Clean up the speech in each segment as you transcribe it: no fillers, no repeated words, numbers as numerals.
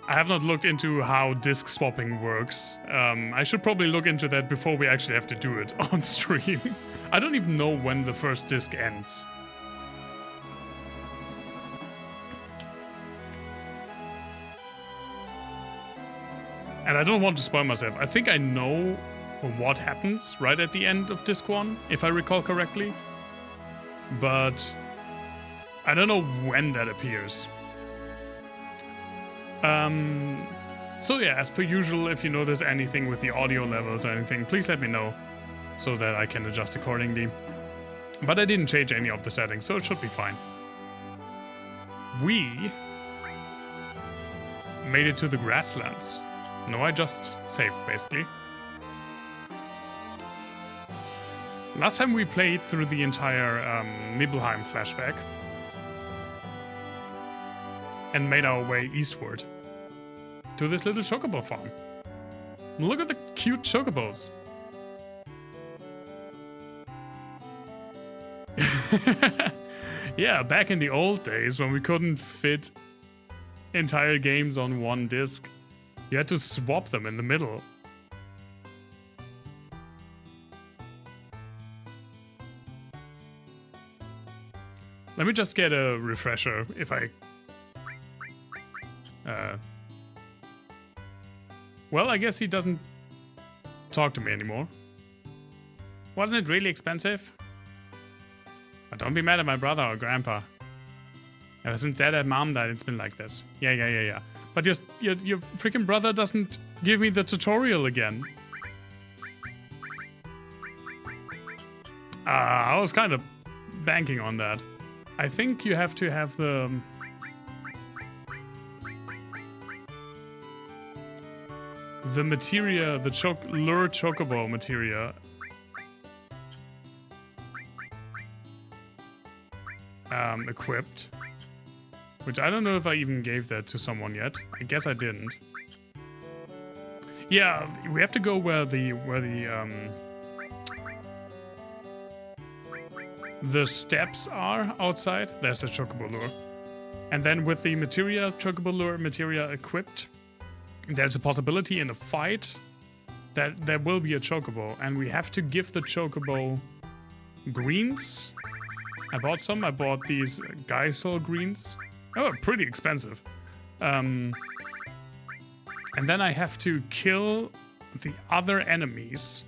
I have not looked into how disc swapping works. I should probably look into that before we actually have to do it on stream. I don't even know when the first disc ends. And I don't want to spoil myself. I think I know what happens right at the end of disc 1, if I recall correctly. But I don't know when that appears. So yeah, as per usual, if you notice anything with the audio levels or anything, please let me know so that I can adjust accordingly. But I didn't change any of the settings, so it should be fine. We made it to the grasslands. No, I just saved, basically. Last time we played through the entire Nibelheim flashback and made our way eastward to this little chocobo farm. Look at the cute chocobos. Yeah, back in the old days when we couldn't fit entire games on one disc, you had to swap them in the middle. Let me just get a refresher if I... Well, I guess he doesn't talk to me anymore. Wasn't it really expensive? But don't be mad at my brother or grandpa. Ever since dad and mom died, it's been like this. Yeah. But your freaking brother doesn't give me the tutorial again. I was kind of banking on that. I think you have to have the... the materia, the lure chocobo materia. Equipped. Which I don't know if I even gave that to someone yet. I guess I didn't. Yeah, we have to go where the steps are outside. There's the chocobo lure. And then with the materia, chocobo lure materia equipped, there's a possibility in a fight that there will be a chocobo, and we have to give the chocobo greens. I bought some. I bought these Geisel greens. Oh, pretty expensive. And then I have to kill the other enemies.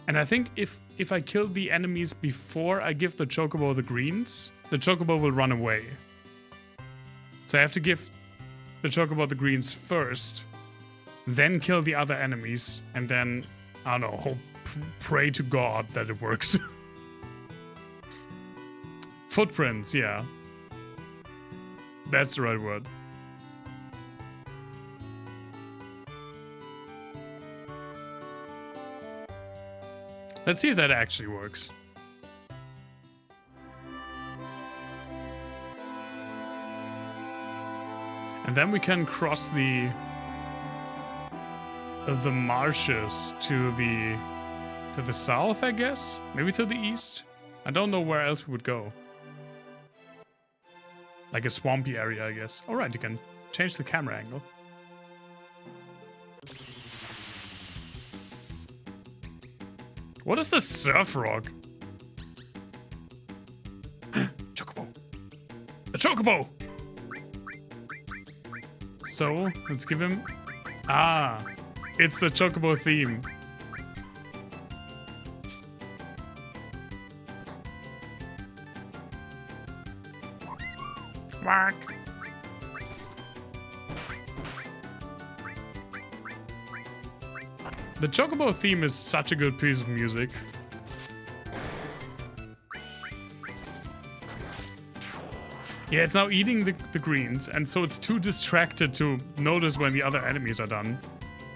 And I think if I kill the enemies before I give the chocobo the greens, the chocobo will run away. So I have to give the chocobo the greens first, then kill the other enemies, and then, I don't know, hope, pray to God that it works. Footprints, yeah. That's the right word. Let's see if that actually works. And then we can cross the marshes to the south, I guess? Maybe to the east? I don't know where else we would go. Like a swampy area, I guess. Alright, you can change the camera angle. What is the surf rock? Chocobo! A chocobo! So, let's give him... Ah! It's the chocobo theme. Whack! The chocobo theme is such a good piece of music. Yeah, it's now eating the greens, and so it's too distracted to notice when the other enemies are done.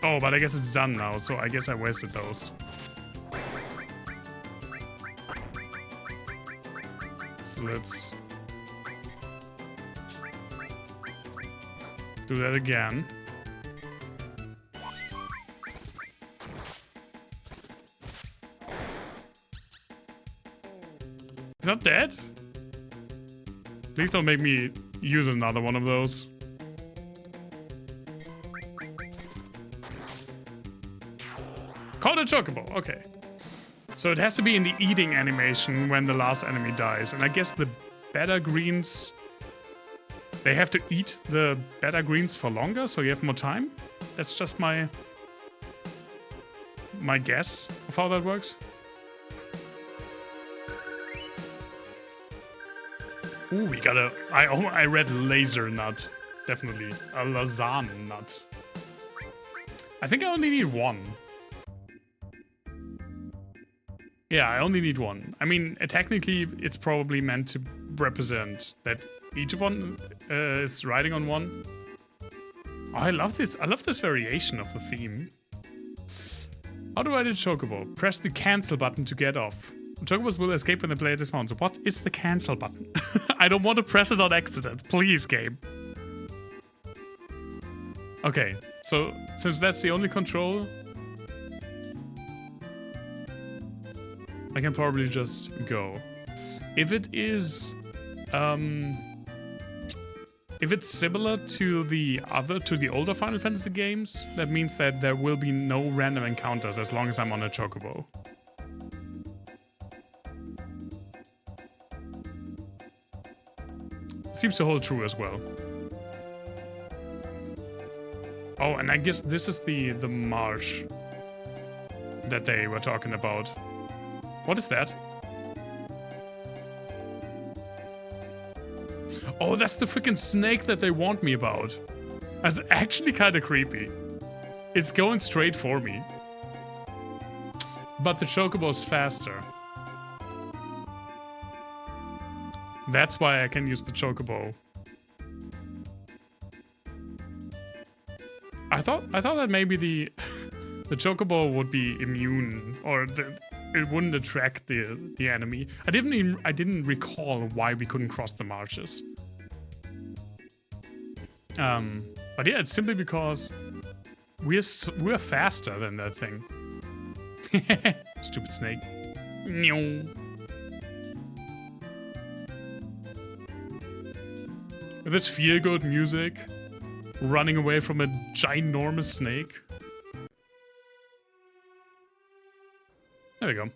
Oh, but I guess it's done now, so I guess I wasted those. So let's do that again. He's not dead? Please don't make me use another one of those. Caught a chocobo, okay. So it has to be in the eating animation when the last enemy dies. And I guess the better greens... They have to eat the better greens for longer, so you have more time? That's just my guess of how that works. Ooh, we got a... I read laser nut. Definitely. A lasagna nut. I think I only need one. Yeah, I only need one. I mean, technically, it's probably meant to represent that each one is riding on one. Oh, I love this. I love this variation of the theme. How do I do chocobo? Press the cancel button to get off. Chocobos will escape when the player dismounts. What is the cancel button? I don't want to press it on accident. Please, game. Okay, so since that's the only control, I can probably just go. If it is, if it's similar to the older Final Fantasy games, that means that there will be no random encounters as long as I'm on a chocobo. Seems to hold true as well. Oh, and I guess this is the marsh that they were talking about. What is that? Oh, that's the freaking snake that they warned me about. That's actually kind of creepy. It's going straight for me. But the chocobo's faster. That's why I can use the chocobo. I thought that maybe the chocobo would be immune, or it wouldn't attract the enemy. I didn't recall why we couldn't cross the marshes. But yeah, it's simply because we're faster than that thing. Stupid snake. With its feel-good music, running away from a ginormous snake. There we go.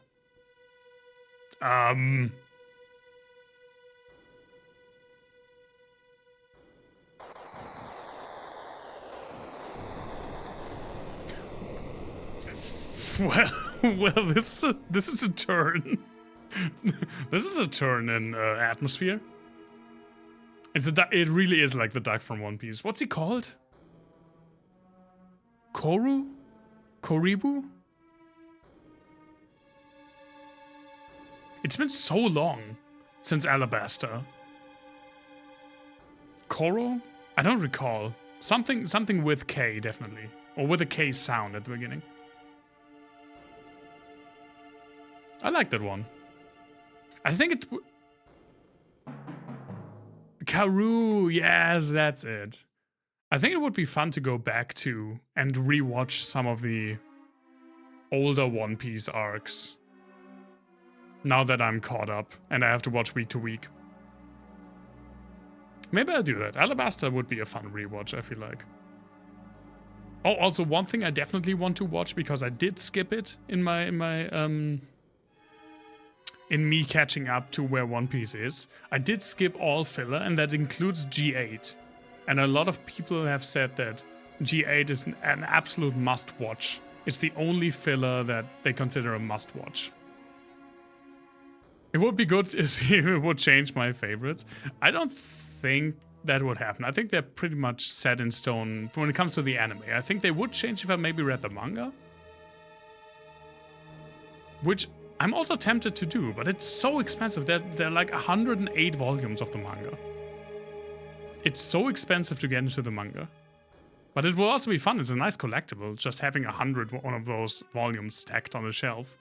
Well, this is a turn. This is a turn in atmosphere. It really is like the duck from One Piece. What's he called? Koru? Koribu? It's been so long since Alabasta. Koro? I don't recall. Something with K, definitely. Or with a K sound at the beginning. I like that one. I think it... Karoo, yes, that's it. I think it would be fun to go back to and rewatch some of the older One Piece arcs. Now that I'm caught up and I have to watch week to week. Maybe I'll do that. Alabasta would be a fun rewatch, I feel like. Oh, also one thing I definitely want to watch, because I did skip it in in me catching up to where One Piece is. I did skip all filler, and that includes G8. And a lot of people have said that G8 is an absolute must-watch. It's the only filler that they consider a must-watch. It would be good if it would change my favorites. I don't think that would happen. I think they're pretty much set in stone when it comes to the anime. I think they would change if I maybe read the manga. Which I'm also tempted to do, but it's so expensive. There are like 108 volumes of the manga. It's so expensive to get into the manga. But it will also be fun. It's a nice collectible, just having 100 one of those volumes stacked on a shelf.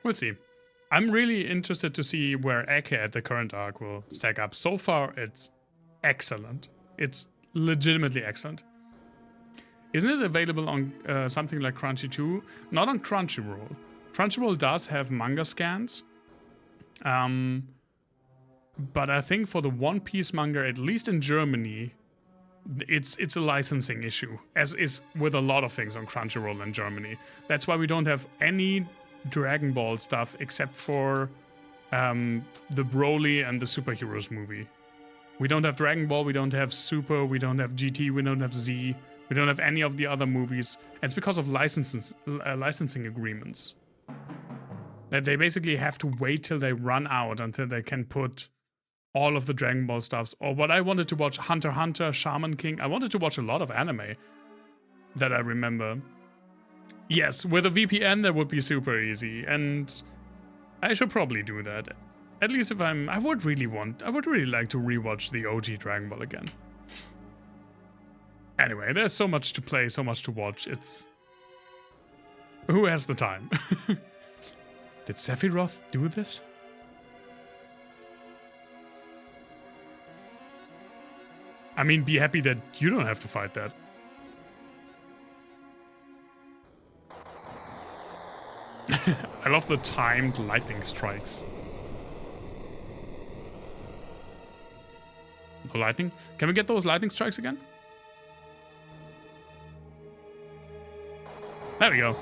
We'll see. I'm really interested to see where Egghead, the current arc, will stack up. So far, it's excellent. It's legitimately excellent. Isn't it available on something like Crunchy too? Not on Crunchyroll. Crunchyroll does have manga scans. But I think for the One Piece manga, at least in Germany, it's a licensing issue, as is with a lot of things on Crunchyroll in Germany. That's why we don't have any Dragon Ball stuff except for the Broly and the Superheroes movie. We don't have Dragon Ball, we don't have Super, we don't have GT, we don't have Z, we don't have any of the other movies. It's because of licensing agreements. That they basically have to wait till they run out until they can put all of the Dragon Ball stuffs. Or what I wanted to watch, Hunter x Hunter, Shaman King. I wanted to watch a lot of anime that I remember. Yes, with a VPN that would be super easy, and I should probably do that. At least if I would really like to rewatch the OG Dragon Ball again. Anyway, there's so much to play, so much to watch. Who has the time? Did Sephiroth do this? I mean, be happy that you don't have to fight that. I love the timed lightning strikes. No lightning? Can we get those lightning strikes again? There we go.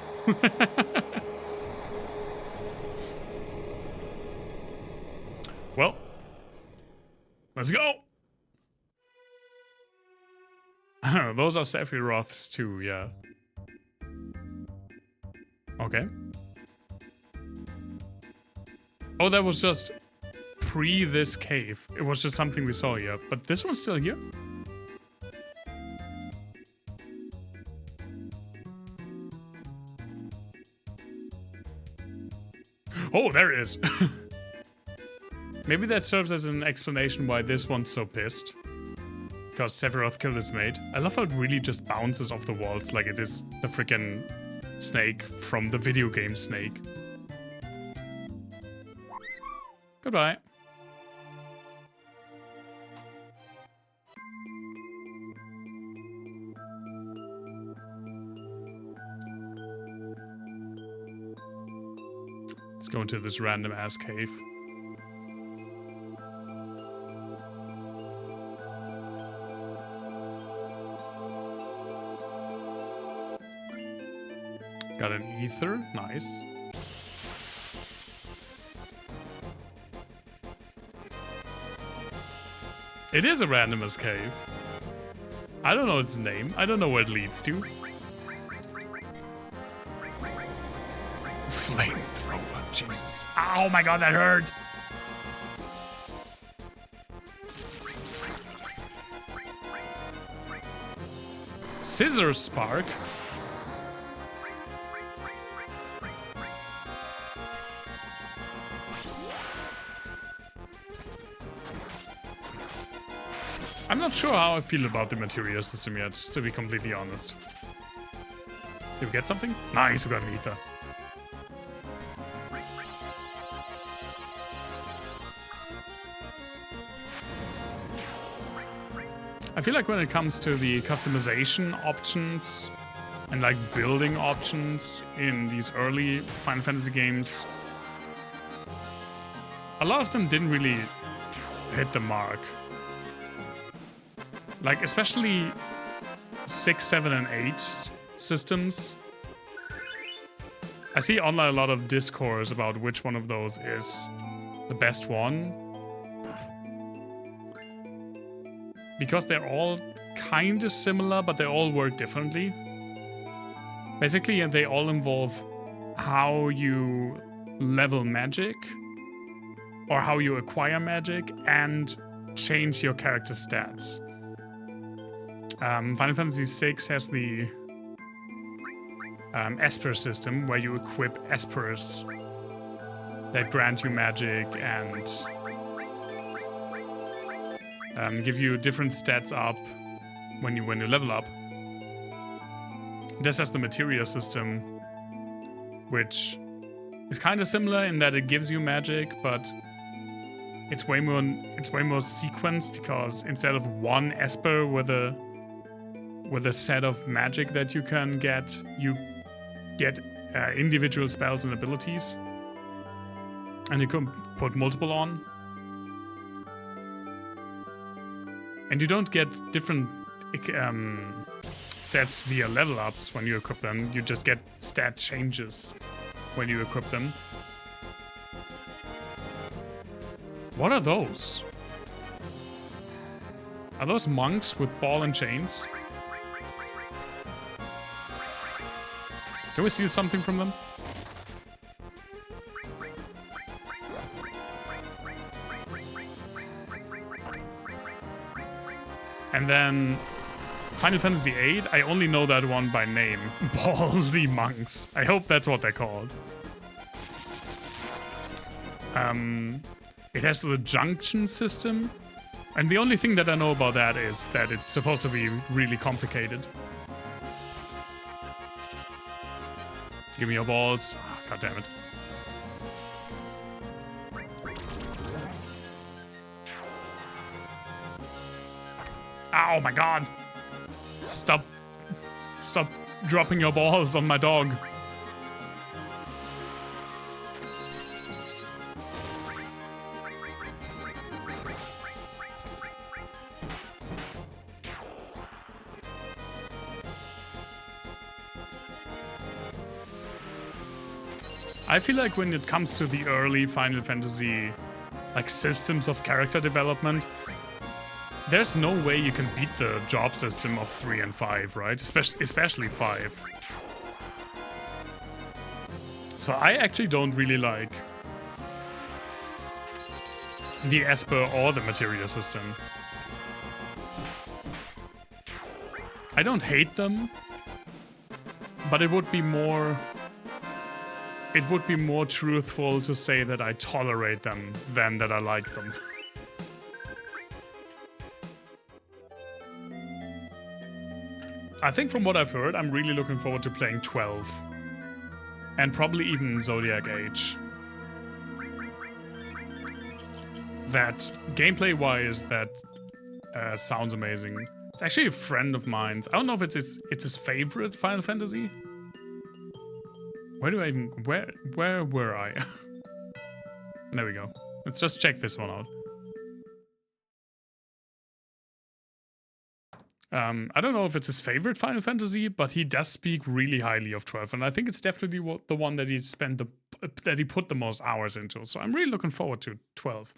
Well, let's go. Those are Sephiroths too, yeah. Okay. Oh, that was just pre this cave. It was just something we saw here. But this one's still here? Oh, there it is. Maybe that serves as an explanation why this one's so pissed. Because Sephiroth killed his mate. I love how it really just bounces off the walls like it is the freaking snake from the video game Snake. Goodbye. Let's go into this random ass cave. Got an ether, nice. It is a randomest cave. I don't know its name. I don't know where it leads to. Flamethrower, Jesus. Oh my god, that hurt! Scissor Spark? I'm not sure how I feel about the materia system yet, to be completely honest. Did we get something? Nice, we got an ether. I feel like when it comes to the customization options and like building options in these early Final Fantasy games, a lot of them didn't really hit the mark. Like, especially 6, 7, and 8 systems. I see online a lot of discourse about which one of those is the best one. Because they're all kind of similar, but they all work differently. Basically, they all involve how you level magic, or how you acquire magic, and change your character stats. Final Fantasy VI has the Esper system, where you equip Espers that grant you magic and give you different stats up when you level up. This has the materia system, which is kind of similar in that it gives you magic, but it's way more sequenced, because instead of one Esper with a set of magic that you can get, you get individual spells and abilities, and you can put multiple on. And you don't get different stats via level ups when you equip them. You just get stat changes when you equip them. What are those? Are those monks with ball and chains? Can we steal something from them? And then Final Fantasy VIII, I only know that one by name. Ballsy monks. I hope that's what they're called. It has the junction system. And the only thing that I know about that is that it's supposed to be really complicated. Give me your balls. Oh, God damn it. Oh my god. Stop dropping your balls on my dog. I feel like when it comes to the early Final Fantasy like systems of character development, there's no way you can beat the job system of 3 and 5, right? Especially 5. So I actually don't really like the Esper or the Materia system. I don't hate them, but it would be more truthful to say that I tolerate them than that I like them. I think from what I've heard, I'm really looking forward to playing 12. And probably even Zodiac Age. That, gameplay-wise, that sounds amazing. It's actually a friend of mine's. I don't know if it's his favorite Final Fantasy. Where do I even... Where were I? There we go. Let's just check this one out. I don't know if it's his favorite Final Fantasy, but he does speak really highly of 12, and I think it's definitely the one that he put the most hours into. So I'm really looking forward to 12.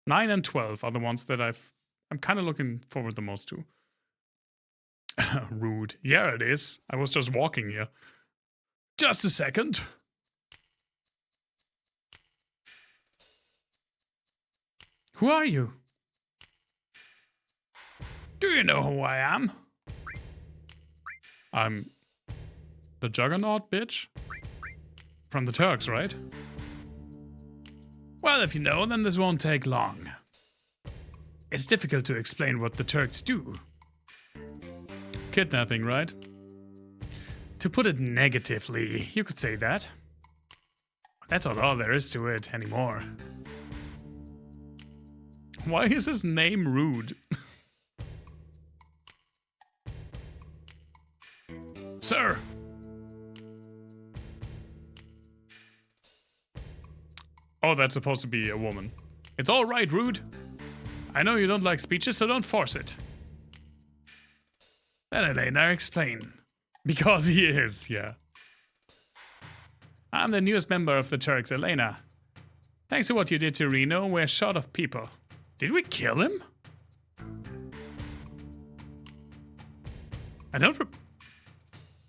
9 and 12 are the ones that I'm kind of looking forward the most to. Rude. Yeah, it is. I was just walking here. Just a second. Who are you? Do you know who I am? I'm the Juggernaut, bitch? From the Turks, right? Well, if you know, then this won't take long. It's difficult to explain what the Turks do. Kidnapping, right? To put it negatively, you could say that. That's not all there is to it anymore. Why is his name Rude? Sir! Oh, that's supposed to be a woman. It's all right, Rude. I know you don't like speeches, so don't force it. Then Elena, explain. Because he is, yeah. I'm the newest member of the Turks, Elena. Thanks to what you did to Reno, we're short of people. Did we kill him?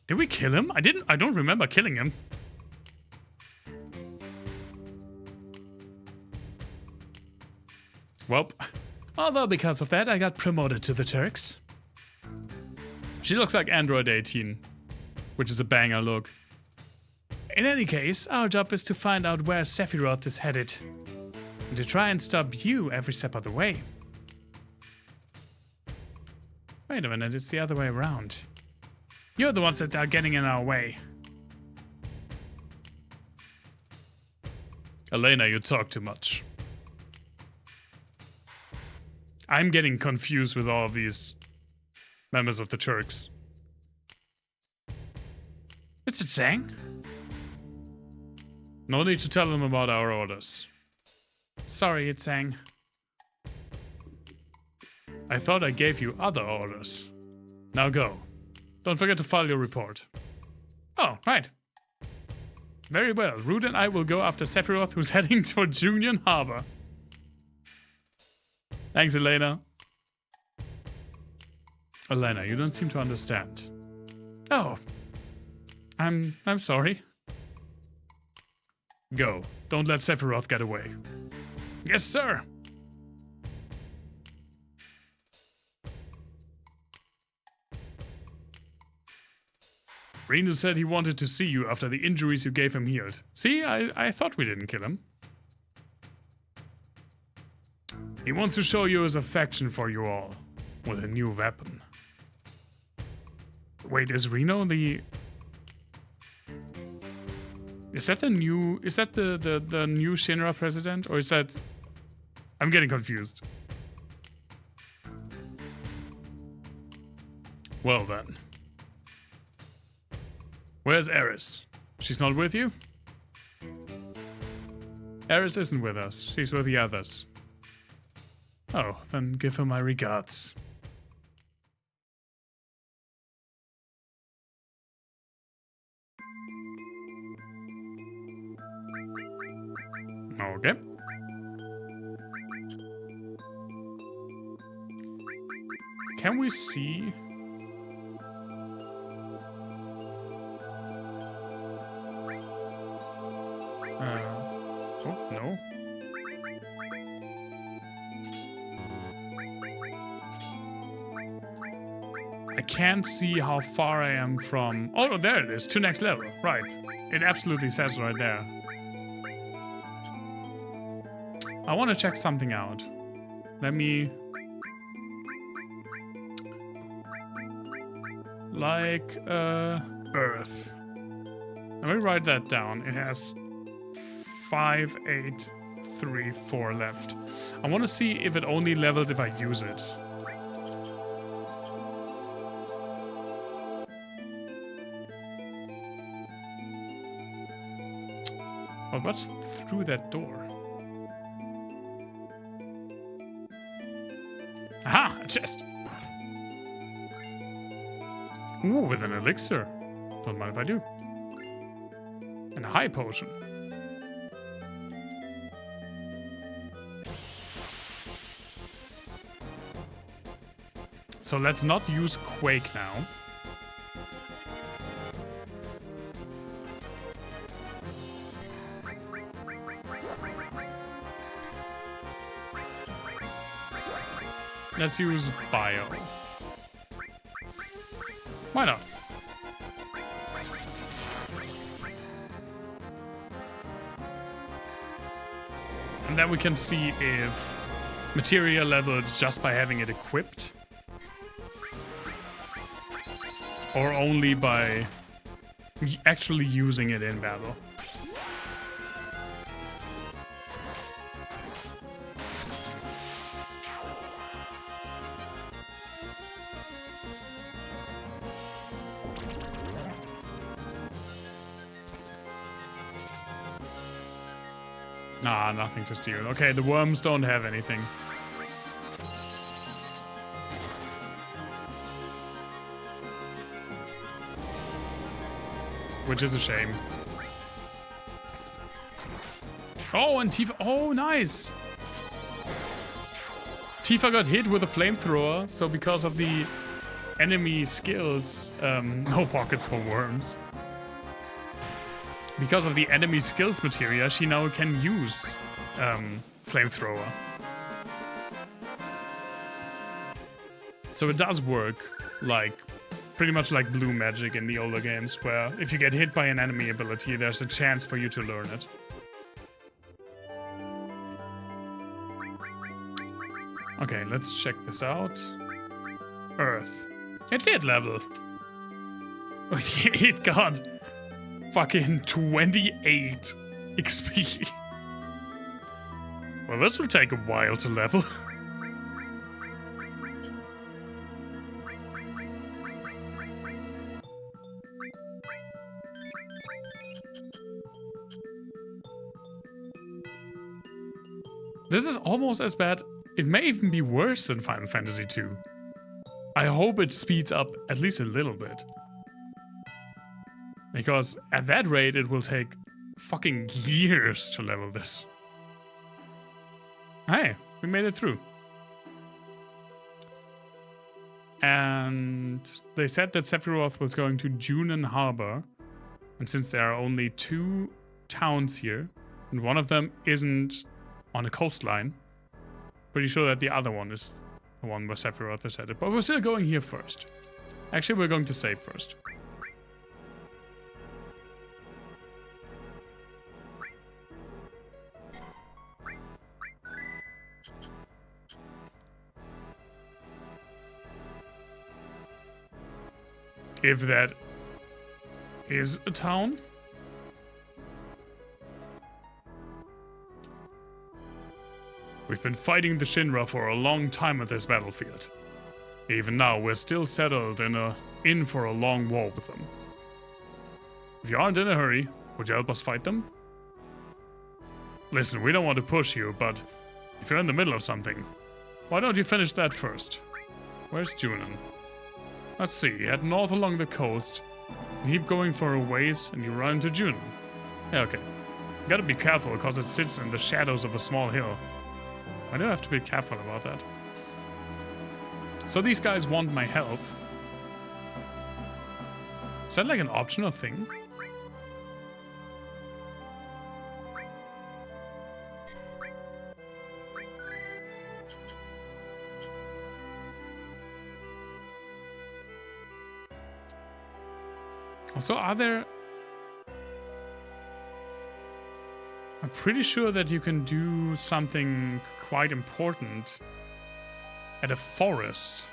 Did we kill him? I don't remember killing him. Well, although because of that, I got promoted to the Turks. She looks like Android 18, which is a banger look. In any case, our job is to find out where Sephiroth is headed, and to try and stop you every step of the way. Wait a minute, it's the other way around. You're the ones that are getting in our way. Elena, you talk too much. I'm getting confused with all of these members of the Turks. Mr. Tsang? No need to tell them about our orders. Sorry, Tsang. I thought I gave you other orders. Now go. Don't forget to file your report. Oh, right. Very well. Root and I will go after Sephiroth, who's heading towards Union Harbor. Thanks, Elena. Elena, you don't seem to understand. Oh. I'm sorry. Go. Don't let Sephiroth get away. Yes, sir. Reno said he wanted to see you after the injuries you gave him healed. See, I thought we didn't kill him. He wants to show you his affection for you all with a new weapon. Wait, is Reno the... Is that the new... Is that the new Shinra president? Or is that... I'm getting confused. Well then. Where's Eris? She's not with you? Eris isn't with us. She's with the others. Oh, then give her my regards. Okay. Can we see... oh, no. I can't see how far I am from... Oh, there it is. To next level. Right. It absolutely says right there. I want to check something out. Let me... Like, Earth. Let me write that down. It has 5, 8, 3, 4 left. I want to see if it only levels if I use it. But what's through that door? Aha! A chest! Ooh, with an elixir. Don't mind if I do. And a high potion. So let's not use Quake now. Let's use Bio. Why not? And then we can see if materia levels just by having it equipped. Or only by actually using it in battle. Nah, nothing to steal. Okay, the worms don't have anything. Which is a shame. Oh, and Tifa... Oh, nice! Tifa got hit with a flamethrower, so because of the enemy skills... no pockets for worms. Because of the enemy skills materia, she now can use flamethrower. So it does work like pretty much like blue magic in the older games, where if you get hit by an enemy ability, there's a chance for you to learn it. Okay, let's check this out. Earth. It did level. It got fucking 28 XP. Well, this will take a while to level. This is almost as bad. It may even be worse than Final Fantasy VII. I hope it speeds up at least a little bit. Because at that rate, it will take fucking years to level this. Hey, we made it through. And they said that Sephiroth was going to Junon Harbor. And since there are only 2 towns here, and one of them isn't on a coastline, pretty sure that the other one is the one where Sephiroth is headed. But we're still going here first. Actually, we're going to save first. If that is a town. We've been fighting the Shinra for a long time at this battlefield. Even now, we're still settled in for a long war with them. If you aren't in a hurry, would you help us fight them? Listen, we don't want to push you, but if you're in the middle of something, why don't you finish that first? Where's Junon? Let's see, head north along the coast, and keep going for a ways, and you run into Junon. Yeah, okay. You gotta be careful, because it sits in the shadows of a small hill. I do have to be careful about that. So these guys want my help. Is that like an optional thing? Also, are there... I'm pretty sure that you can do something quite important at a forest.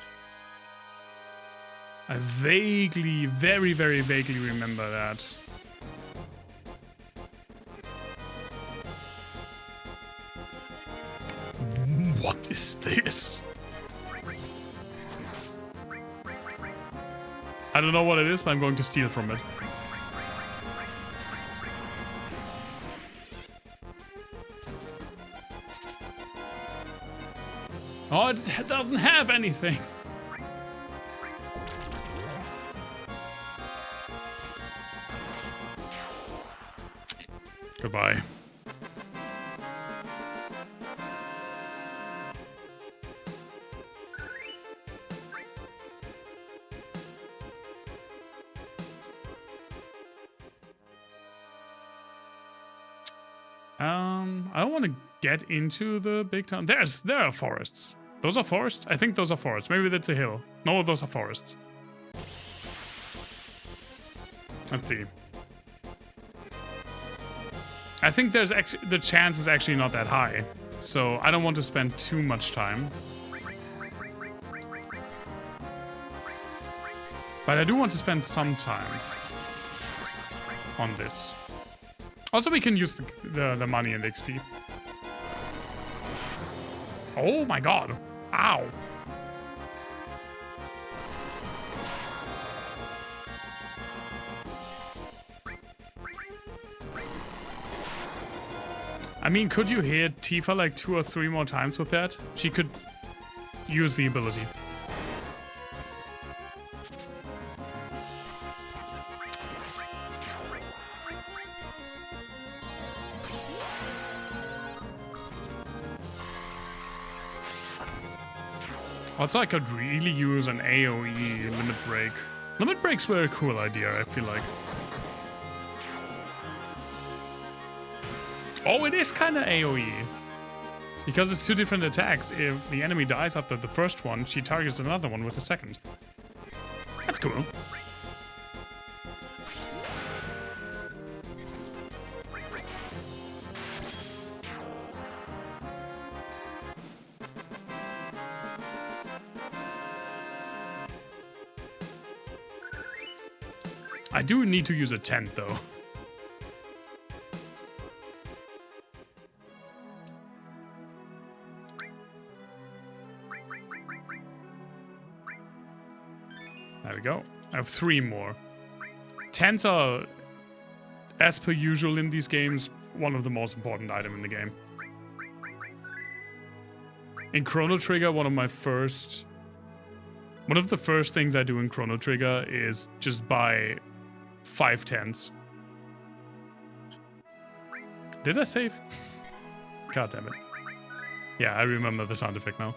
I vaguely, very, very vaguely remember that. What is this? I don't know what it is, but I'm going to steal from it. Oh, it doesn't have anything. Goodbye. I don't want to get into the big town. There are forests. Those are forests? I think those are forests. Maybe that's a hill. No, those are forests. Let's see. I think there's actually the chance is actually not that high, so I don't want to spend too much time. But I do want to spend some time on this. Also, we can use the money and the XP. Oh my god. Ow. I mean, could you hit Tifa like 2 or 3 more times with that? She could use the ability. Also, I could really use an AoE limit break. Limit breaks were a cool idea, I feel like. Oh, it is kind of AoE. Because it's 2 different attacks. If the enemy dies after the first one, she targets another one with the second. That's cool. I do need to use a tent, though. There we go. I have 3 more. Tents are, as per usual in these games, one of the most important items in the game. In Chrono Trigger, one of my first One of the first things I do in Chrono Trigger is just buy 5 tents. Did I save? God damn it. Yeah, I remember the sound effect now.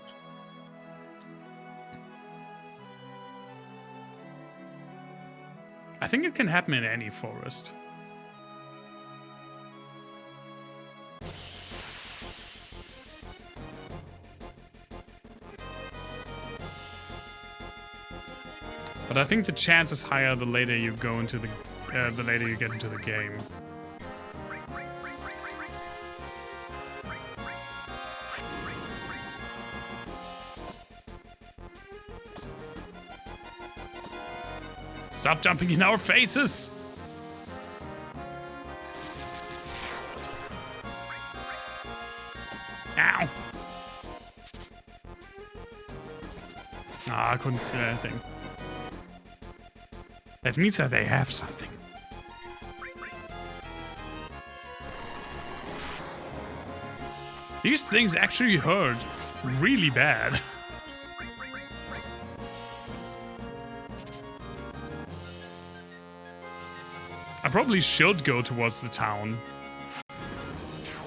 I think it can happen in any forest. But I think the chance is higher the later you go into the later you get into the game. Stop jumping in our faces! Ow! Ah, I couldn't see anything. That means that they have something. These things actually hurt really bad. I probably should go towards the town.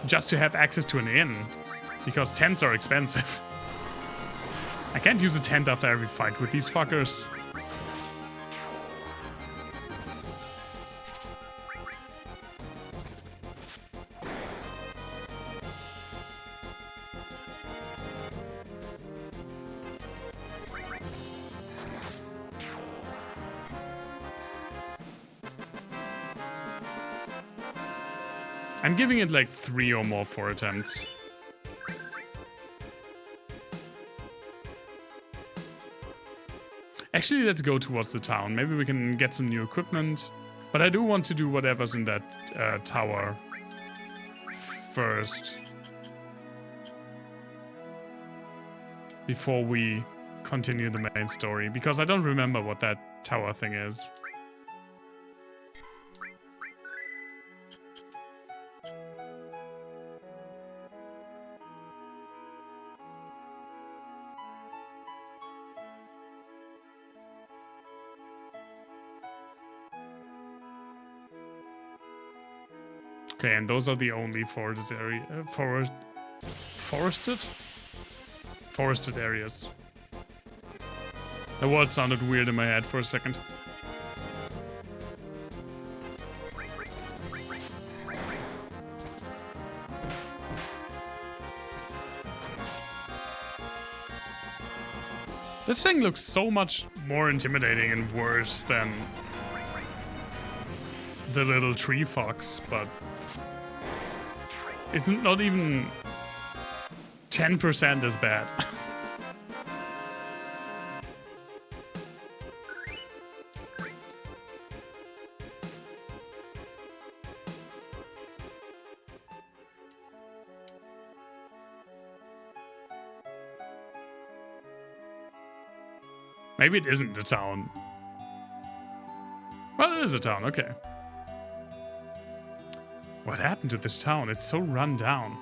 Just to have access to an inn. Because tents are expensive. I can't use a tent after every fight with these fuckers. I'm giving it like 3 or more 4 attempts. Actually, let's go towards the town. Maybe we can get some new equipment. But I do want to do whatever's in that tower first. Before we continue the main story. Because I don't remember what that tower thing is. Okay, and those are the only forested areas. The word sounded weird in my head for a second. This thing looks so much more intimidating and worse than the little tree fox, but it's not even 10% as bad. Maybe it isn't a town. Well, it is a town, okay. What happened to this town? It's so run down.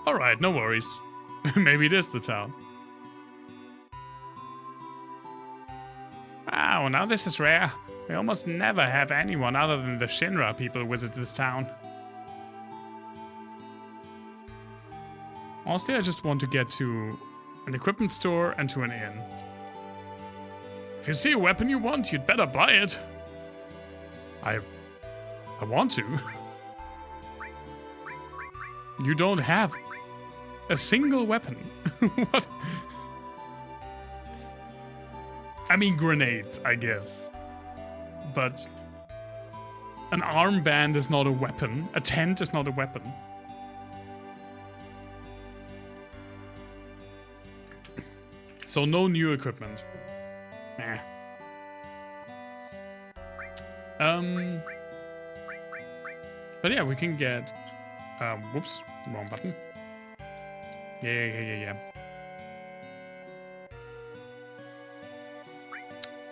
Alright, no worries. Maybe it is the town. Wow, now this is rare. We almost never have anyone other than the Shinra people visit this town. Honestly, I just want to get to an equipment store and to an inn. If you see a weapon you want, you'd better buy it. I want to. You don't have a single weapon. What? I mean, grenades, I guess. But an armband is not a weapon. A tent is not a weapon. So no new equipment. Eh. But yeah, we can get... whoops, wrong button. Yeah.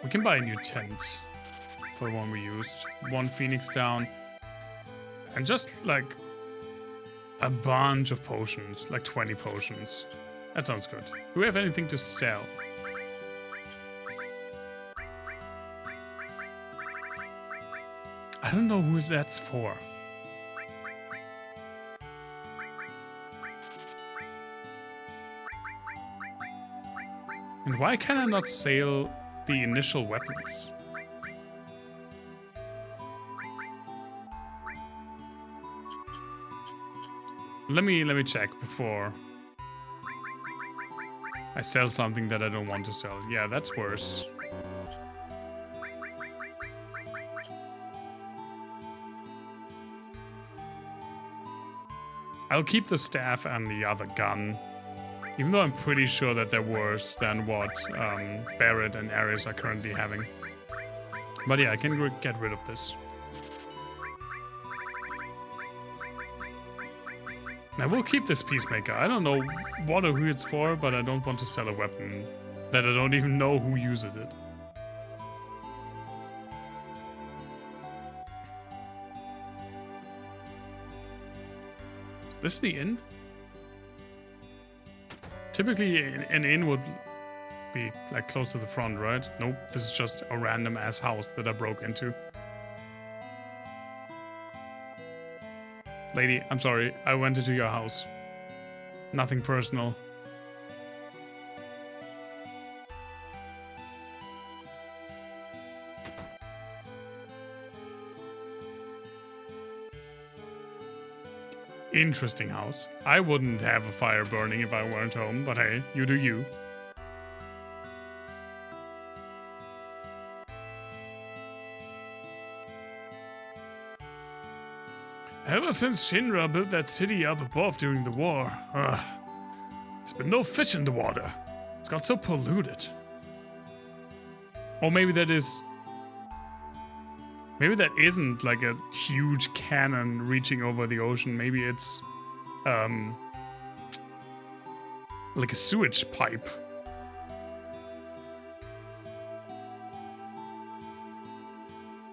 We can buy a new tent for the one we used. 1 Phoenix down. And just, like, a bunch of potions. Like 20 potions. That sounds good. Do we have anything to sell? I don't know who that's for. And why can I not sail the initial weapons? Let me check before I sell something that I don't want to sell. Yeah, that's worse. I'll keep the staff and the other gun, even though I'm pretty sure that they're worse than what Barrett and Ares are currently having. But yeah, I can get rid of this. I will keep this Peacemaker. I don't know what or who it's for, but I don't want to sell a weapon that I don't even know who uses it. This is the inn? Typically, an inn would be like close to the front, right? Nope, this is just a random ass house that I broke into. Lady, I'm sorry, I went into your house. Nothing personal. Interesting house. I wouldn't have a fire burning if I weren't home, but hey, you do you. Ever since Shinra built that city up above during the war, there's been no fish in the water. It's got so polluted. Or maybe that is... Maybe that isn't like a huge cannon reaching over the ocean. Maybe it's... like a sewage pipe.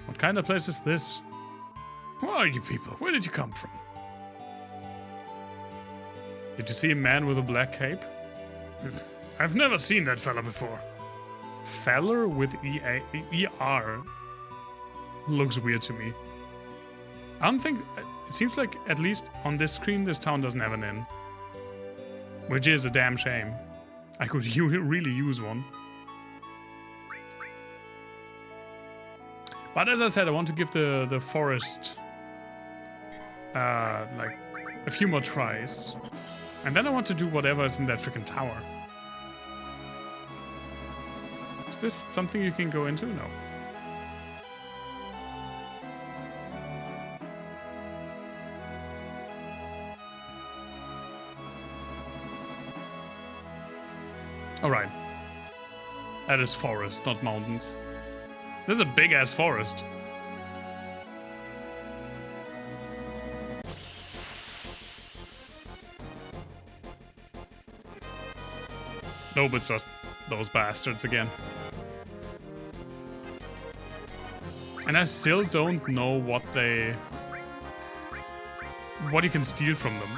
What kind of place is this? Who are you people? Where did you come from? Did you see a man with a black cape? I've never seen that fella before. Feller with E-R looks weird to me. I don't think... It seems like, at least on this screen, this town doesn't have an inn. Which is a damn shame. I could really use one. But as I said, I want to give the forest... like, a few more tries. And then I want to do whatever is in that freaking tower. Is this something you can go into? No. Alright. That is forest, not mountains. This is a big-ass forest. Nope, it's just those bastards again. And I still don't know what you can steal from them.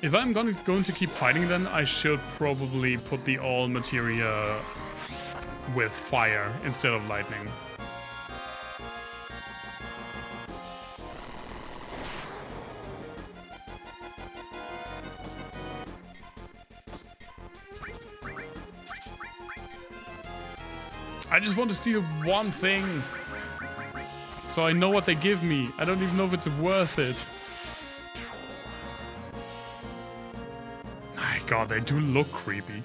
If I'm going to keep fighting them, I should probably put the all materia with fire instead of lightning. I just want to steal one thing, so I know what they give me. I don't even know if it's worth it. My god, they do look creepy.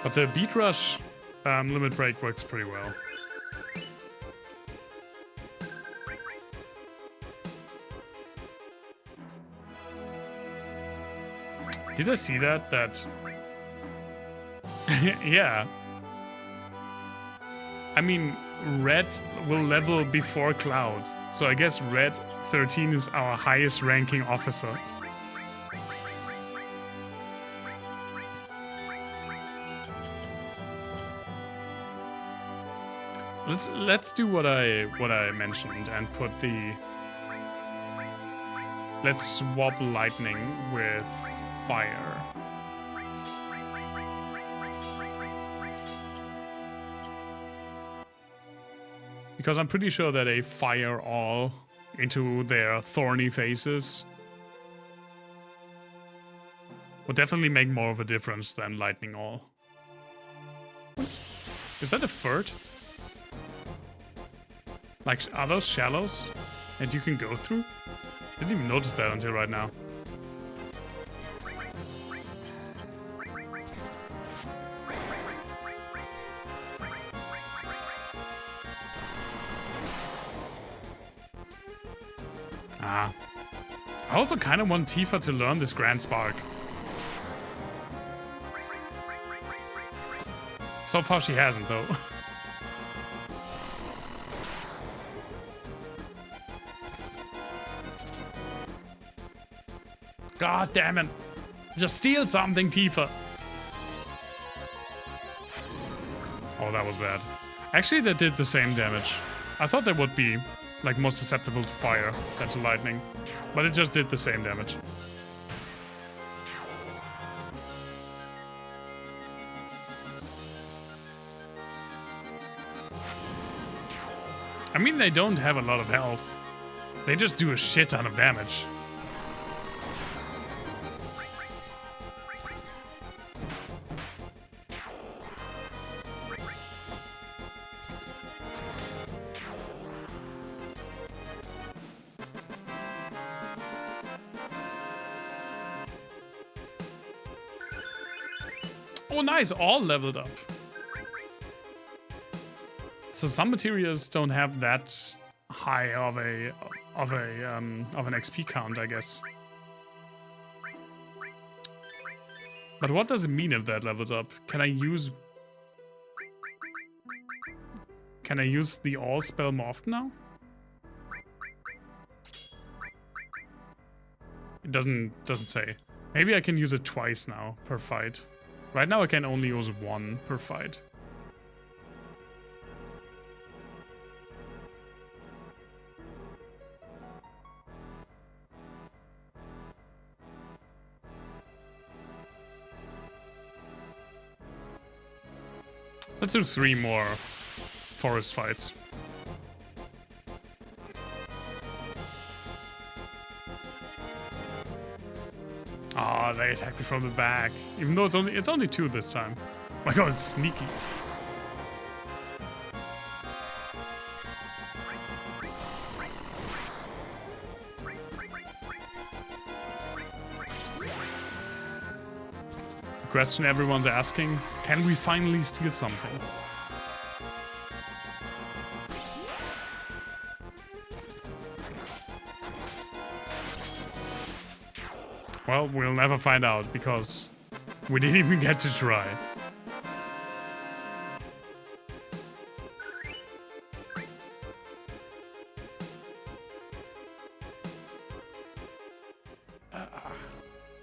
But the beat rush limit break works pretty well. Did I see that? Yeah. I mean, red will level before Cloud. So I guess red 13 is our highest ranking officer. Let's do what I mentioned and put the... Let's swap lightning with fire. Because I'm pretty sure that they fire all into their thorny faces would definitely make more of a difference than lightning all. Is that a furt? Like, are those shallows that you can go through? Didn't even notice that until right now. Ah. I also kind of want Tifa to learn this Grand Spark. So far she hasn't, though. God damn it. Just steal something, Tifa. Oh, that was bad. Actually, they did the same damage. I thought they would be, like, more susceptible to fire than to lightning. But it just did the same damage. I mean, they don't have a lot of health. They just do a shit ton of damage. Oh, nice, all leveled up. So some materials don't have that high of an XP count, I guess. But what does it mean if that levels up? Can I use the all spell more often now? It doesn't say. Maybe I can use it twice now per fight. Right now I can only use one per fight. Let's do 3 more forest fights. Ah, they attacked me from the back. Even though it's only 2 this time. Oh my god, it's sneaky. The question everyone's asking, can we finally steal something? Well, we'll never find out, because we didn't even get to try.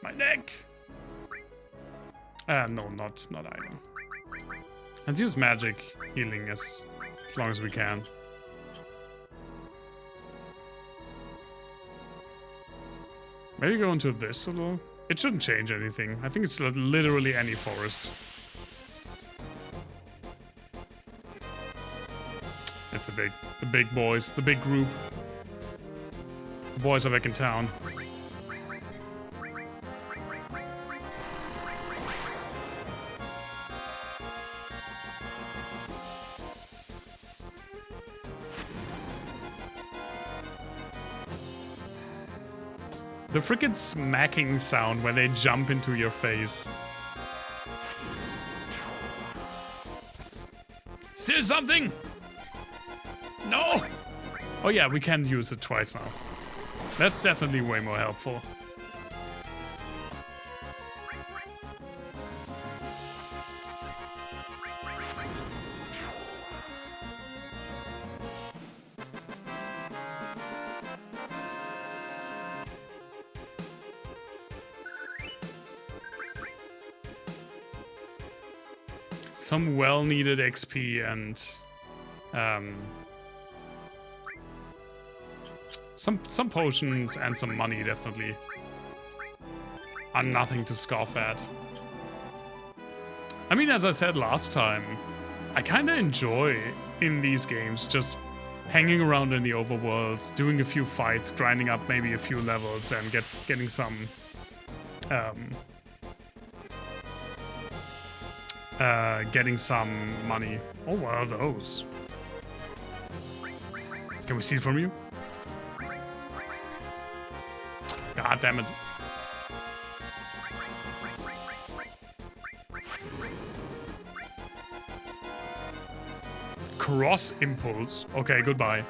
My neck! No, not item. Let's use magic healing as long as we can. Maybe go into this a little. It shouldn't change anything. I think it's literally any forest. It's the big boys, the big group. The boys are back in town. The freaking smacking sound when they jump into your face. Still something? No! Oh yeah, we can use it twice now. That's definitely way more helpful. some well-needed XP and some potions and some money definitely are nothing to scoff at. I mean, as I said last time, I kind of enjoy in these games just hanging around in the overworlds, doing a few fights, grinding up maybe a few levels, and getting some money. Oh, what are those? Can we see it from you? God damn it. Cross impulse. Okay, goodbye.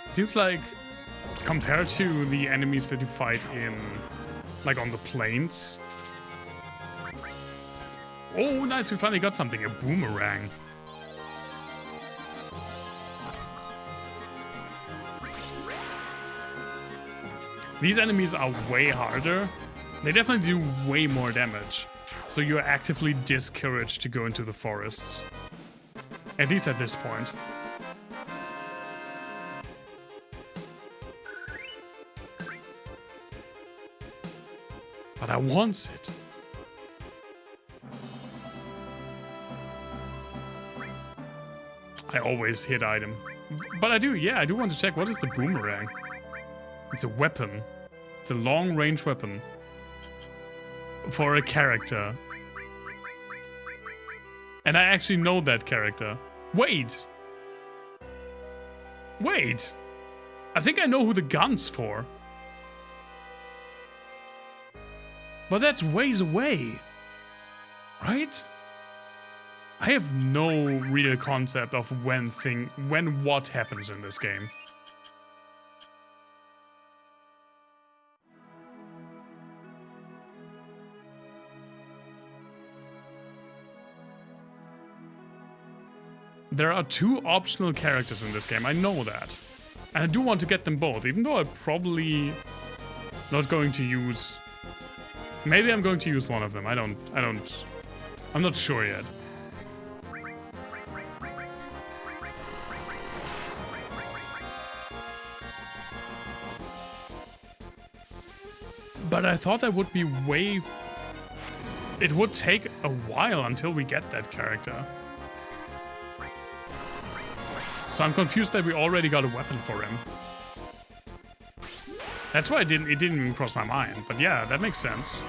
Seems like compared to the enemies that you fight in, like on the plains. Oh, nice, we finally got something, a boomerang. These enemies are way harder. They definitely do way more damage. So you're actively discouraged to go into the forests. At least at this point. But I want it. I always hit item. But I do want to check, what is the boomerang? It's a weapon. It's a long-range weapon. For a character. And I actually know that character. Wait! Wait! I think I know who the gun's for. But that's ways away, right? I have no real concept of when what happens in this game. There are 2 optional characters in this game, I know that. And I do want to get them both, even though I'm probably not going to use... Maybe I'm going to use one of them. I'm not sure yet. But I thought that would be way... It would take a while until we get that character. So I'm confused that we already got a weapon for him. That's why it didn't even cross my mind. But yeah, that makes sense.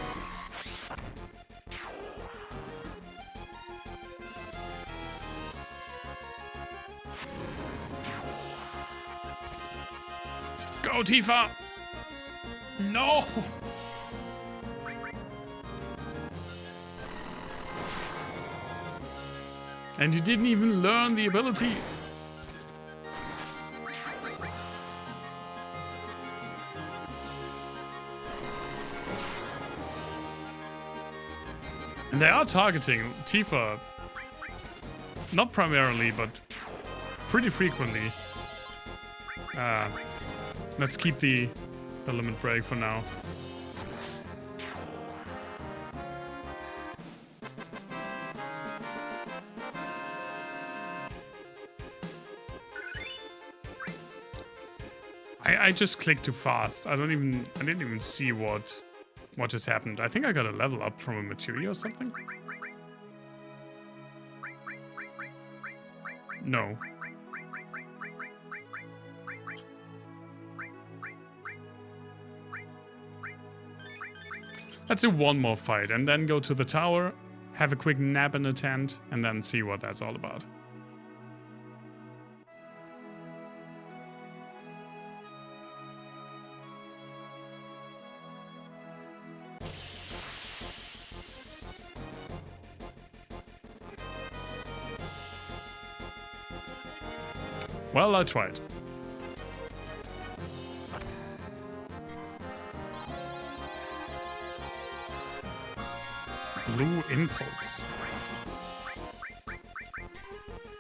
Go, Tifa! No! And you didn't even learn the ability. And they are targeting Tifa, not primarily, but pretty frequently. Let's keep the limit break for now. I just clicked too fast. I didn't even see what just happened. I think I got a level up from a materia or something. No. Let's do one more fight and then go to the tower, have a quick nap in the tent, and then see what that's all about. Well, I tried. blue impulse.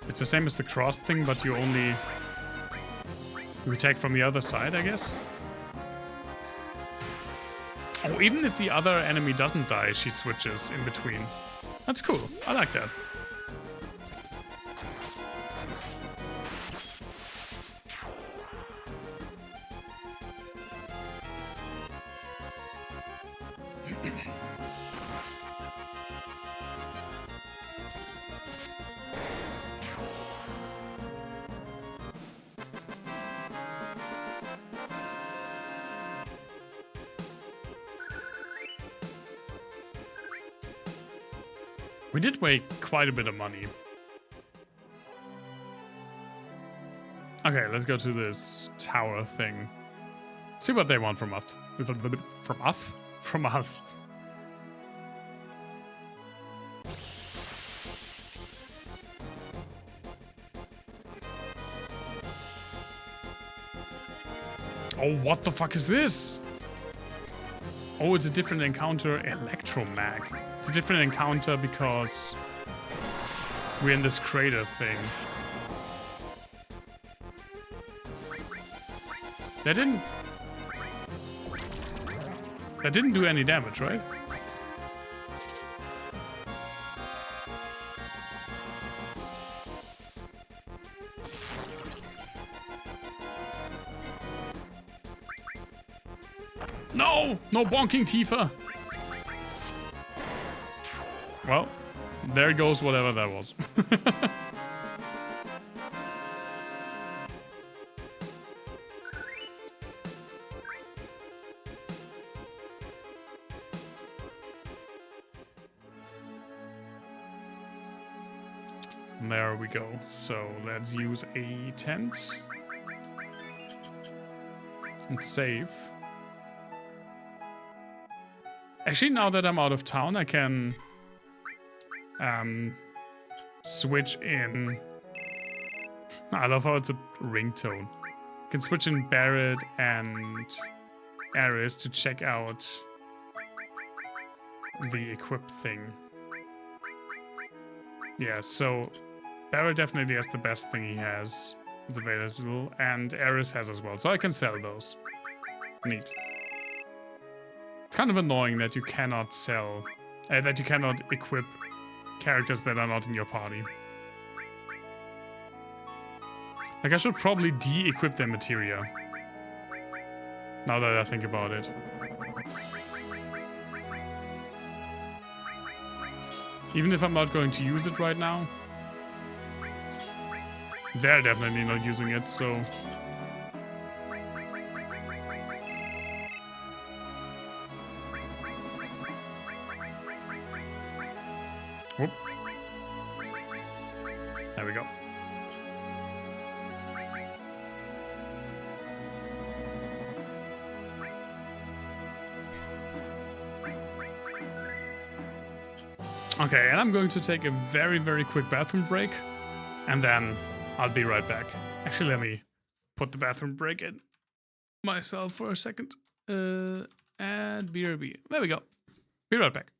It's the same as the cross thing, but you attack from the other side, I guess. Oh, even if the other enemy doesn't die, she switches in between. That's cool. I like that. We did make quite a bit of money. Okay, let's go to this tower thing. See what they want from us. From us? From us. Oh, what the fuck is this? Oh, it's a different encounter, Electromag. It's a different encounter because we're in this crater thing. That didn't do any damage, right? No! No bonking Tifa! Well, there goes whatever that was. There we go. So let's use a tent. And save. Actually, now that I'm out of town, I can switch in. I love how it's a ringtone. I can switch in Barret and Ares to check out the equip thing. Yeah, so Barret definitely has the best thing he has. It's available, and Ares has as well, so I can sell those. Neat. It's kind of annoying that you cannot sell, that you cannot equip characters that are not in your party. Like, I should probably de-equip their materia. Now that I think about it. Even if I'm not going to use it right now. They're definitely not using it, so... Whoop. There we go. Okay, and I'm going to take a very, very quick bathroom break, and then I'll be right back. Actually, let me put the bathroom break in myself for a second. And BRB. There we go. Be right back.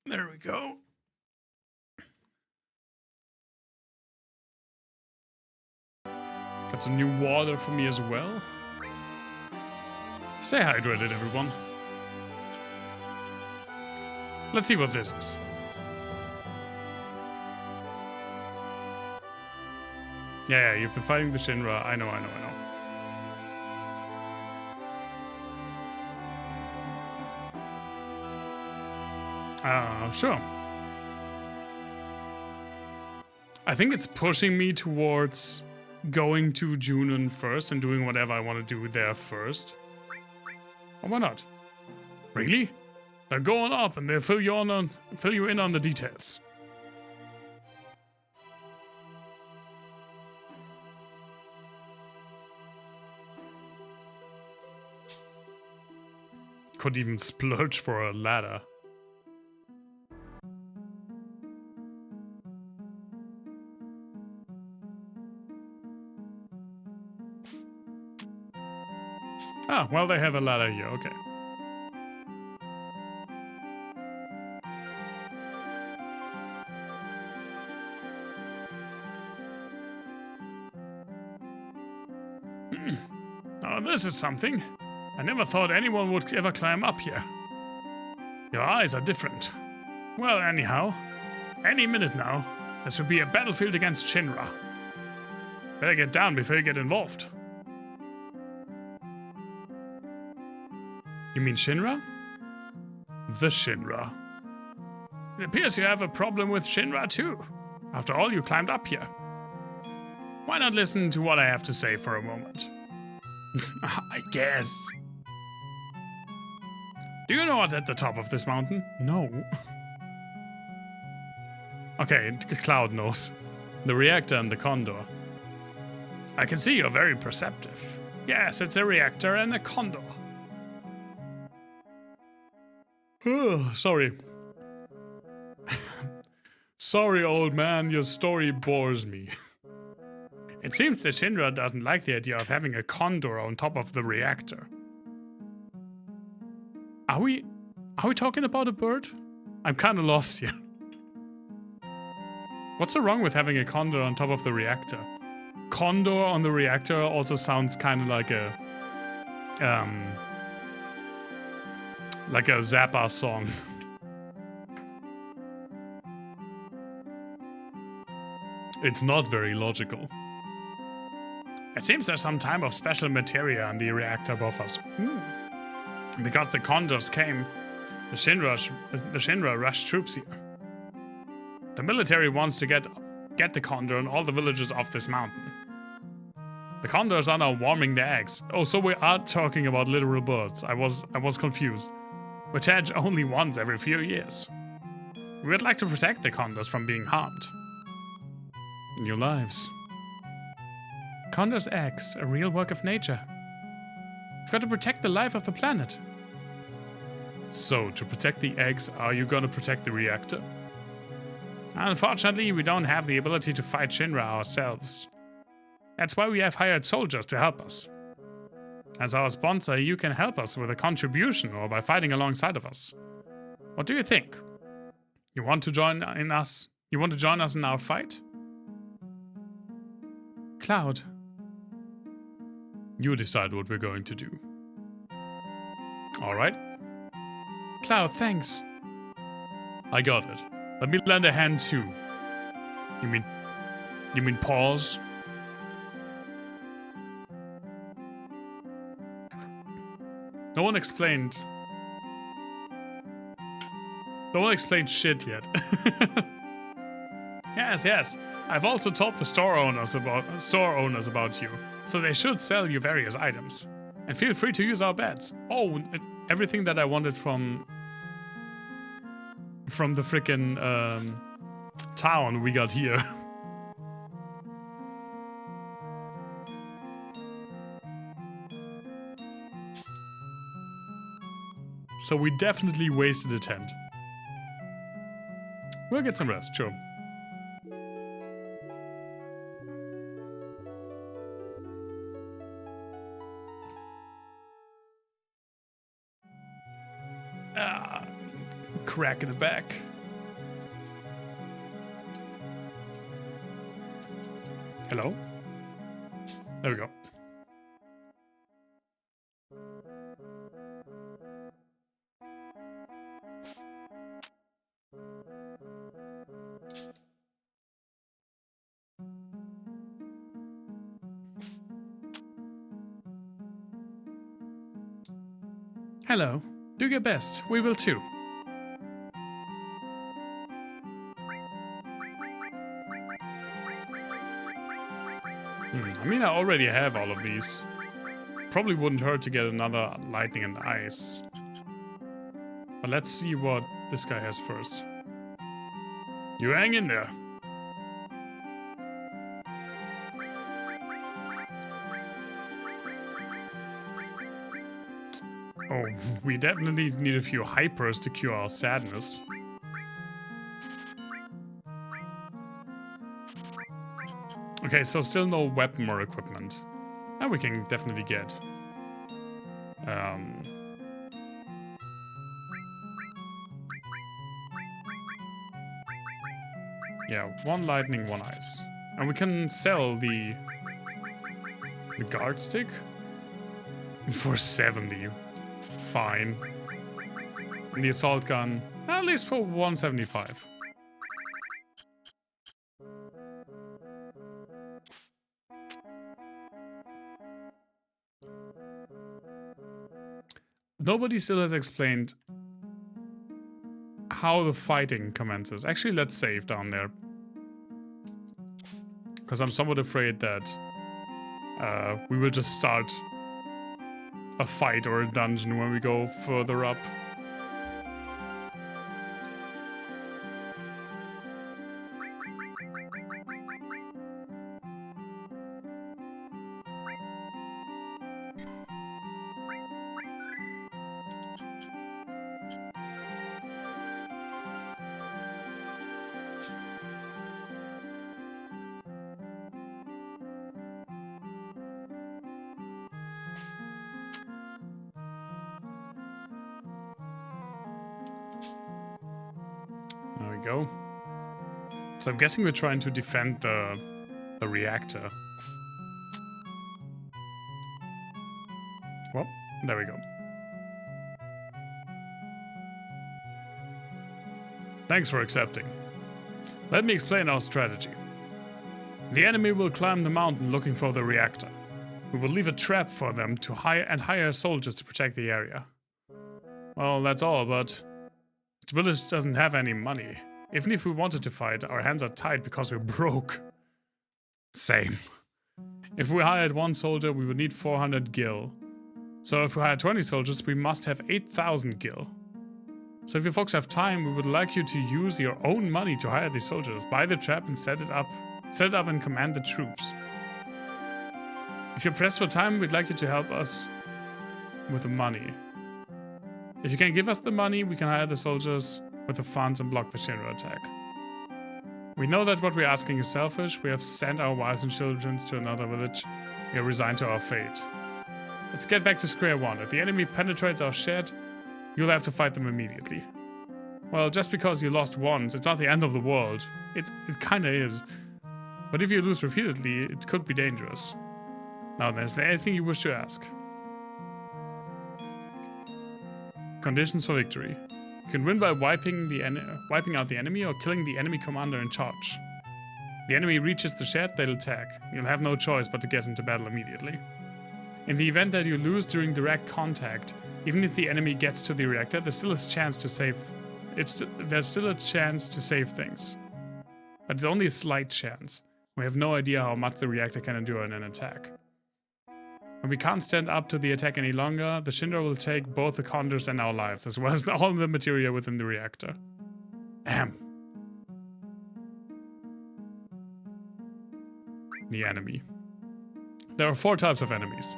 There we go. Got some new water for me as well. Stay hydrated, everyone. Let's see what this is. Yeah, you've been fighting the Shinra. I know. Sure. I think it's pushing me towards going to Junon first and doing whatever I want to do there first. Or why not? Really? They're going up and they'll fill you in on the details. Could even splurge for a ladder. Ah, well, they have a ladder here, okay. Oh, this is something. I never thought anyone would ever climb up here. Your eyes are different. Well, anyhow, any minute now, this will be a battlefield against Shinra. Better get down before you get involved. You mean Shinra? The Shinra. It appears you have a problem with Shinra too. After all, you climbed up here. Why not listen to what I have to say for a moment? I guess. Do you know what's at the top of this mountain? No. Okay, Cloud knows. The reactor and the condor. I can see you're very perceptive. Yes, it's a reactor and a condor. Sorry. Sorry, old man, your story bores me. It seems the Shinra doesn't like the idea of having a condor on top of the reactor. Are we talking about a bird? I'm kinda lost here. What's so wrong with having a condor on top of the reactor? Condor on the reactor also sounds kinda like a Zappa song. It's not very logical. It seems there's some type of special materia in the reactor above us. Because the condors came, the Shinra rushed troops here. The military wants to get the condor and all the villagers off this mountain. The condors are now warming their eggs. Oh, so we are talking about literal birds. I was confused. Which hatch only once every few years. We would like to protect the condors from being harmed. Your lives. Condor's eggs, a real work of nature. We've got to protect the life of the planet. So, to protect the eggs, are you gonna protect the reactor? Unfortunately, we don't have the ability to fight Shinra ourselves. That's why we have hired soldiers to help us. As our sponsor, you can help us with a contribution or by fighting alongside of us. What do you think? You want to join us? You want to join us in our fight? Cloud. You decide what we're going to do. Alright. Cloud, thanks. I got it. Let me lend a hand too. You mean pause? No one explained shit yet. Yes. I've also told the store owners about you, so they should sell you various items. And feel free to use our beds. Oh, everything that I wanted from the frickin' town we got here. So we definitely wasted a tent. We'll get some rest, sure. Crack in the back. Hello? There we go. Hello. Do your best. We will too. I mean, I already have all of these. Probably wouldn't hurt to get another lightning and ice. But let's see what this guy has first. You hang in there. Oh, we definitely need a few hypers to cure our sadness. Okay, so still no weapon or equipment. That we can definitely get. Yeah, one lightning, one ice. And we can sell the guard stick for 70. Fine. And the assault gun, at least for 175. Nobody still has explained how the fighting commences. Actually, let's save down there. Because I'm somewhat afraid that we will just start a fight or a dungeon when we go further up. There we go. So I'm guessing we're trying to defend the reactor. Well, there we go. Thanks for accepting. Let me explain our strategy. The enemy will climb the mountain looking for the reactor. We will leave a trap for them to hire soldiers to protect the area. Well, that's all, but the village doesn't have any money. Even if we wanted to fight, our hands are tied because we're broke. Same. If we hired one soldier, we would need 400 gil. So if we hire 20 soldiers, we must have 8,000 gil. So if you folks have time, we would like you to use your own money to hire these soldiers, buy the trap and set it up and command the troops. If you're pressed for time, we'd like you to help us with the money. If you can give us the money, we can hire the soldiers with the funds and block the Shinra attack. We know that what we're asking is selfish. We have sent our wives and children to another village. We are resigned to our fate. Let's get back to square one. If the enemy penetrates our shed, you'll have to fight them immediately. Well, just because you lost once, it's not the end of the world. It kinda is. But if you lose repeatedly, it could be dangerous. Now then, is there anything you wish to ask? Conditions for victory. You can win by wiping out the enemy or killing the enemy commander in charge. The enemy reaches the shed, they'll attack. You'll have no choice but to get into battle immediately. In the event that you lose during direct contact, even if the enemy gets to the reactor, there's still a chance to save things. But it's only a slight chance. We have no idea how much the reactor can endure in an attack. When we can't stand up to the attack any longer, the Shinra will take both the condors and our lives, as well as all the material within the reactor. Ahem. The enemy. There are 4 types of enemies.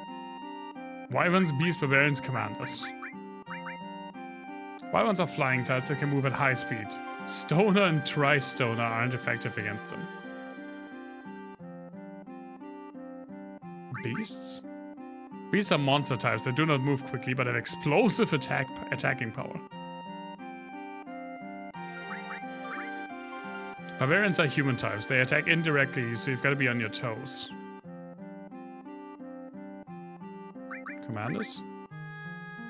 Wyverns, beasts, barbarians, commanders. Wyverns are flying types that can move at high speed. Stoner and Tri-Stoner aren't effective against them. Beasts? Beasts are monster types that do not move quickly but have explosive attacking power. Barbarians are human types. They attack indirectly, so you've got to be on your toes. Commanders?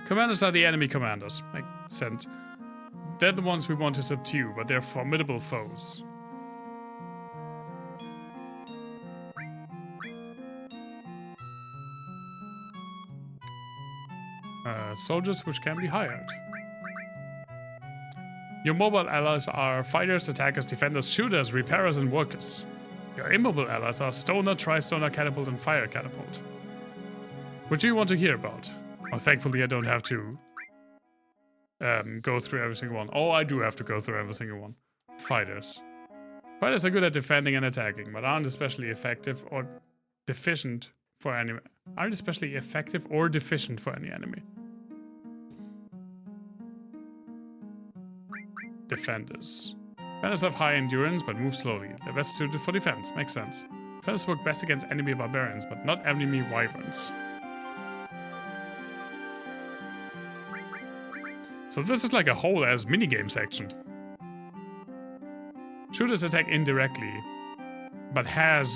Commanders are the enemy commanders. Makes sense. They're the ones we want to subdue, but they're formidable foes. Soldiers which can be hired. Your mobile allies are fighters, attackers, defenders, shooters, repairers, and workers. Your immobile allies are stoner, tri-stoner, catapult, and fire catapult. What do you want to hear about? Oh, thankfully I don't have to go through every single one. Oh, I do have to go through every single one. Fighters. Fighters are good at defending and attacking, but aren't especially effective or deficient for any... Aren't especially effective or deficient for any enemy. Defenders. Defenders have high endurance, but move slowly. They're best suited for defense. Makes sense. Defenders work best against enemy barbarians, but not enemy wyverns. So this is like a whole ass minigame section. Shooters attack indirectly, but have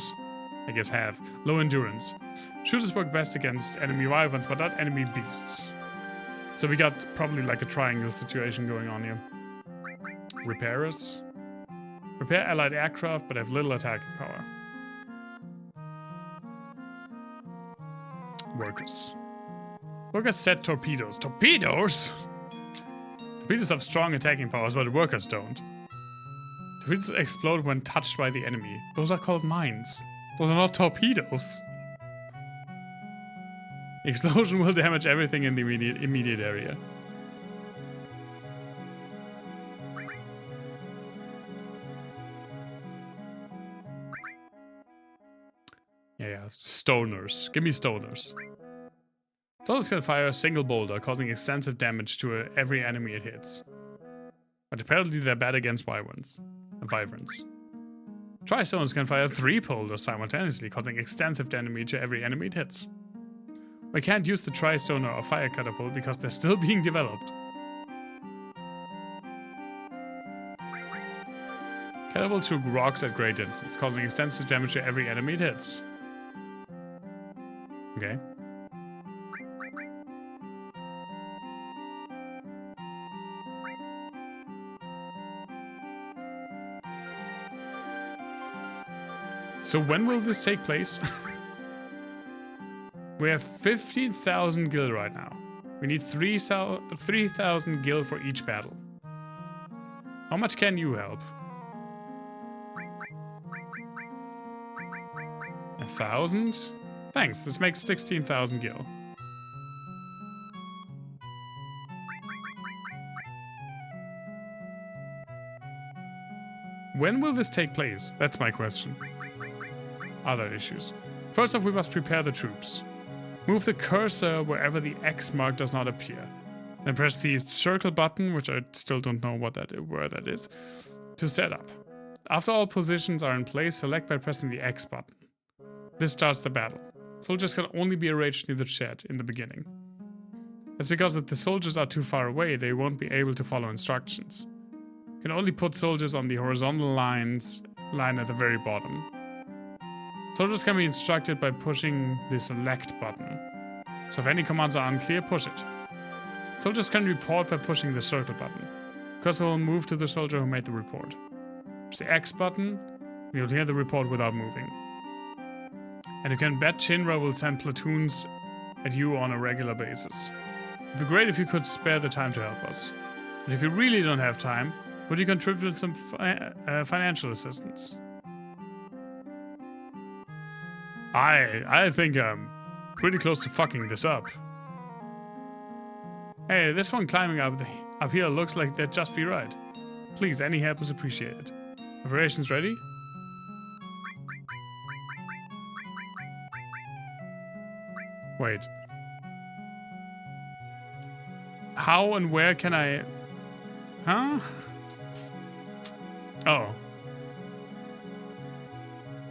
low endurance. Shooters work best against enemy wyverns, but not enemy beasts. So we got probably like a triangle situation going on here. Repairers. Repair allied aircraft, but have little attacking power. Workers. Workers set torpedoes. Torpedoes? Torpedoes have strong attacking powers, but workers don't. Torpedoes explode when touched by the enemy. Those are called mines. Those are not torpedoes. The explosion will damage everything in the immediate area. Yeah, stoners. Give me stoners. Stoners can fire a single boulder, causing extensive damage to every enemy it hits. But apparently they're bad against wyverns. Tri-stoners can fire 3 boulders simultaneously, causing extensive damage to every enemy it hits. We can't use the tri-stoner or fire catapult because they're still being developed. Catapult shoot rocks at great distance, causing extensive damage to every enemy it hits. Okay. So when will this take place? We have 15,000 gil right now. We need 3,000 gil for each battle. How much can you help? 1,000? Thanks, this makes 16,000 gil. When will this take place? That's my question. Other issues. First off, we must prepare the troops. Move the cursor wherever the X mark does not appear. Then press the circle button, which I still don't know where that is, to set up. After all positions are in place, select by pressing the X button. This starts the battle. Soldiers can only be arranged near the shed in the beginning. That's because if the soldiers are too far away, they won't be able to follow instructions. You can only put soldiers on the horizontal line at the very bottom. Soldiers can be instructed by pushing the select button. So if any commands are unclear, push it. Soldiers can report by pushing the circle button. Cursor will move to the soldier who made the report. Push the X button, and you'll hear the report without moving. And you can bet Shinra will send platoons at you on a regular basis. It'd be great if you could spare the time to help us. But if you really don't have time, would you contribute some financial assistance? I think I'm pretty close to fucking this up. Hey, this one climbing up here looks like they'd just be right. Please, any help is appreciated. Operations ready? Wait. How and where can I... Huh? Oh.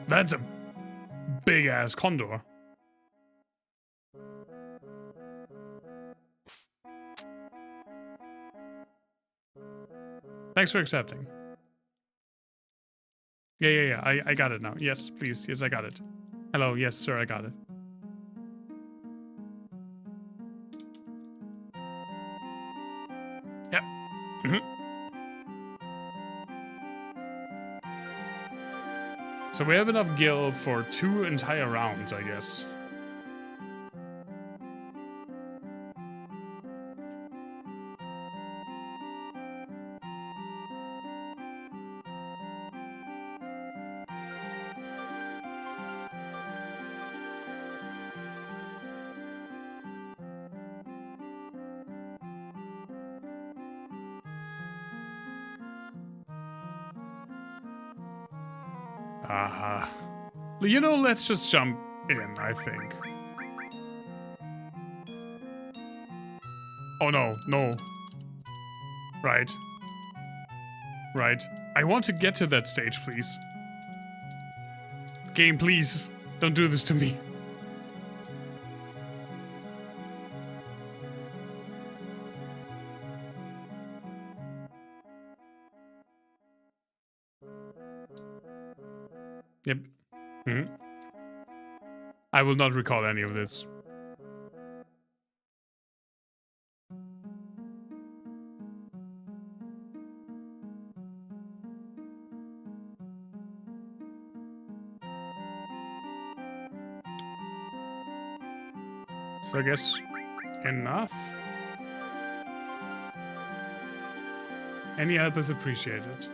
That's a big-ass condor. Thanks for accepting. Yeah. I got it now. Yes, please. Yes, I got it. Hello. Yes, sir, I got it. Yep. So we have enough gil for 2 entire rounds, I guess. You know, let's just jump in, I think. Oh no, no. Right. I want to get to that stage, please. Game, please. Don't do this to me. Yep. I will not recall any of this. So I guess enough. Any help is appreciated.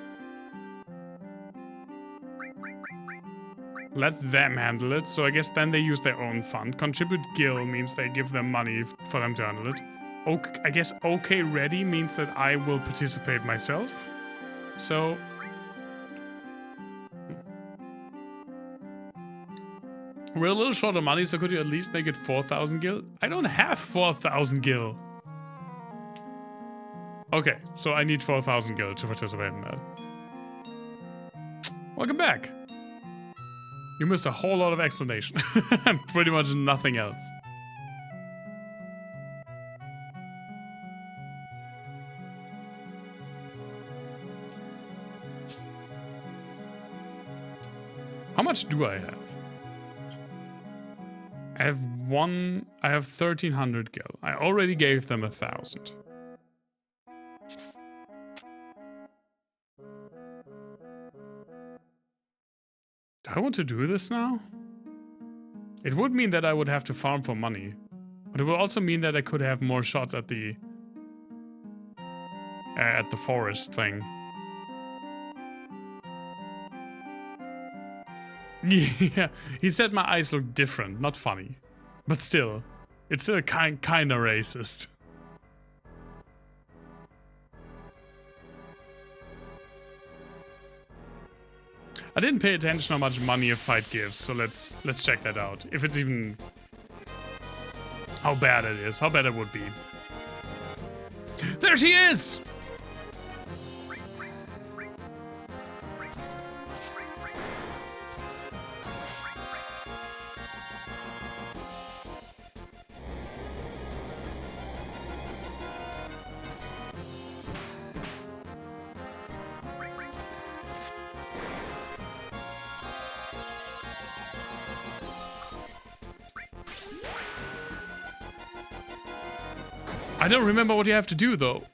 Let them handle it, so I guess then they use their own fund. Contribute gil means they give them money for them to handle it. I guess okay ready means that I will participate myself. So... we're a little short of money, so could you at least make it 4,000 gil? I don't have 4,000 gil. Okay, so I need 4,000 gil to participate in that. Welcome back. You missed a whole lot of explanation. And pretty much nothing else. How much do I have? I have 1,300 gil. I already gave them 1,000. Do I want to do this now? It would mean that I would have to farm for money. But it would also mean that I could have more shots at the forest thing. Yeah, he said my eyes look different, not funny. But still, it's still kinda racist. I didn't pay attention how much money a fight gives, so let's check that out. If it's even... how bad it is, how bad it would be. There she is! I don't remember what you have to do, though.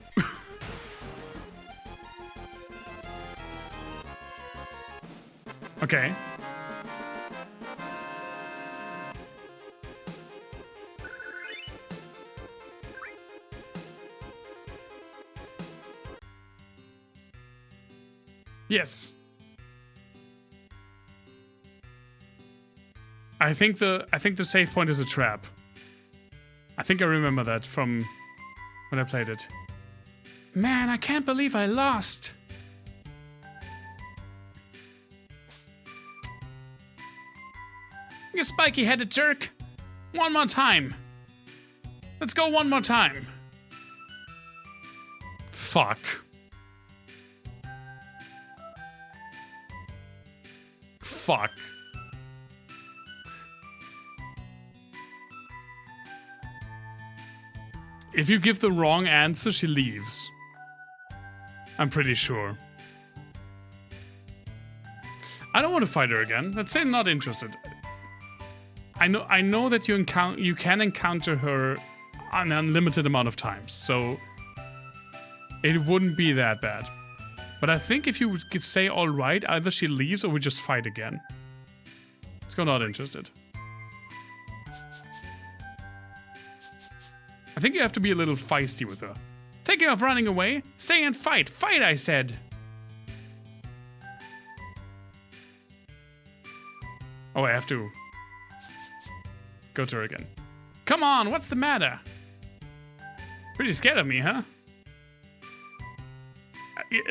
Okay. Yes. I think the save point is a trap. I think I remember that from when I played it. Man, I can't believe I lost. You spiky-headed jerk. One more time. Let's go one more time. Fuck. Fuck. If you give the wrong answer, she leaves. I'm pretty sure. I don't want to fight her again. Let's say not interested. I know that you can encounter her an unlimited amount of times, so it wouldn't be that bad. But I think if you could say all right, either she leaves or we just fight again. Let's go not interested. I think you have to be a little feisty with her. Thinking of running away? Stay and fight. Fight, I said. Oh, I have to go to her again. Come on, what's the matter? Pretty scared of me, huh?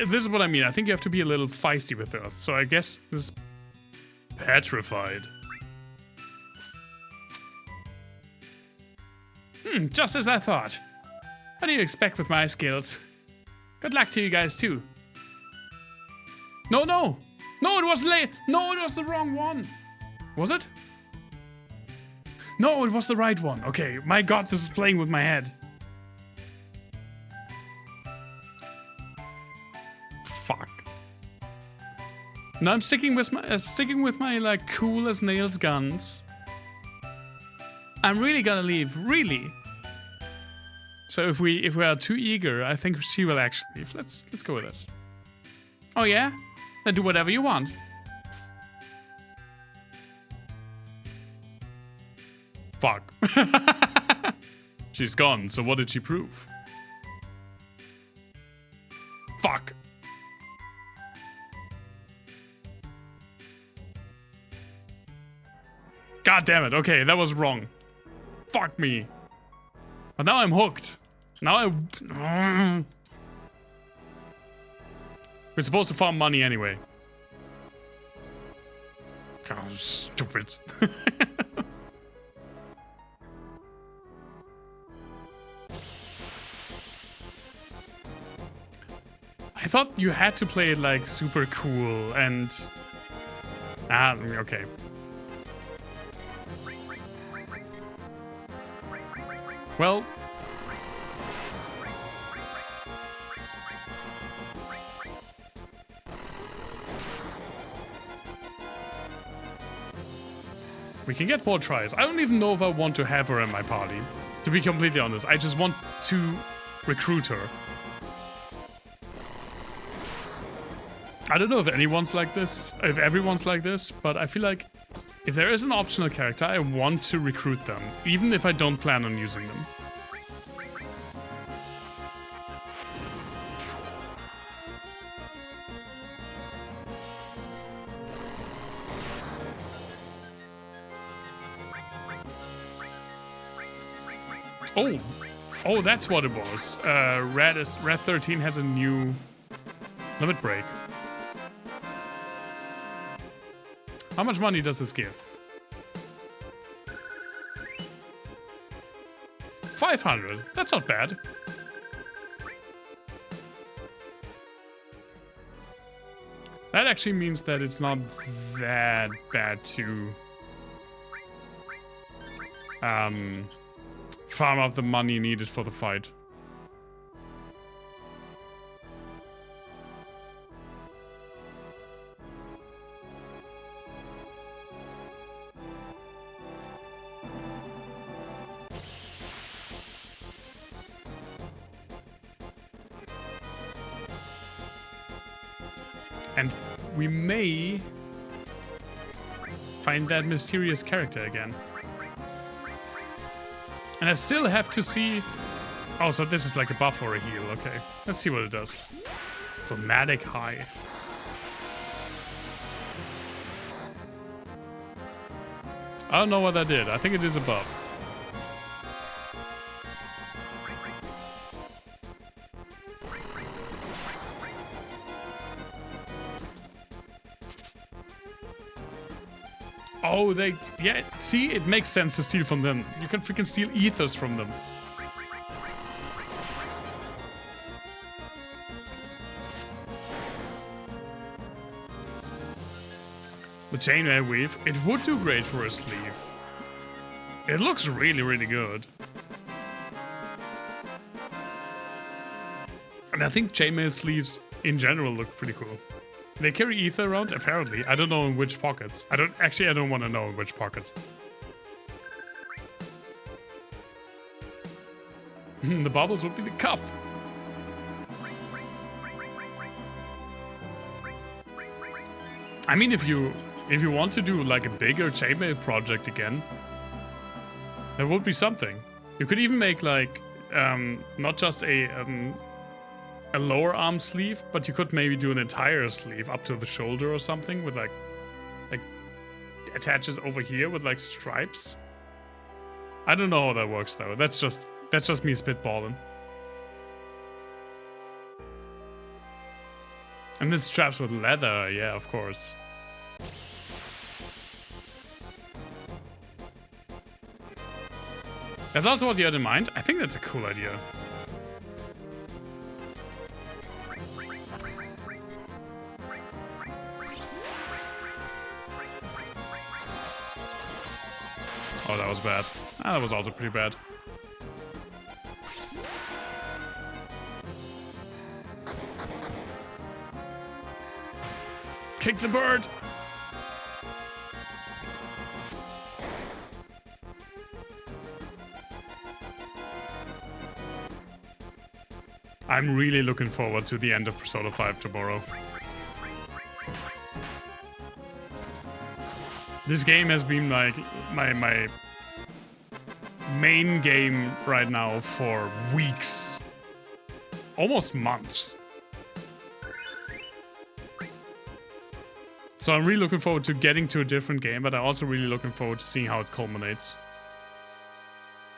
This is what I mean. I think you have to be a little feisty with her. So I guess this is petrified. Just as I thought. What do you expect with my skills? Good luck to you guys too. No, no! No, it was late! No, it was the wrong one! Was it? No, it was the right one. Okay, my god, this is playing with my head. Fuck. No, I'm sticking with my like cool as nails guns. I'm really gonna leave, really. So if we are too eager, I think she will actually leave. Let's go with this. Oh yeah? Then do whatever you want. Fuck. She's gone, so what did she prove? Fuck. God damn it. Okay, that was wrong. Fuck me. But now I'm hooked. Now we're supposed to farm money anyway. God, stupid. I thought you had to play it like super cool and... okay. Well... we can get more tries. I don't even know if I want to have her in my party. To be completely honest, I just want to recruit her. I don't know if anyone's like this, if everyone's like this, but I feel like if there is an optional character, I want to recruit them, even if I don't plan on using them. Oh, that's what it was. Red 13 has a new limit break. How much money does this give? 500. That's not bad. That actually means that it's not that bad to farm up the money needed for the fight. And we may find that mysterious character again. And I still have to see... Oh, so this is like a buff or a heal. Okay, let's see what it does. Dramatic high. I don't know what that did. I think it is a buff. Oh, yeah, see, it makes sense to steal from them. You can freaking steal ethers from them. The chainmail weave, it would do great for a sleeve. It looks really, really good. And I think chainmail sleeves in general look pretty cool. They carry ether around? Apparently. I don't know in which pockets. I don't want to know in which pockets. The bubbles would be the cuff. I mean, if you want to do like a bigger chainmail project again, there would be something. You could even make like not just a lower arm sleeve, but you could maybe do an entire sleeve up to the shoulder or something with like attaches over here with like stripes. I don't know how that works though. That's just me spitballing. And then straps with leather, yeah, of course. That's also what you had in mind. I think that's a cool idea. Oh, that was bad. Ah, that was also pretty bad. Kick the bird! I'm really looking forward to the end of Persona 5 tomorrow. This game has been like my main game right now for weeks. Almost months. So I'm really looking forward to getting to a different game, but I'm also really looking forward to seeing how it culminates.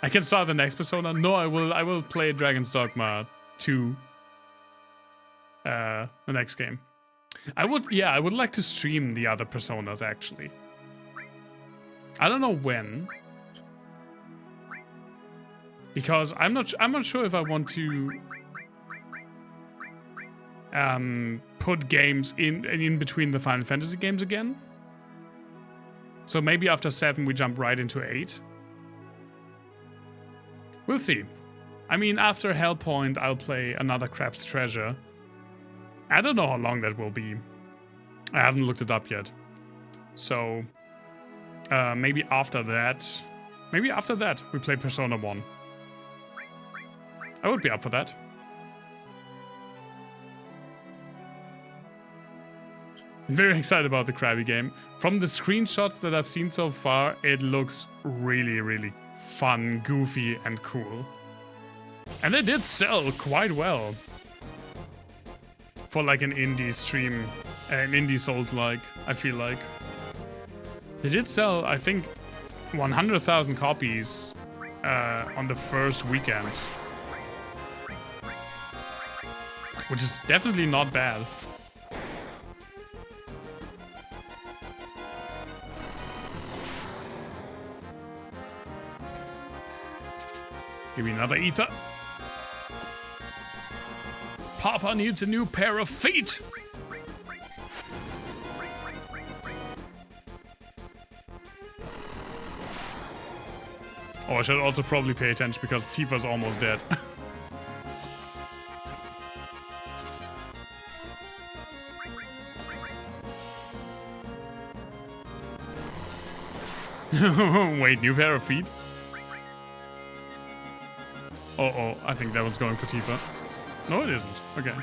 I can start the next Persona. No, I will play Dragon's Dogma 2. The next game. I would like to stream the other Personas actually. I don't know when. Because I'm not sure if I want to put games in between the Final Fantasy games again. So maybe after 7 we jump right into 8. We'll see. I mean, after Hellpoint I'll play another Crab's Treasure. I don't know how long that will be. I haven't looked it up yet. So maybe after that we play Persona 1. I would be up for that. Very excited about the Krabby game. From the screenshots that I've seen so far, it looks really, really fun, goofy, and cool. And it did sell quite well. For like an indie stream, an indie Souls-like, I feel like. They did sell, I think, 100,000 copies on the first weekend. Which is definitely not bad. Give me another ether. Papa needs a new pair of feet. Oh, I should also probably pay attention because Tifa's almost dead. Wait, new pair of feet? Oh, I think that one's going for Tifa. No, it isn't. Okay.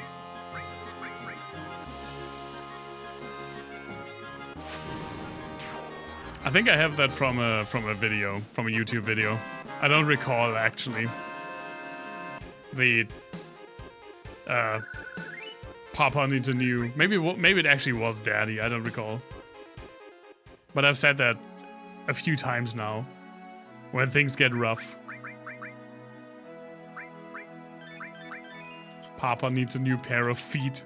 I think I have that from a video, from a YouTube video. I don't recall actually. The Papa needs a new. Maybe it actually was Daddy. I don't recall. But I've said that a few times now. When things get rough. Papa needs a new pair of feet.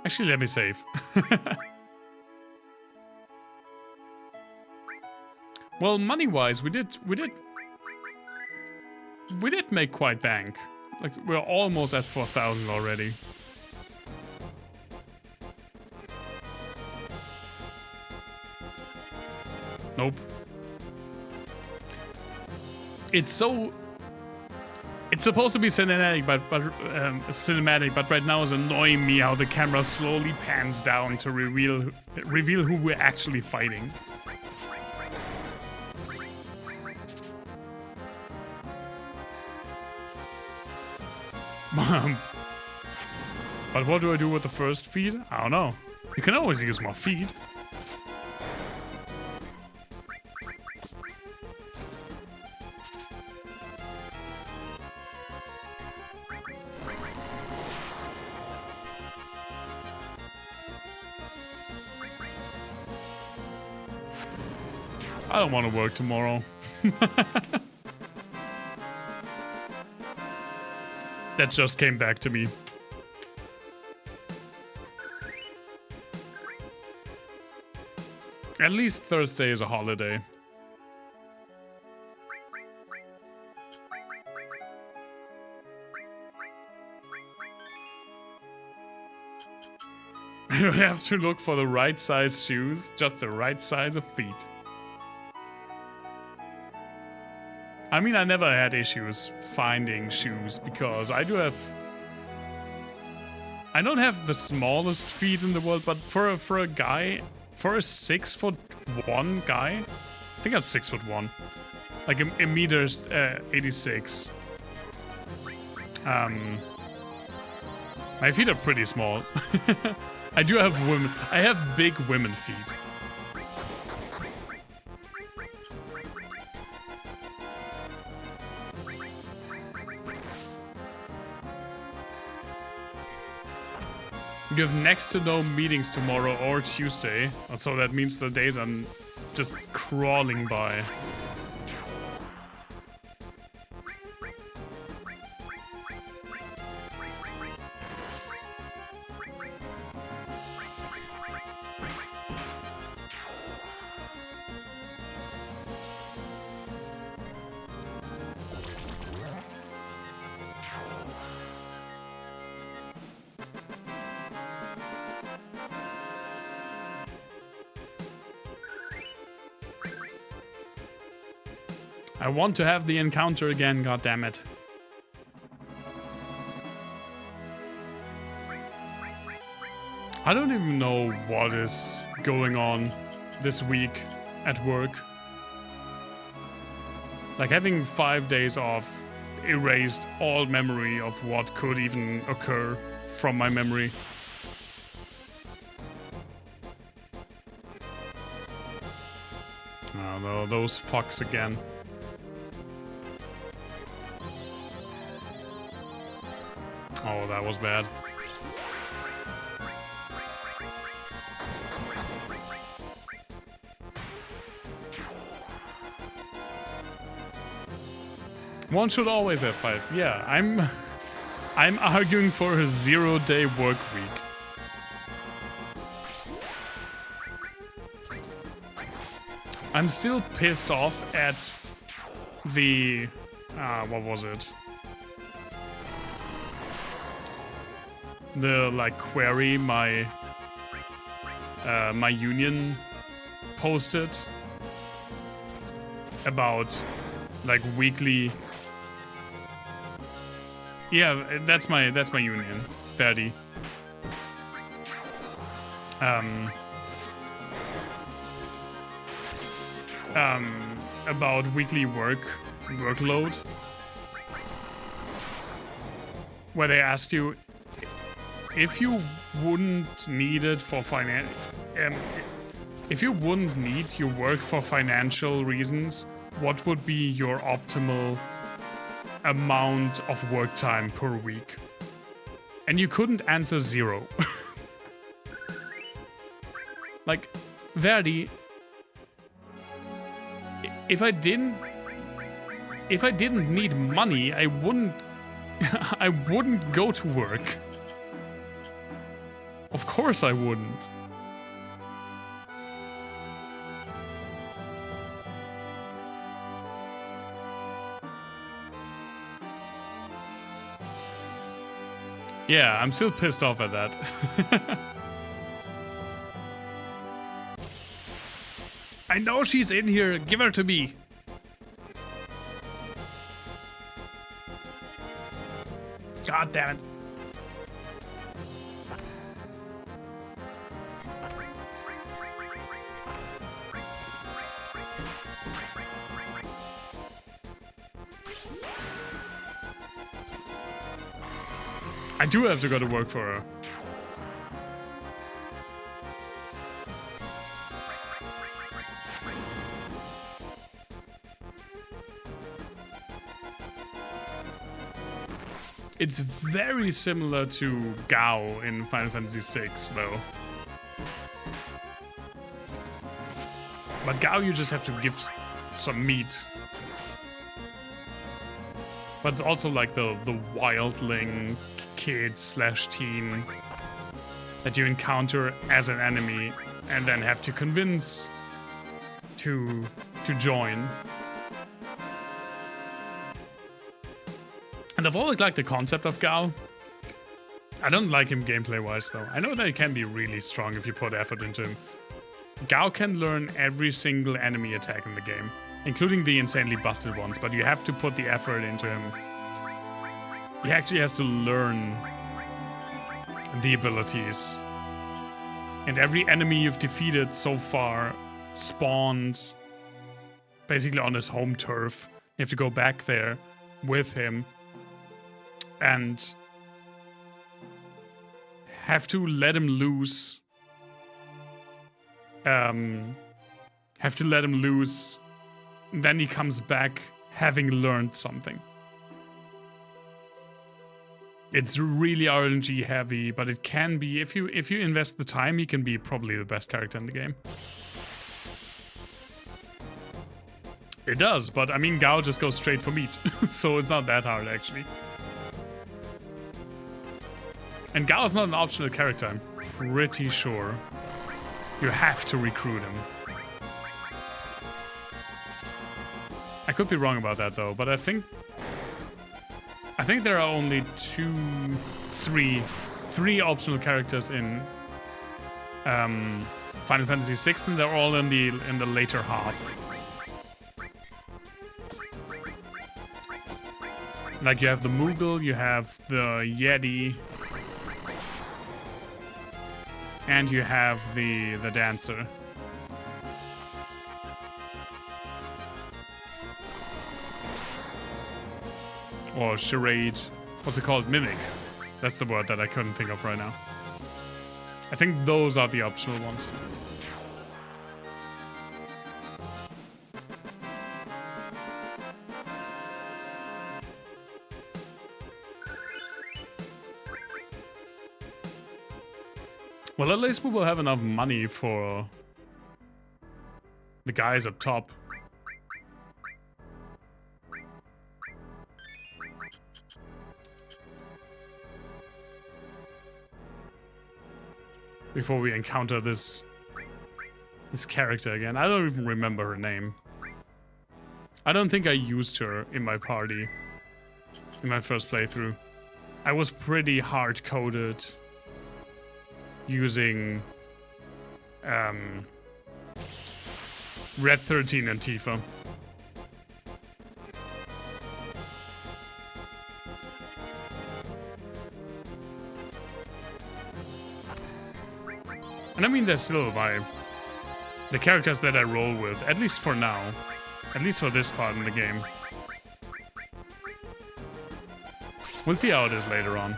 Actually, let me save. Well, money-wise, we did make quite bank. Like, we're almost at 4,000 already. Nope. It's so... It's supposed to be cinematic, but right now it's annoying me how the camera slowly pans down to reveal who we're actually fighting. But what do I do with the first feed? I don't know. You can always use more feed. I don't want to work tomorrow. That just came back to me. At least Thursday is a holiday. I don't have to look for the right size shoes, just the right size of feet. I mean, I never had issues finding shoes because I don't have the smallest feet in the world, but for a guy, for a 6'1" guy, I think I'm 6'1", like a meter's 86. My feet are pretty small. I have big women feet. You have next to no meetings tomorrow or Tuesday, so that means the days are just crawling by. I want to have the encounter again, goddammit. I don't even know what is going on this week at work. Like, having 5 days off erased all memory of what could even occur from my memory. Oh, those fucks again. Oh, that was bad. One should always have 5. Yeah, I'm arguing for a 0-day work week. I'm still pissed off at the what was it? The like query my my union posted about like weekly. Yeah, that's my union, Verdi. About weekly workload, where they asked you if you wouldn't need it for if you wouldn't need your work for financial reasons, what would be your optimal amount of work time per week? And you couldn't answer 0. Like, Verdi, if I didn't need money, I wouldn't go to work. Of course I wouldn't. Yeah, I'm still pissed off at that. I know she's in here. Give her to me. God damn it. I do have to go to work for her. It's very similar to Gao in Final Fantasy VI, though. But Gao, you just have to give some meat. But it's also like the wildling kid slash teen that you encounter as an enemy and then have to convince to join. And I've always liked the concept of Gao. I don't like him gameplay-wise, though. I know that he can be really strong if you put effort into him. Gao can learn every single enemy attack in the game, including the insanely busted ones, but you have to put the effort into him. He actually has to learn the abilities. And every enemy you've defeated so far spawns basically on his home turf. You have to go back there with him and have to let him loose. Have to let him loose. Then he comes back having learned something. It's really RNG heavy, but it can be, if you invest the time, he can be probably the best character in the game. It does, but I mean, Gao just goes straight for meat, so it's not that hard actually. And Gao is not an optional character, I'm pretty sure. You have to recruit him. I could be wrong about that though, but I think there are only three optional characters in Final Fantasy VI, and they're all in the later half. Like you have the Moogle, you have the Yeti, and you have the dancer. Or charade. What's it called? Mimic. That's the word that I couldn't think of right now. I think those are the optional ones. Well, at least we will have enough money for the guys up top. Before we encounter this character again. I don't even remember her name. I don't think I used her in my party in my first playthrough. I was pretty hard-coded using Red 13 and Tifa. And I mean, they're still the characters that I roll with, at least for now. At least for this part in the game. We'll see how it is later on.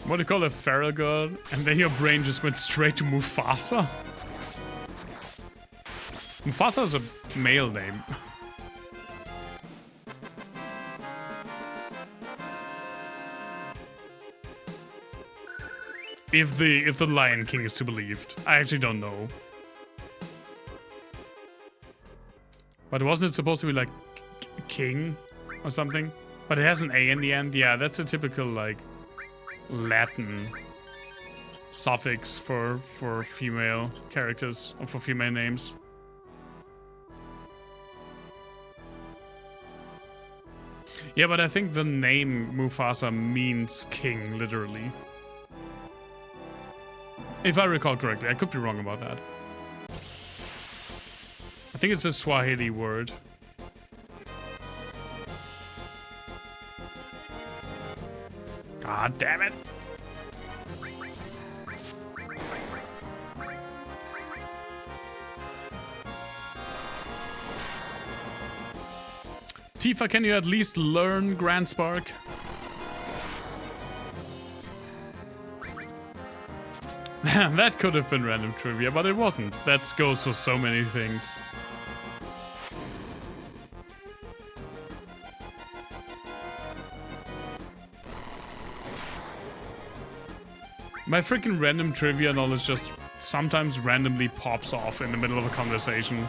What do you call a feral girl? And then your brain just went straight to Mufasa? Mufasa is a male name. If the Lion King is to be believed. I actually don't know. But wasn't it supposed to be like king or something? But it has an A in the end. Yeah, that's a typical like Latin suffix for female characters or for female names. Yeah, but I think the name Mufasa means king, literally. If I recall correctly. I could be wrong about that. I think it's a Swahili word. God damn it. Tifa, can you at least learn Grand Spark? That could have been random trivia, but it wasn't. That goes for so many things. My freaking random trivia knowledge just sometimes randomly pops off in the middle of a conversation.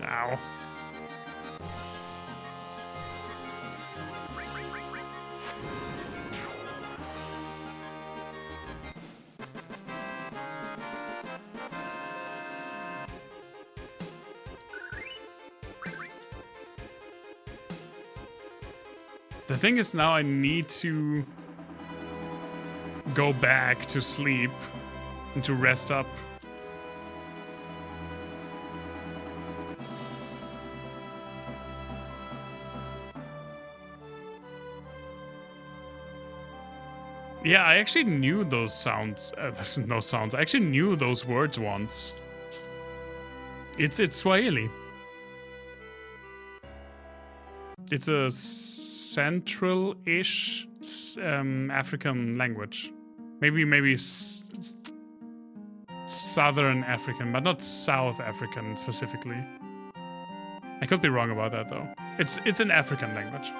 Ow. The thing is, now I need to go back to sleep and to rest up. Yeah, I actually knew those sounds. No sounds. I actually knew those words once. It's Swahili. It's a central-ish African language. Maybe Southern African, but not South African specifically. I could be wrong about that though. It's an African language.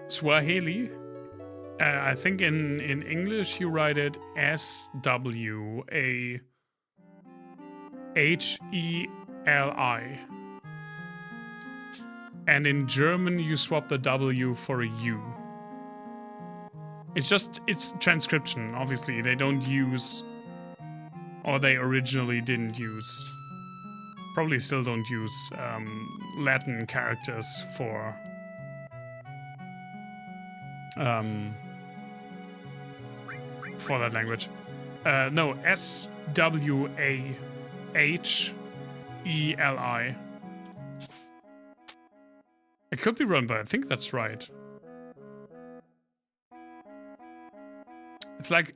Swahili, I think in English you write it Swaheli. And in German you swap the W for a U. It's transcription, obviously. They don't use, or they originally didn't use, probably still don't use Latin characters for that language. No, Swaheli. It could be wrong, but I think that's right.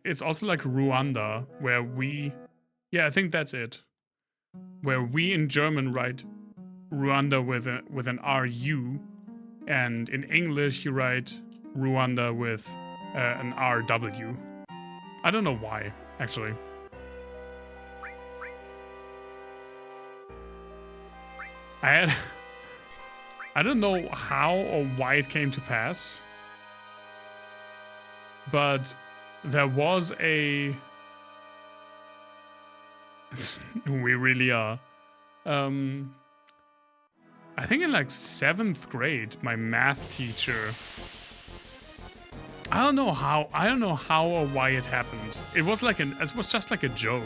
It's also like Rwanda, where we, yeah, I think that's it. Where we in German write Rwanda with an RU, and in English you write Rwanda with an RW. I don't know why, actually. I don't know how or why it came to pass, but there was a... We really are. I think in like 7th grade, my math teacher... I don't know how or why it happened. It was just like a joke.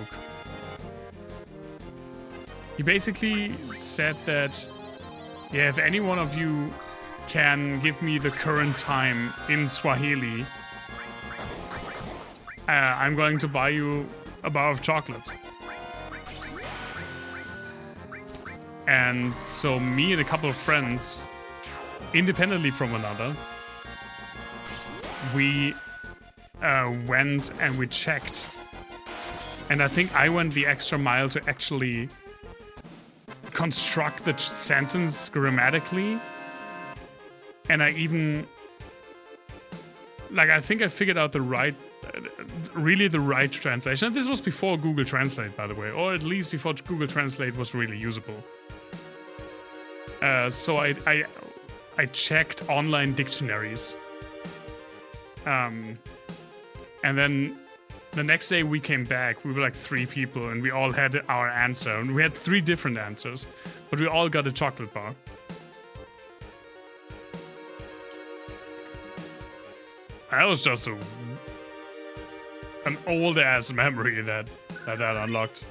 He basically said that, yeah, if any one of you can give me the current time in Swahili, I'm going to buy you a bar of chocolate. And so me and a couple of friends, independently from another, we went and we checked. And I think I went the extra mile to actually construct the sentence grammatically. And I even... Like, I think I figured out the right really the right translation. And this was before Google Translate, by the way, or at least before Google Translate was really usable. So I checked online dictionaries. And then the next day we came back, we were like 3 people, and we all had our answer. And we had 3 different answers, but we all got a chocolate bar. That was just an old-ass memory that unlocked.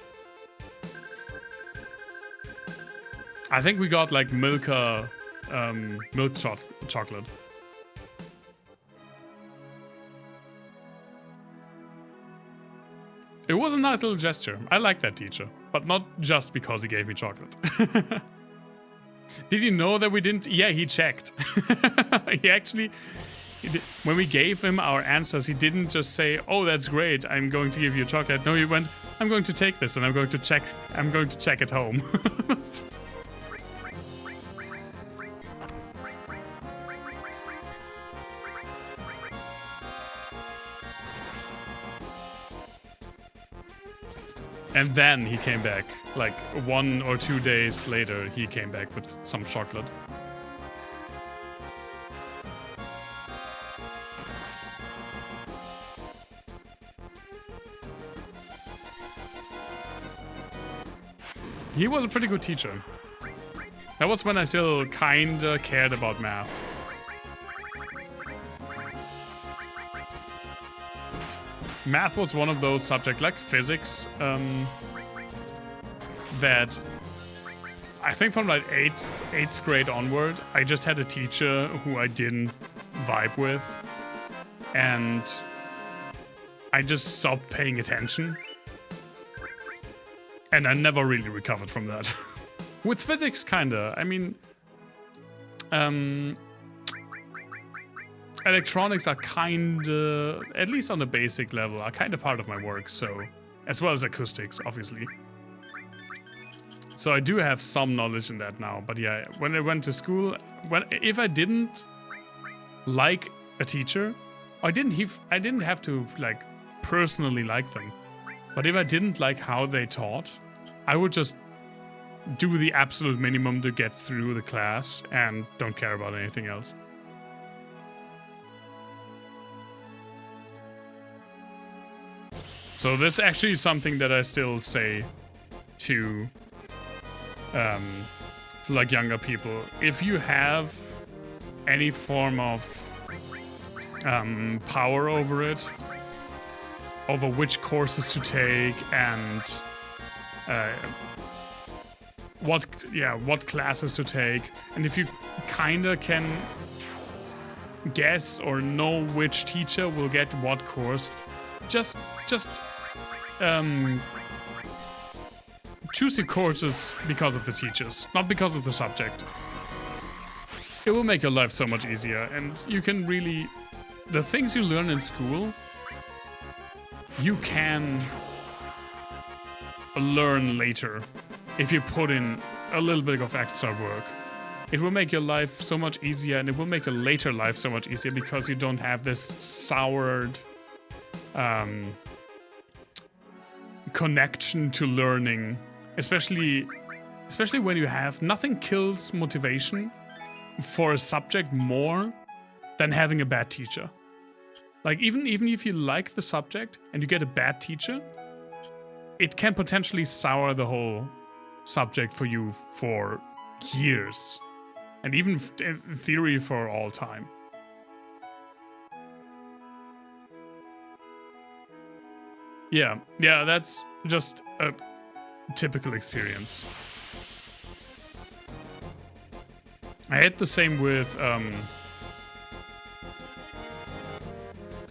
I think we got like milk chocolate. It was a nice little gesture. I like that teacher, but not just because he gave me chocolate. Did you know that we didn't? Yeah, he checked. When we gave him our answers, he didn't just say, "Oh, that's great, I'm going to give you chocolate." No, he went, "I'm going to take this and I'm going to check at home." And then he came back, like 1 or 2 days later, he came back with some chocolate. He was a pretty good teacher. That was when I still kinda cared about math. Math was one of those subjects, like physics, that I think from like 8th grade onward, I just had a teacher who I didn't vibe with, and I just stopped paying attention. And I never really recovered from that. With physics, kinda. I mean, electronics are kinda, at least on a basic level, are kinda part of my work, so, as well as acoustics, obviously. So I do have some knowledge in that now, but yeah, when I went to school, if I didn't like a teacher, I didn't have to, like, personally like them. But if I didn't like how they taught, I would just do the absolute minimum to get through the class and don't care about anything else. So this is actually something that I still say to like younger people. If you have any form of power over it, over which courses to take and what classes to take, and if you kinda can guess or know which teacher will get what course, just choose your courses because of the teachers, not because of the subject. It will make your life so much easier, and you can really, the things you learn in school, you can learn later if you put in a little bit of extra work. It will make your life so much easier, and it will make your later life so much easier because you don't have this soured connection to learning, especially when you have, nothing kills motivation for a subject more than having a bad teacher. Like, even if you like the subject and you get a bad teacher, it can potentially sour the whole subject for you for years. And even in theory for all time. Yeah, that's just a typical experience. I had the same with,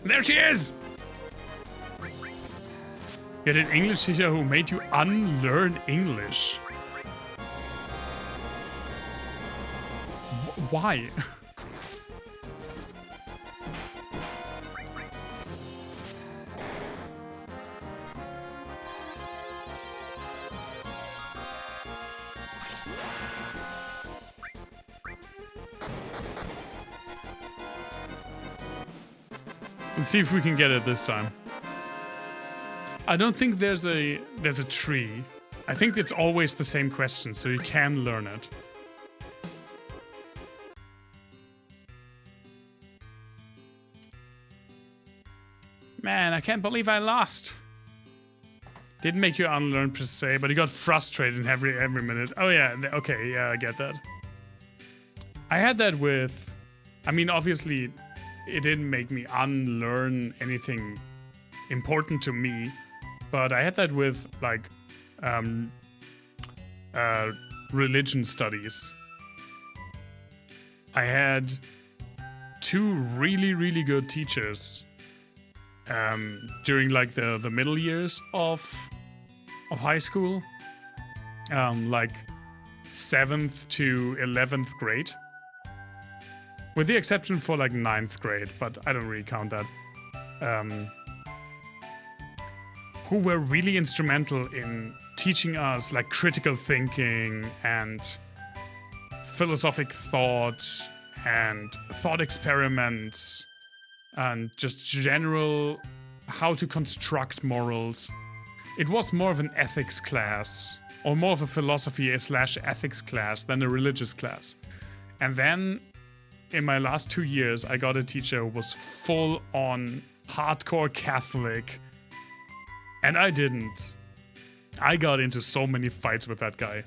there she is! You had an English teacher who made you unlearn English. Why? Let's see if we can get it this time. I don't think there's a tree. I think it's always the same question, so you can learn it. Man, I can't believe I lost. Didn't make you unlearn per se, but he got frustrated every minute. Oh yeah, okay, yeah, I get that. I had that with... I mean, obviously, it didn't make me unlearn anything important to me, but I had that with, like, religion studies. I had 2 really, really good teachers during, like, the middle years of high school, like 7th to 11th grade. With the exception for like 9th grade, but I don't really count that. Who were really instrumental in teaching us like critical thinking and philosophic thought and thought experiments and just general how to construct morals. It was more of an ethics class, or more of a philosophy/ethics class than a religious class. And then in my last 2 years, I got a teacher who was full on hardcore Catholic, and I didn't. I got into so many fights with that guy.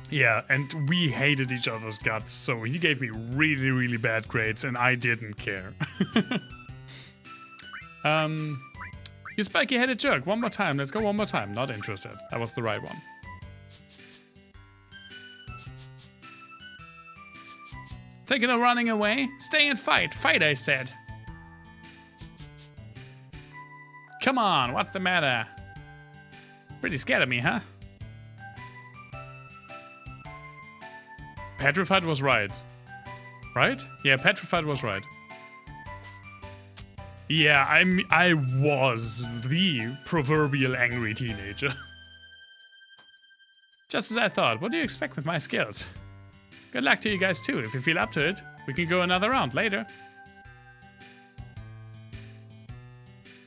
Yeah, and we hated each other's guts, so he gave me really, really bad grades, and I didn't care. You spiky-headed jerk. One more time. Let's go one more time. Not interested. That was the right one. Thinking of running away? Stay and fight. Fight, I said. Come on, what's the matter? Pretty scared of me, huh? Petrified was right. Right? Yeah, petrified was right. Yeah, I was the proverbial angry teenager. Just as I thought. What do you expect with my skills? Good luck to you guys too. If you feel up to it, we can go another round later.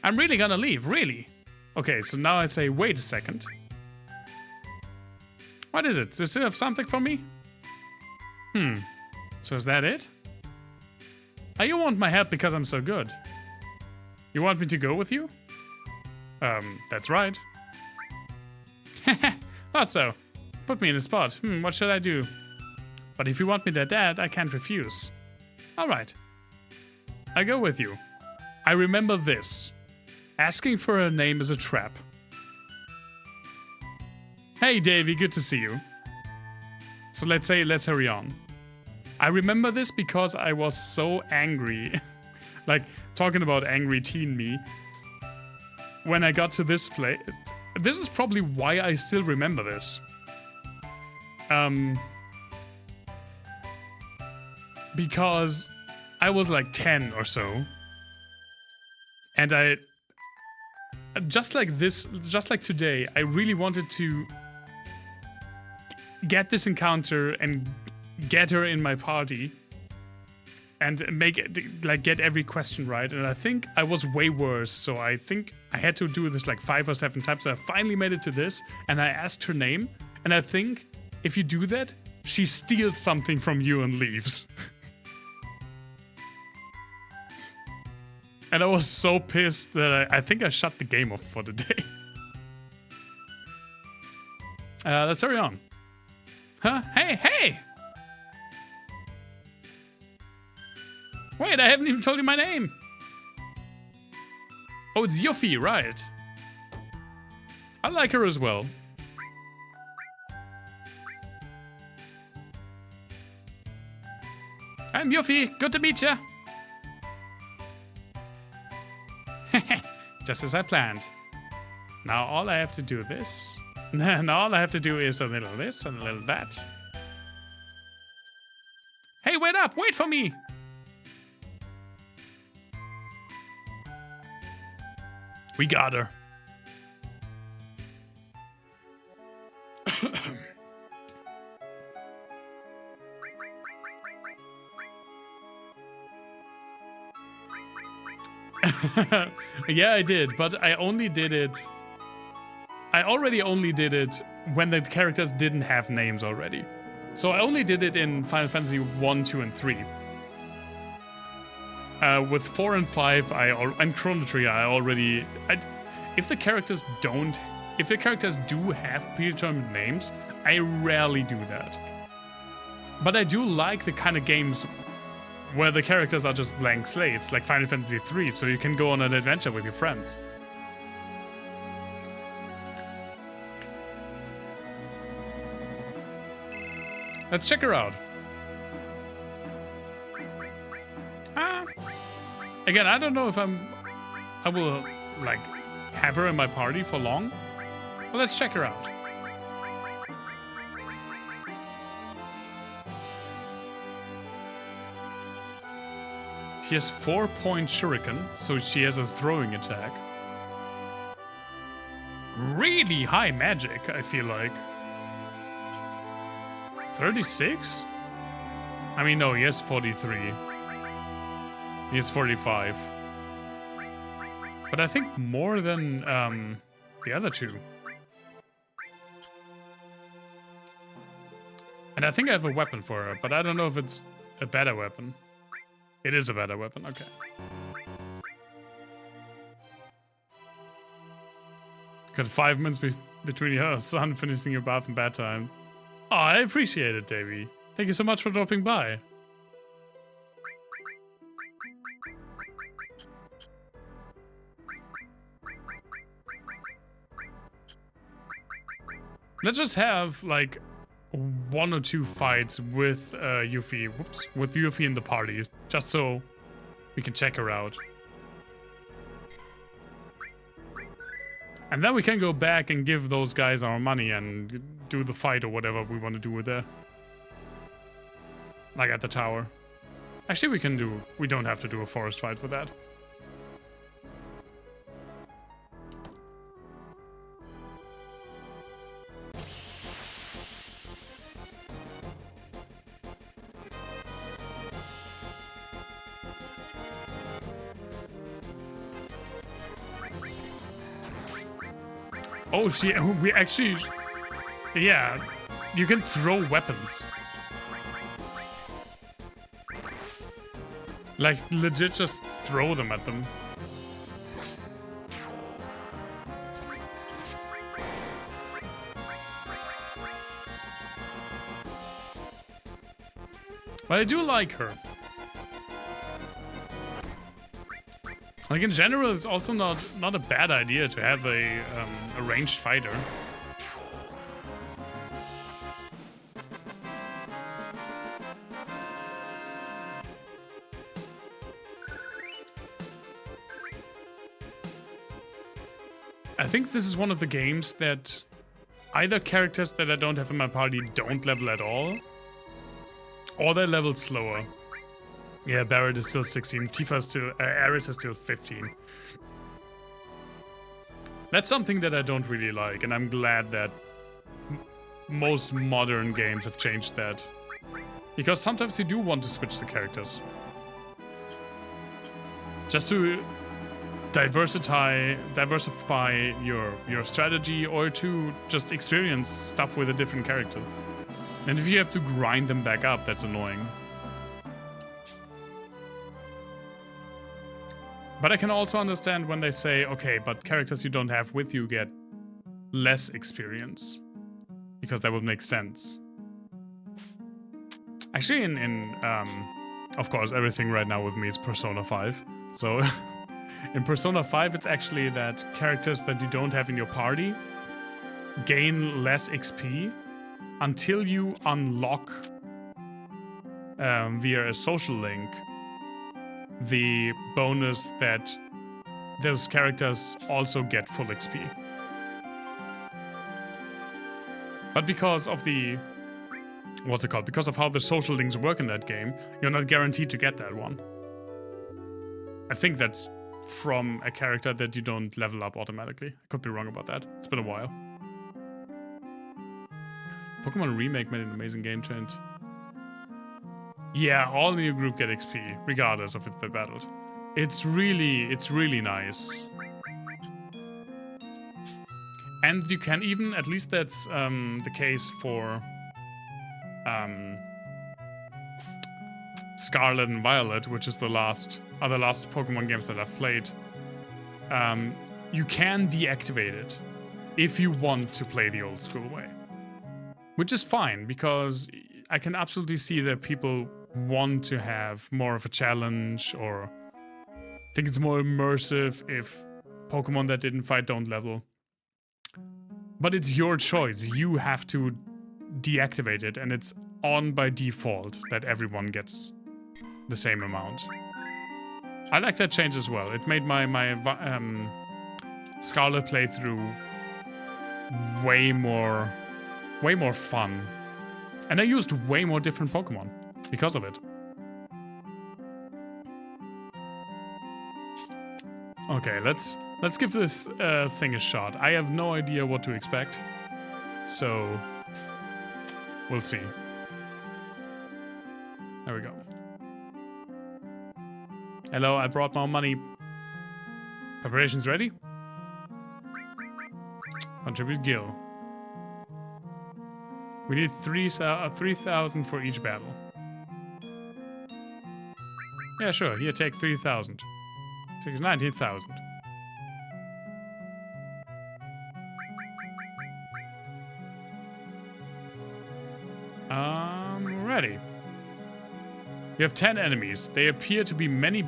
I'm really gonna leave, really. Okay, so now I say, wait a second. What is it? Does it still have something for me? So is that it? Oh, you want my help because I'm so good. You want me to go with you? That's right. Thought so. Put me in a spot. What should I do? But if you want me that bad, I can't refuse. Alright. I go with you. I remember this. Asking for a name is a trap. Hey Davey, good to see you. So let's hurry on. I remember this because I was so angry. Like, talking about angry teen me. When I got to this place. This is probably why I still remember this. Because I was like 10 or so. And I... Just like today, I really wanted to get this encounter and get her in my party. And make it, like, get every question right. And I think I was way worse. So I think I had to do this like 5 or 7 times. So I finally made it to this. And I asked her name. And I think if you do that, she steals something from you and leaves. And I was so pissed that I think I shut the game off for the day. Let's hurry on. Huh? Hey! Wait, I haven't even told you my name. Oh, it's Yuffie, right. I like her as well. I'm Yuffie. Good to meet ya. Just as I planned. Now all I have to do this. Now all I have to do is a little this and a little that. Hey, wait up! Wait for me! We got her. Yeah, I did, but I only did it... I already only did it when the characters didn't have names already. So I only did it in Final Fantasy 1, 2, and 3. With 4 and 5, and Chrono Trigger, if the characters do have predetermined names, I rarely do that. But I do like the kind of games where the characters are just blank slates, like Final Fantasy III, so you can go on an adventure with your friends. Let's check her out. Again, I don't know if I will, like, have her in my party for long. But let's check her out. She has 4-point shuriken, so she has a throwing attack. Really high magic, I feel like. 36? I mean, no, he has 43. He has 45. But I think more than the other two. And I think I have a weapon for her, but I don't know if it's a better weapon. It is a better weapon, okay. Got 5 minutes between your son finishing your bath and bedtime. Oh, I appreciate it, Davey. Thank you so much for dropping by. Let's just have, like, 1 or 2 fights with Yuffie. Whoops. With Yuffie in the parties, just so we can check her out. And then we can go back and give those guys our money and do the fight or whatever we want to do with her. Like at the tower. Actually, we don't have to do a forest fight for that. Oh, we actually... Yeah, you can throw weapons. Like, legit just throw them at them. But I do like her. Like, in general, it's also not a bad idea to have a ranged fighter. I think this is one of the games that either characters that I don't have in my party don't level at all, or they level slower. Yeah, Barrett is still 16. Tifa is still... Aerith is still 15. That's something that I don't really like, and I'm glad that most modern games have changed that. Because sometimes you do want to switch the characters. Just to diversify your strategy, or to just experience stuff with a different character. And if you have to grind them back up, that's annoying. But I can also understand when they say, okay, but characters you don't have with you get less experience. Because that would make sense. Actually, of course, everything right now with me is Persona 5. So, in Persona 5, it's actually that characters that you don't have in your party gain less XP until you unlock, via a social link, the bonus that those characters also get full XP. But because of the... what's it called? Because of how the social links work in that game, you're not guaranteed to get that one. I think that's from a character that you don't level up automatically. I could be wrong about that. It's been a while. Pokemon Remake made an amazing game change. Yeah, all in your group get XP, regardless of if they battled. It's really nice. And you can even, at least that's the case for Scarlet and Violet, which is the last Pokemon games that I've played. You can deactivate it if you want to play the old school way, which is fine because I can absolutely see that people want to have more of a challenge or think it's more immersive if Pokemon that didn't fight don't level. But it's your choice. You have to deactivate it, and it's on by default that everyone gets the same amount. I like that change as well. It made my Scarlet playthrough way more fun. And I used way more different Pokemon because of it. Okay, let's give this thing a shot. I have no idea what to expect, so we'll see. There we go. Hello, I brought more money. Preparations ready? Contribute Gil. We need 3,000 for each battle. Yeah, sure. Here, take 3,000. Take 19,000. Ready. You have 10 enemies. There appear to be many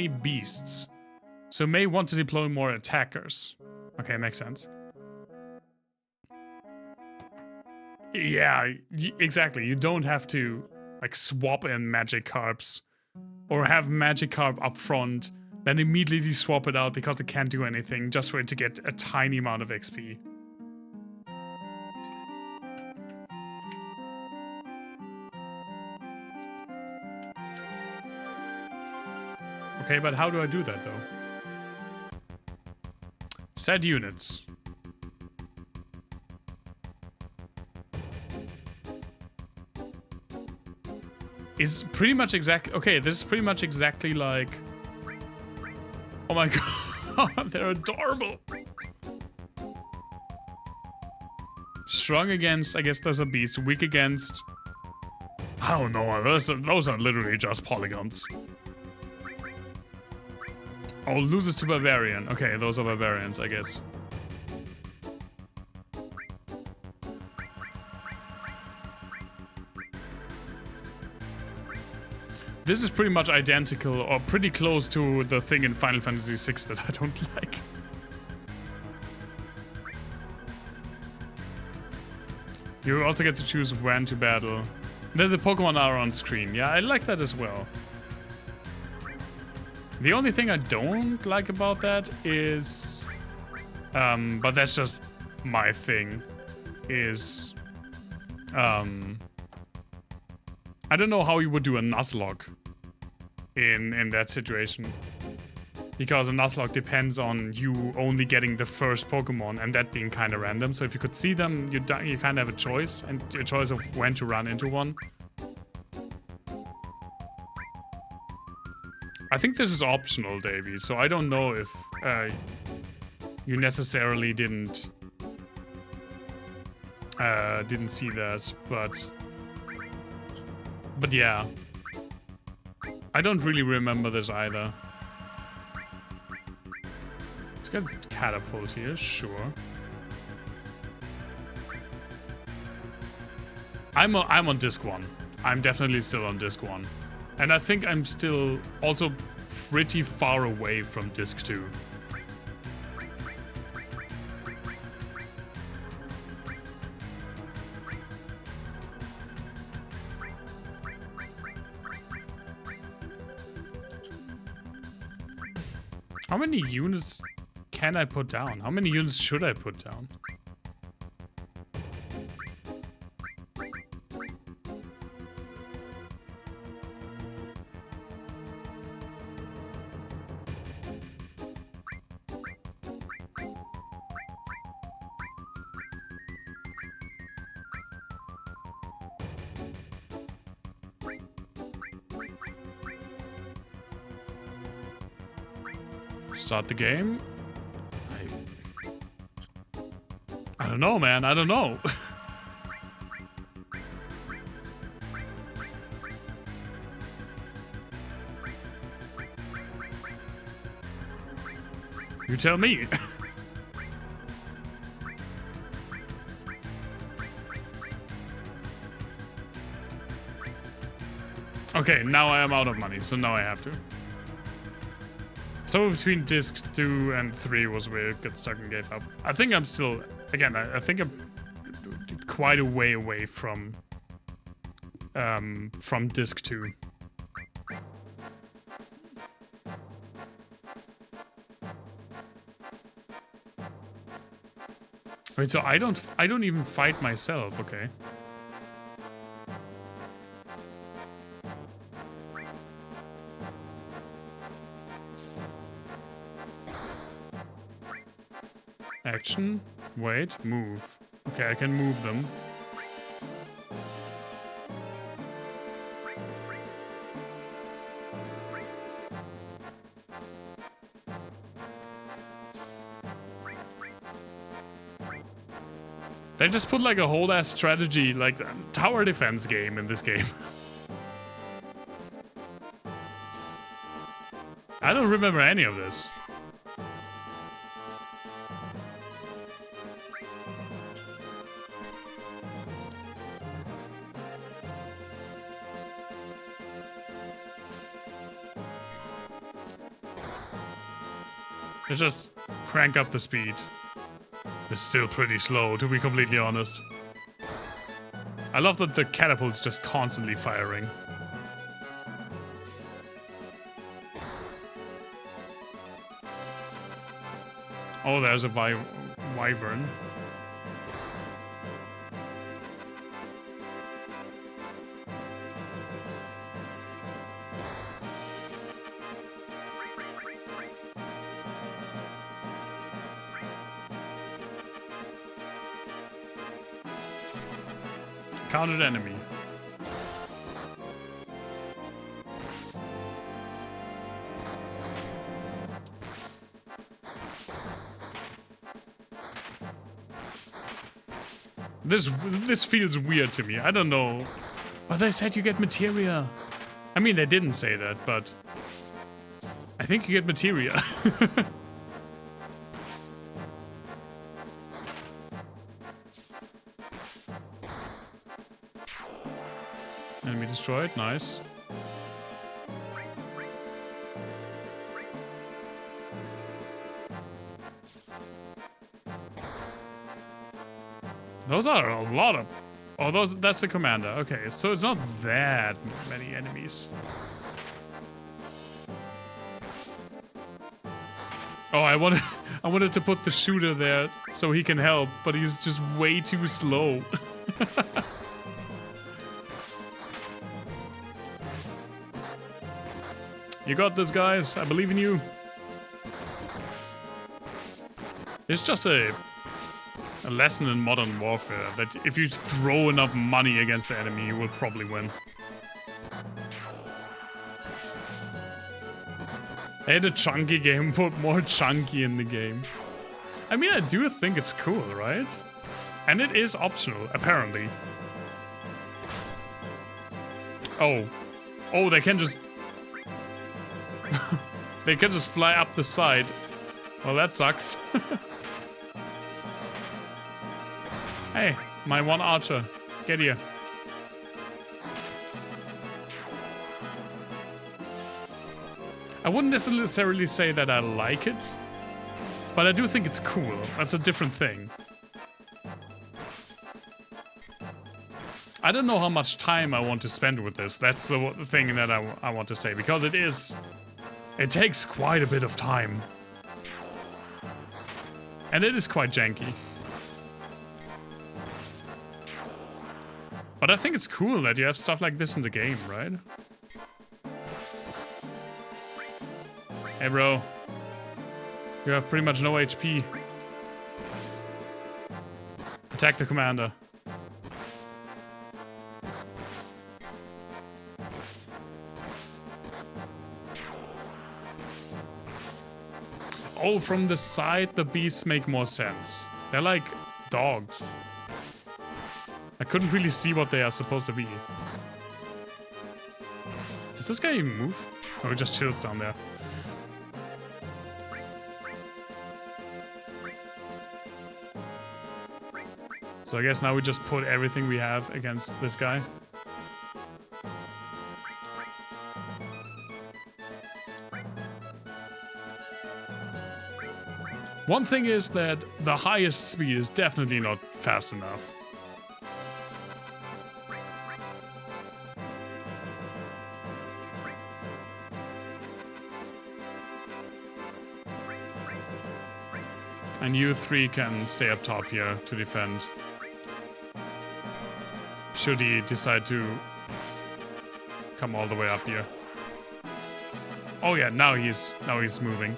beasts, so may want to deploy more attackers. Okay, makes sense. Yeah, exactly. You don't have to like swap in Magikarps or have Magikarp up front, then immediately swap it out because it can't do anything just for it to get a tiny amount of XP. Okay, but how do I do that though? Set units. It's pretty much exactly... Okay, this is pretty much exactly like... Oh my god, they're adorable. Strong against, I guess those are beasts. Weak against... I don't know, those are literally just polygons. Oh, loses to Barbarian. Okay, those are Barbarians, I guess. This is pretty much identical, or pretty close to the thing in Final Fantasy VI that I don't like. You also get to choose when to battle. Then the Pokemon are on screen. Yeah, I like that as well. The only thing I don't like about that is... but that's just my thing. Is... I don't know how you would do a Nuzlocke in that situation. Because a Nuzlocke depends on you only getting the first Pokemon and that being kind of random. So if you could see them, you kind of have a choice. And a choice of when to run into one. I think this is optional, Davey, so I don't know if you necessarily didn't see that, but yeah. I don't really remember this either. Let's get Catapult here, sure. I'm on disc 1. I'm definitely still on disc 1. And I think I'm still also pretty far away from disc 2. How many units can I put down? How many units should I put down? Start the game. I don't know, man. I don't know. You tell me. Okay, now I am out of money, so now I have to. So between discs 2 and 3 was where it got stuck and gave up. I think I'm still, again, I think I'm quite a way away from disc 2. Wait, so I don't even fight myself, okay. Action. Wait. Move. Okay, I can move them. They just put like a whole ass strategy, like tower defense game in this game. I don't remember any of this. Let's just crank up the speed. It's still pretty slow, to be completely honest. I love that the catapult's just constantly firing. Oh, there's a wyvern. Counted enemy. This feels weird to me. I don't know. But they said you get materia. I mean, they didn't say that, but I think you get materia. Enemy destroyed, nice. Those are a lot of... Oh, that's the commander. Okay, so it's not that many enemies. Oh, I wanted to put the shooter there so he can help, but he's just way too slow. You got this, guys. I believe in you. It's just a lesson in modern warfare that if you throw enough money against the enemy, you will probably win. They had a chunky game, put more chunky in the game. I mean, I do think it's cool, right? And it is optional, apparently. Oh. Oh, they can just... they can just fly up the side. Well, that sucks. Hey, my one archer. Get here. I wouldn't necessarily say that I like it, but I do think it's cool. That's a different thing. I don't know how much time I want to spend with this. That's the thing that I want to say, because it takes quite a bit of time. And it is quite janky. But I think it's cool that you have stuff like this in the game, right? Hey, bro. You have pretty much no HP. Attack the commander. Oh, from the side, the beasts make more sense. They're like dogs. I couldn't really see what they are supposed to be. Does this guy even move? Oh, he just chills down there. So I guess now we just put everything we have against this guy. One thing is that the highest speed is definitely not fast enough. And you three can stay up top here to defend. Should he decide to come all the way up here. Oh yeah, now he's moving.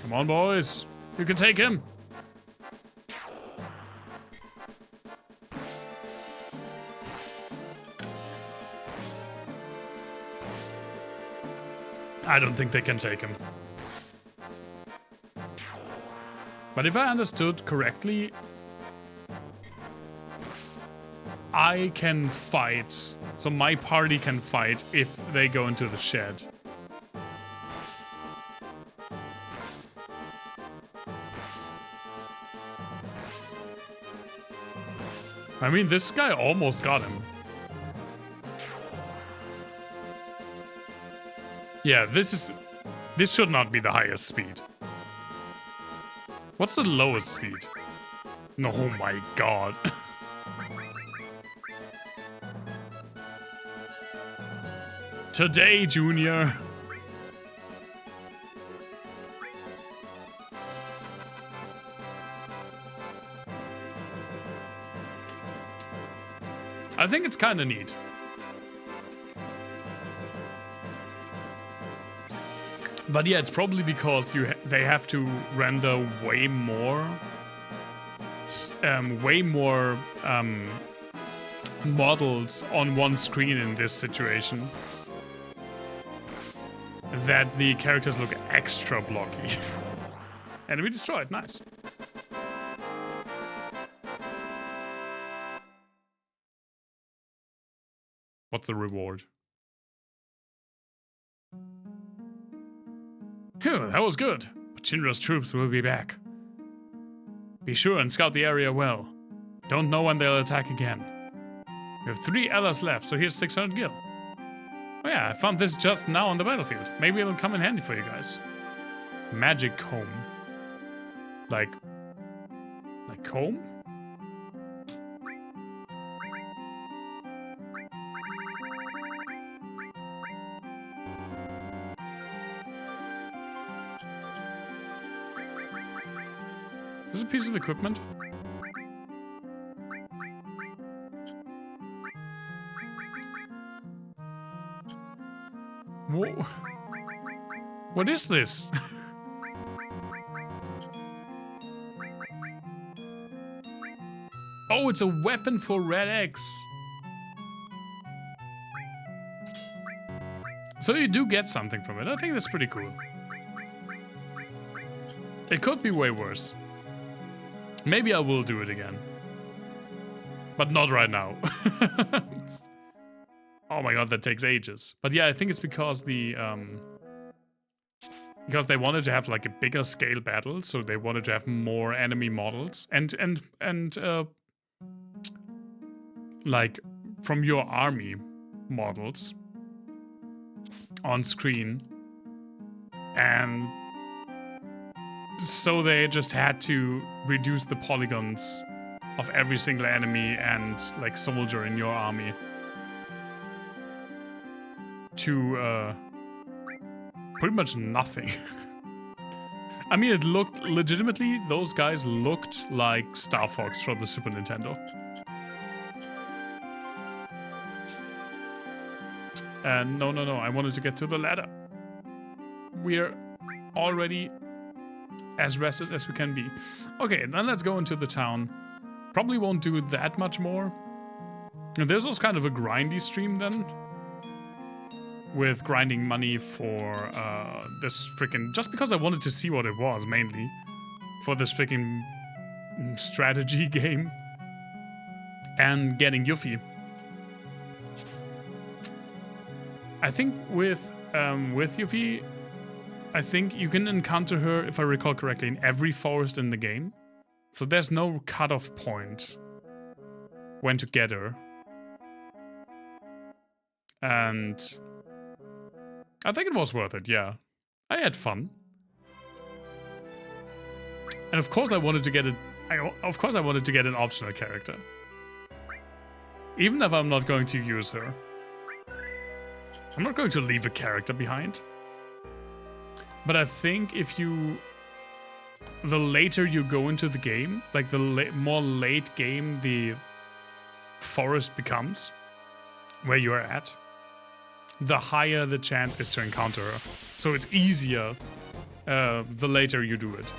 Come on, boys. You can take him. I don't think they can take him. But if I understood correctly, I can fight. So my party can fight if they go into the shed. I mean, this guy almost got him. Yeah, this should not be the highest speed. What's the lowest speed? No, oh my god. Today, Junior. I think it's kind of neat. But yeah, it's probably because they have to render way more models on one screen in this situation, that the characters look extra blocky. And we destroyed, nice. What's the reward? Phew, that was good. But Shinra's troops will be back. Be sure and scout the area well. Don't know when they'll attack again. We have 3 Ellas left, so here's 600 gil. Oh yeah, I found this just now on the battlefield. Maybe it'll come in handy for you guys. Magic comb. Like comb? Is this a piece of equipment? Whoa. What is this? Oh, it's a weapon for red eggs. So you do get something from it. I think that's pretty cool. It could be way worse. Maybe I will do it again. But not right now. Oh my god, that takes ages. But yeah, I think it's because because they wanted to have like a bigger scale battle, so they wanted to have more enemy models and like from your army models on screen. And so they just had to reduce the polygons of every single enemy and like soldier in your army to pretty much nothing. I mean, it looked legitimately, those guys looked like Star Fox from the Super Nintendo. No, no, no. I wanted to get to the ladder. We're already as rested as we can be. Okay, then let's go into the town. Probably won't do that much more. And this was kind of a grindy stream then. With grinding money for this freaking... Just because I wanted to see what it was, mainly. For this freaking strategy game. And getting Yuffie. I think with Yuffie, I think you can encounter her, if I recall correctly, in every forest in the game. So there's no cutoff point when to get her. And I think it was worth it, yeah. I had fun. And of course I wanted to get an optional character. Even if I'm not going to use her. I'm not going to leave a character behind. But I think the later you go into the game, like the more late game the forest becomes, where you're at, the higher the chance is to encounter her. So it's easier the later you do it.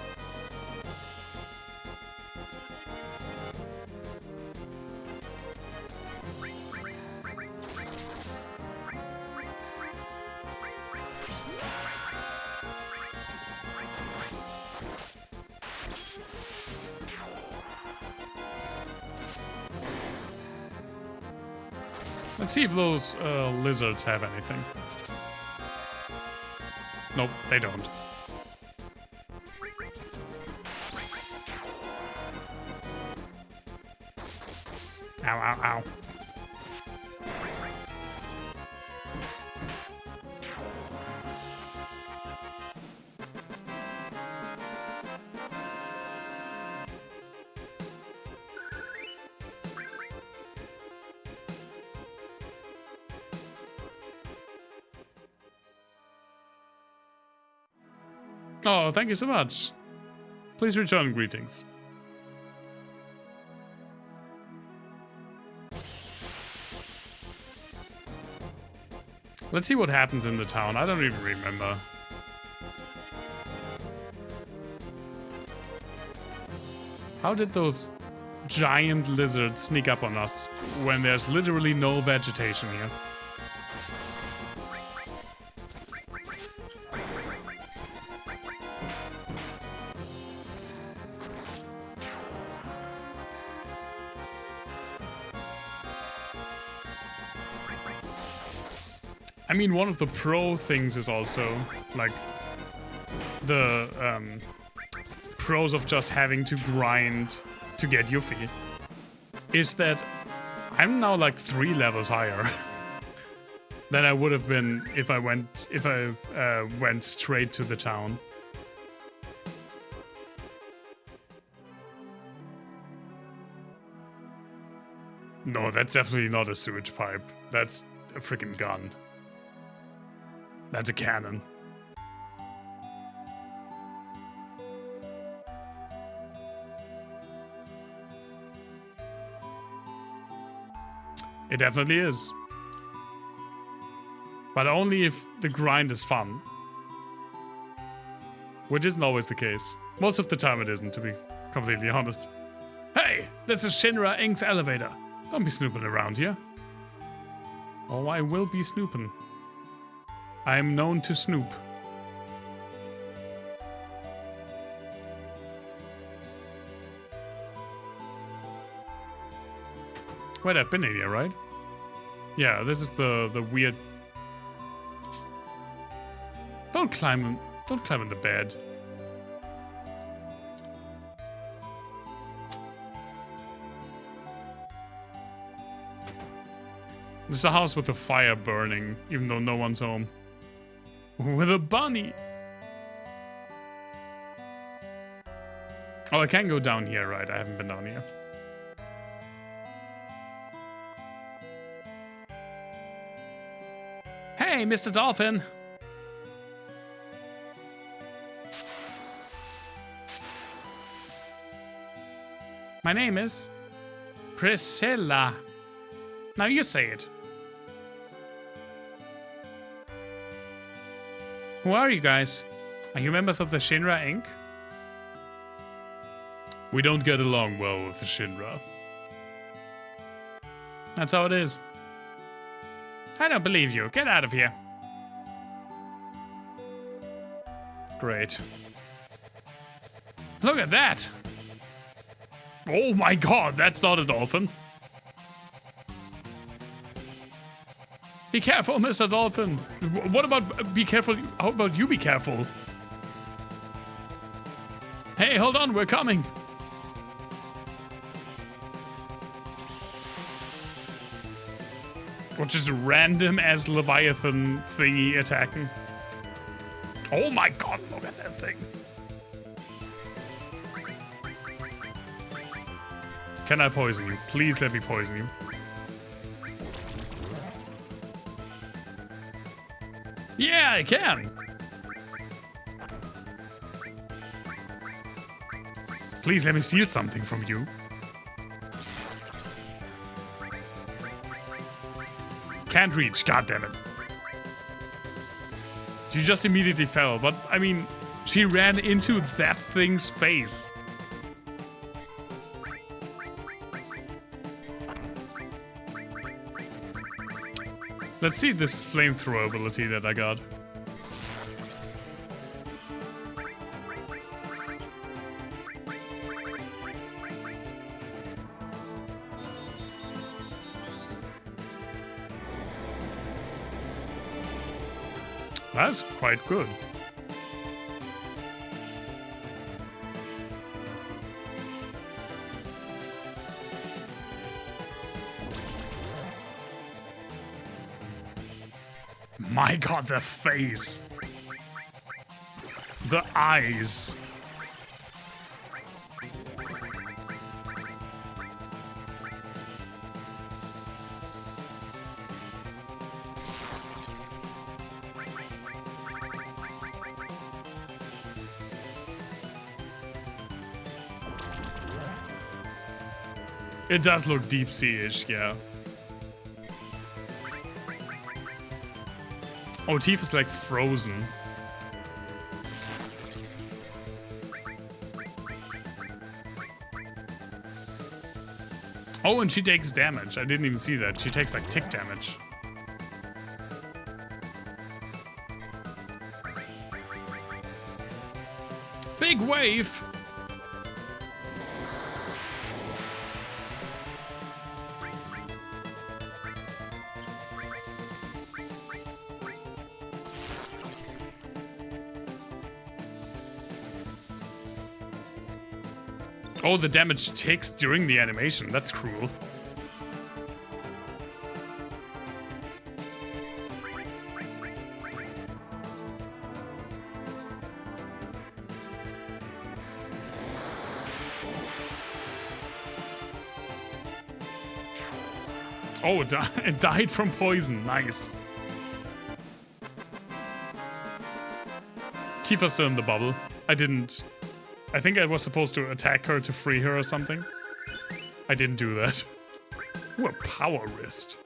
Let's see if those lizards have anything. Nope, they don't. Ow, ow, ow. Oh, thank you so much. Please return greetings. Let's see what happens in the town. I don't even remember. How did those giant lizards sneak up on us when there's literally no vegetation here? I mean, one of the pro things is also, like, the pros of just having to grind to get Yuffie, is that I'm now like 3 levels higher than I would have been if I went straight to the town. No, that's definitely not a sewage pipe. That's a freaking gun. That's a cannon. It definitely is. But only if the grind is fun. Which isn't always the case. Most of the time it isn't, to be completely honest. Hey, this is Shinra Inc.'s elevator. Don't be snooping around here. Oh, I will be snooping. I am known to snoop. Wait, I've been in here, right? Yeah, this is the weird... Don't climb in the bed. There's a house with a fire burning, even though no one's home. With a bunny! Oh, I can go down here, right? I haven't been down here. Hey, Mr. Dolphin! My name is Priscilla. Now you say it. Who are you guys? Are you members of the Shinra Inc.? We don't get along well with the Shinra. That's how it is. I don't believe you. Get out of here. Great. Look at that. Oh my god, that's not a dolphin. Be careful, Mr. Dolphin. What about be careful? How about you be careful? Hey, hold on, we're coming. Or just random as Leviathan thingy attacking. Oh my god, look at that thing. Can I poison you? Please let me poison you. Yeah, I can. Please let me steal something from you. Can't reach, goddammit. She just immediately fell, but I mean, she ran into that thing's face. Let's see this flamethrower ability that I got. That's quite good. My god, the face. The eyes. It does look deep sea-ish, yeah. Oh, Tifa's like frozen. Oh, and she takes damage. I didn't even see that. She takes like tick damage. Big wave! Oh, the damage takes during the animation. That's cruel. Oh, it died from poison. Nice. Tifa's still in the bubble. I think I was supposed to attack her to free her or something. I didn't do that. Ooh, a power wrist.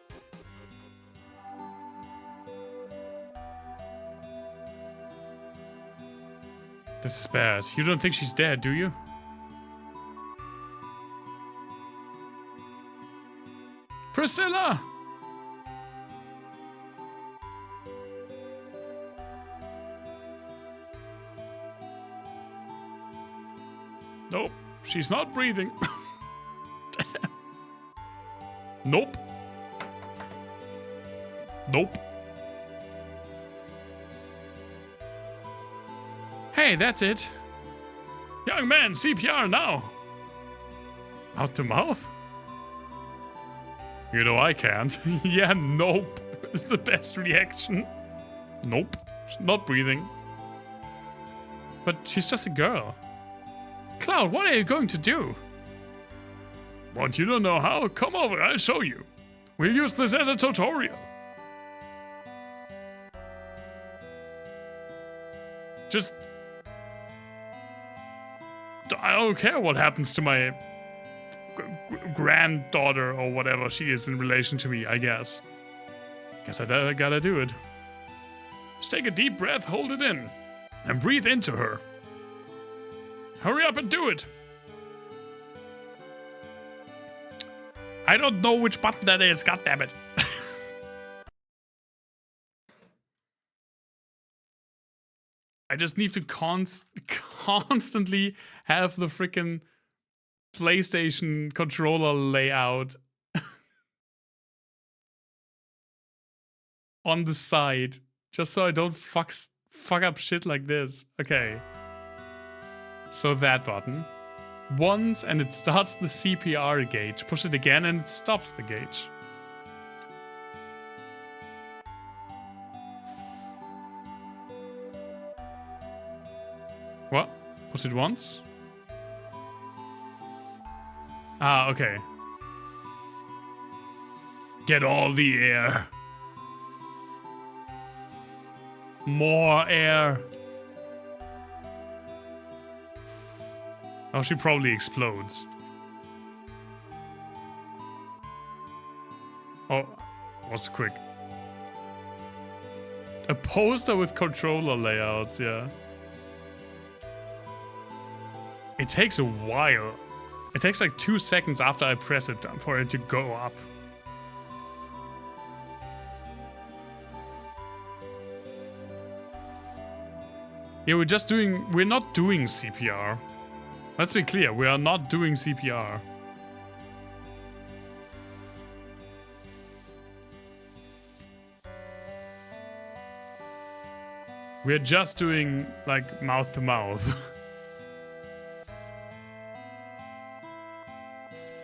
This is bad. You don't think she's dead, do you? Priscilla! Nope, she's not breathing. Nope. Nope. Hey, that's it. Young man, CPR now. Mouth to mouth? You know I can't. Yeah, nope. It's the best reaction. Nope. She's not breathing. But she's just a girl. Cloud, what are you going to do? Want you to know how? Come over, I'll show you. We'll use this as a tutorial. Just... I don't care what happens to my granddaughter or whatever she is in relation to me, I guess. Guess I gotta do it. Just take a deep breath, hold it in, and breathe into her. Hurry up and do it. I don't know which button that is, goddammit. I just need to constantly have the freaking PlayStation controller layout on the side, just so I don't fuck up shit like this. Okay. So that button. Once and it starts the CPR gauge. Push it again and it stops the gauge. What? Push it once? Ah, okay. Get all the air. More air. Oh, she probably explodes. Oh, was quick. A poster with controller layouts, yeah. It takes a while. It takes like 2 seconds after I press it for it to go up. Yeah, we're not doing CPR. Let's be clear, we are not doing CPR. We're just doing, like, mouth to mouth.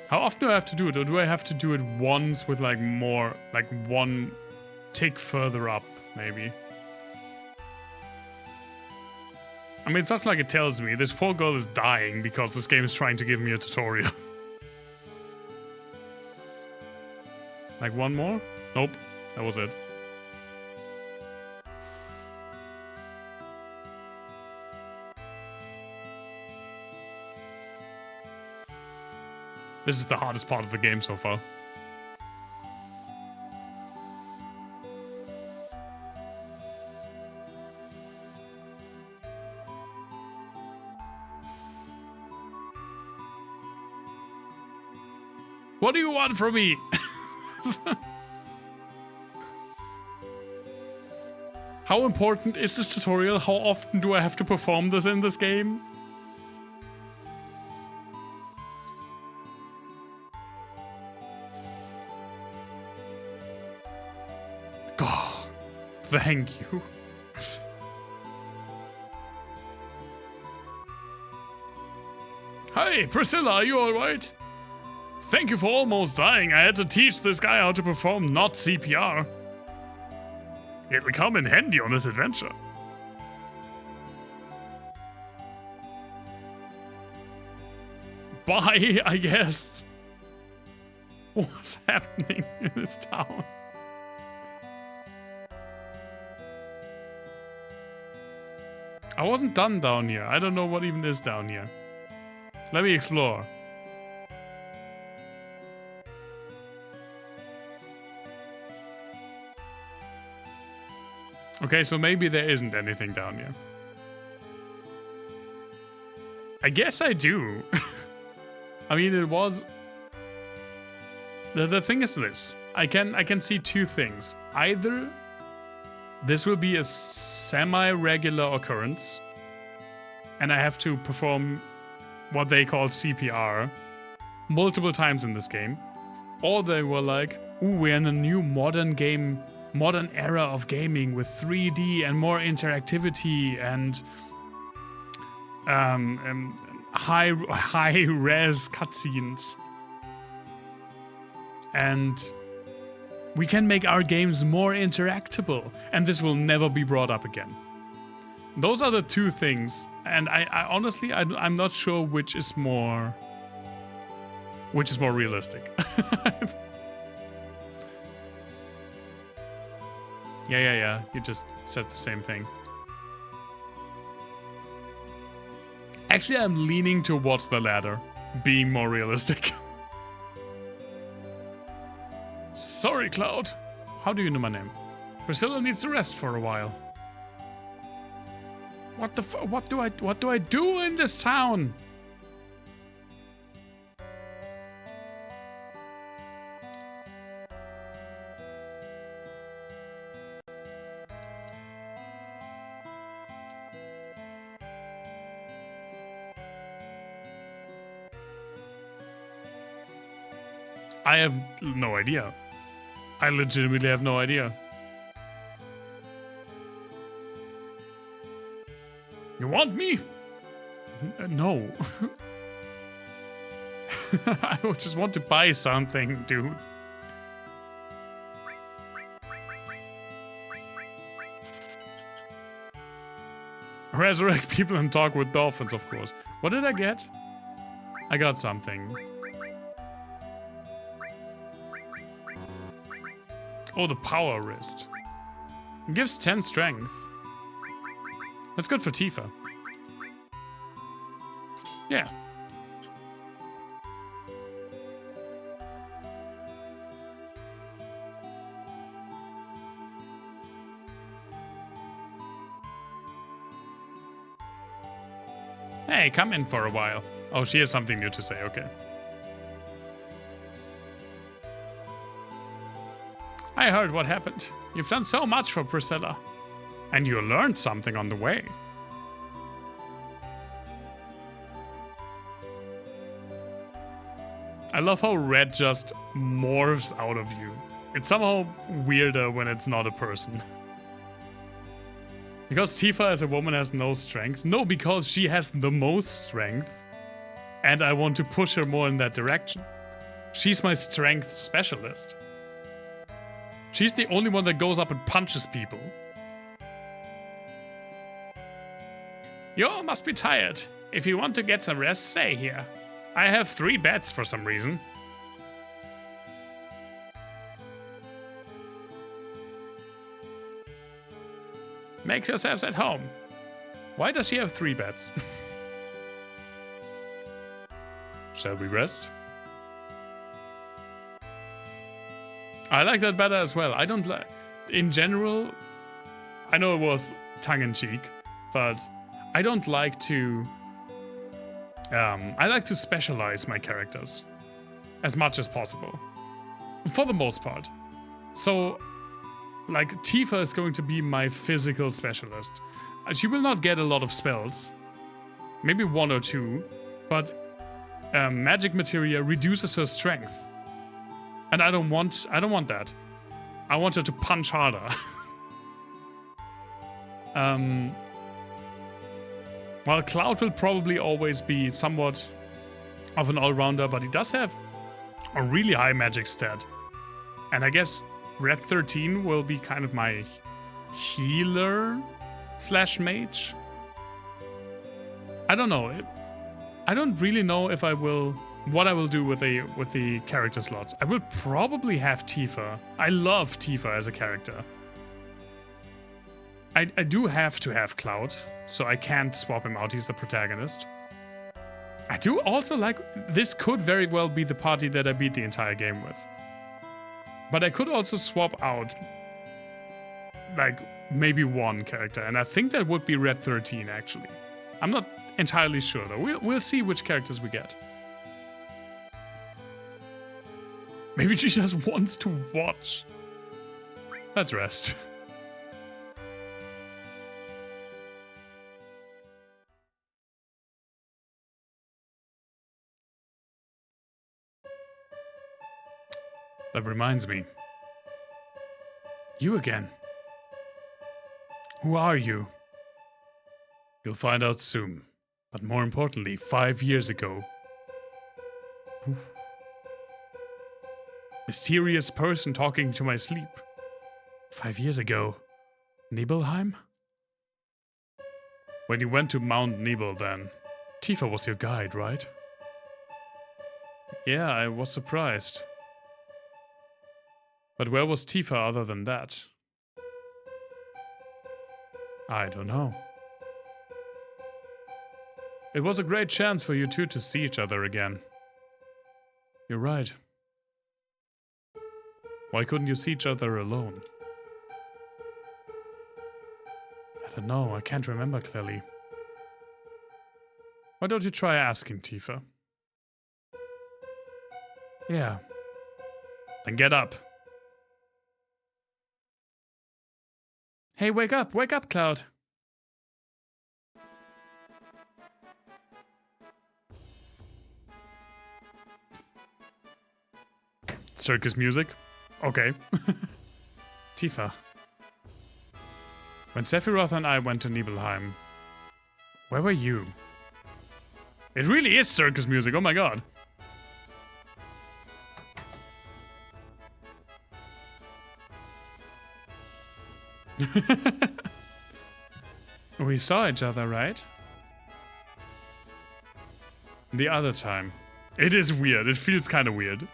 How often do I have to do it? Or do I have to do it once with, like, more, like, one tick further up, maybe? I mean, it's not like it tells me this poor girl is dying because this game is trying to give me a tutorial. Like one more? Nope, that was it. This is the hardest part of the game so far. What do you want from me? How important is this tutorial? How often do I have to perform this in this game? God, thank you. Hi, Priscilla, are you alright? Thank you for almost dying. I had to teach this guy how to perform not CPR. It will come in handy on this adventure. Bye, I guess. What's happening in this town? I wasn't done down here. I don't know what even is down here. Let me explore. Okay, so maybe there isn't anything down here. I guess I do. I mean, it was... The thing is this. I can see two things. Either this will be a semi-regular occurrence, and I have to perform what they call CPR multiple times in this game. Or they were like, ooh, we're in a new modern era of gaming with 3D and more interactivity and high-res cutscenes. And we can make our games more interactable, and this will never be brought up again. Those are the two things, and I honestly, I'm not sure which is more realistic. Yeah. You just said the same thing. Actually, I'm leaning towards the latter, being more realistic. Sorry, Cloud. How do you know my name? Priscilla needs to rest for a while. what do I do in this town? I have no idea. I legitimately have no idea. You want me? No. I just want to buy something, dude. Resurrect people and talk with dolphins, of course. What did I get? I got something. Oh, the power wrist. It gives 10 strength. That's good for Tifa. Yeah. Hey, come in for a while. Oh, she has something new to say, okay. I heard what happened. You've done so much for Priscilla. And you learned something on the way. I love how red just morphs out of you. It's somehow weirder when it's not a person. Because Tifa as a woman has no strength. No, because she has the most strength. And I want to push her more in that direction. She's my strength specialist. She's the only one that goes up and punches people. You all must be tired. If you want to get some rest, stay here. I have 3 beds for some reason. Make yourselves at home. Why does she have 3 beds? Shall we rest? I like that better as well. I don't like... In general, I know it was tongue-in-cheek, but I don't like to... I like to specialize my characters as much as possible. For the most part. So, like, Tifa is going to be my physical specialist. She will not get a lot of spells. Maybe 1 or 2. But magic materia reduces her strength. And I don't want that. I want her to punch harder. While Cloud will probably always be somewhat of an all-rounder, but he does have a really high magic stat. And I guess Red 13 will be kind of my healer / mage. I don't know. I don't really know if I will... What I will do with the character slots. I will probably have Tifa. I love Tifa as a character. I do have to have Cloud, so I can't swap him out. He's the protagonist. I do also like... This could very well be the party that I beat the entire game with. But I could also swap out, like, maybe 1 character. And I think that would be Red 13, actually. I'm not entirely sure, though. We'll see which characters we get. Maybe she just wants to watch. Let's rest. That reminds me. You again. Who are you? You'll find out soon. But more importantly, 5 years ago. Mysterious person talking to my sleep. 5 years ago. Nibelheim? When you went to Mount Nibel then, Tifa was your guide, right? Yeah, I was surprised. But where was Tifa other than that? I don't know. It was a great chance for you two to see each other again. You're right. Why couldn't you see each other alone? I don't know, I can't remember clearly. Why don't you try asking Tifa? Yeah. Then get up. Hey, wake up, Cloud. Circus music? Okay. Tifa. When Sephiroth and I went to Nibelheim, where were you? It really is circus music, oh my god. We saw each other, right? The other time. It is weird, it feels kind of weird.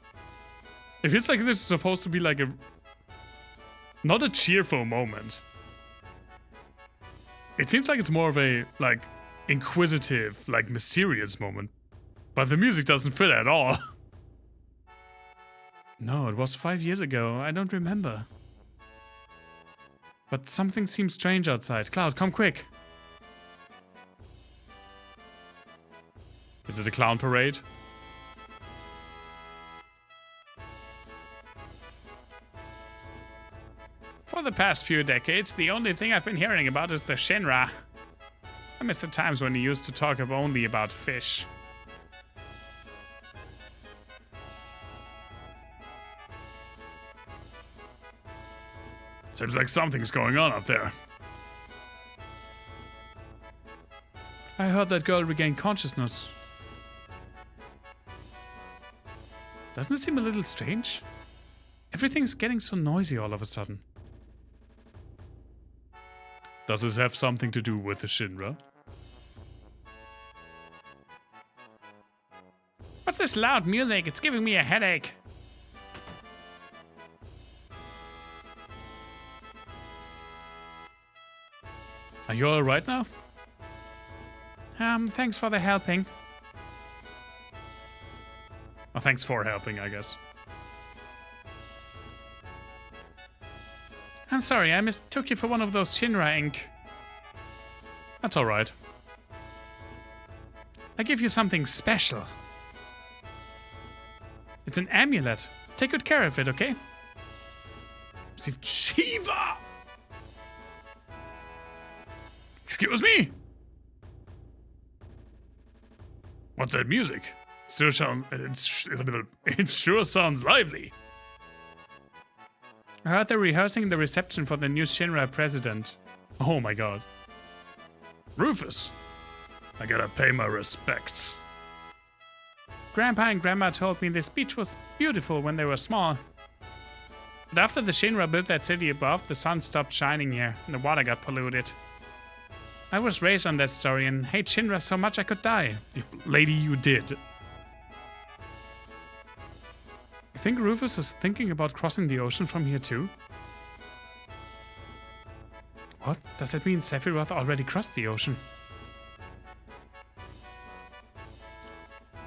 It feels like this is supposed to be like a... not a cheerful moment. It seems like it's more of a, like, inquisitive, like, mysterious moment. But the music doesn't fit at all. No, it was 5 years ago. I don't remember. But something seems strange outside. Cloud, come quick. Is it a clown parade? For the past few decades, the only thing I've been hearing about is the Shinra. I miss the times when you used to talk only about fish. Seems like something's going on up there. I heard that girl regained consciousness. Doesn't it seem a little strange? Everything's getting so noisy all of a sudden. Does this have something to do with the Shinra? What's this loud music? It's giving me a headache. Are you alright now? Thanks for the helping. Oh, thanks for helping, I guess. I'm sorry, I mistook you for one of those Shinra Inc. That's alright. I give you something special. It's an amulet. Take good care of it, okay? Received Shiva! Excuse me? What's that music? It sure sounds lively. I heard they're rehearsing the reception for the new Shinra president. Oh my god. Rufus, I gotta pay my respects. Grandpa and Grandma told me the speech was beautiful when they were small. But after the Shinra built that city above, the sun stopped shining here and the water got polluted. I was raised on that story and hate Shinra so much I could die. Lady, you did. You think Rufus is thinking about crossing the ocean from here too? What? Does that mean Sephiroth already crossed the ocean?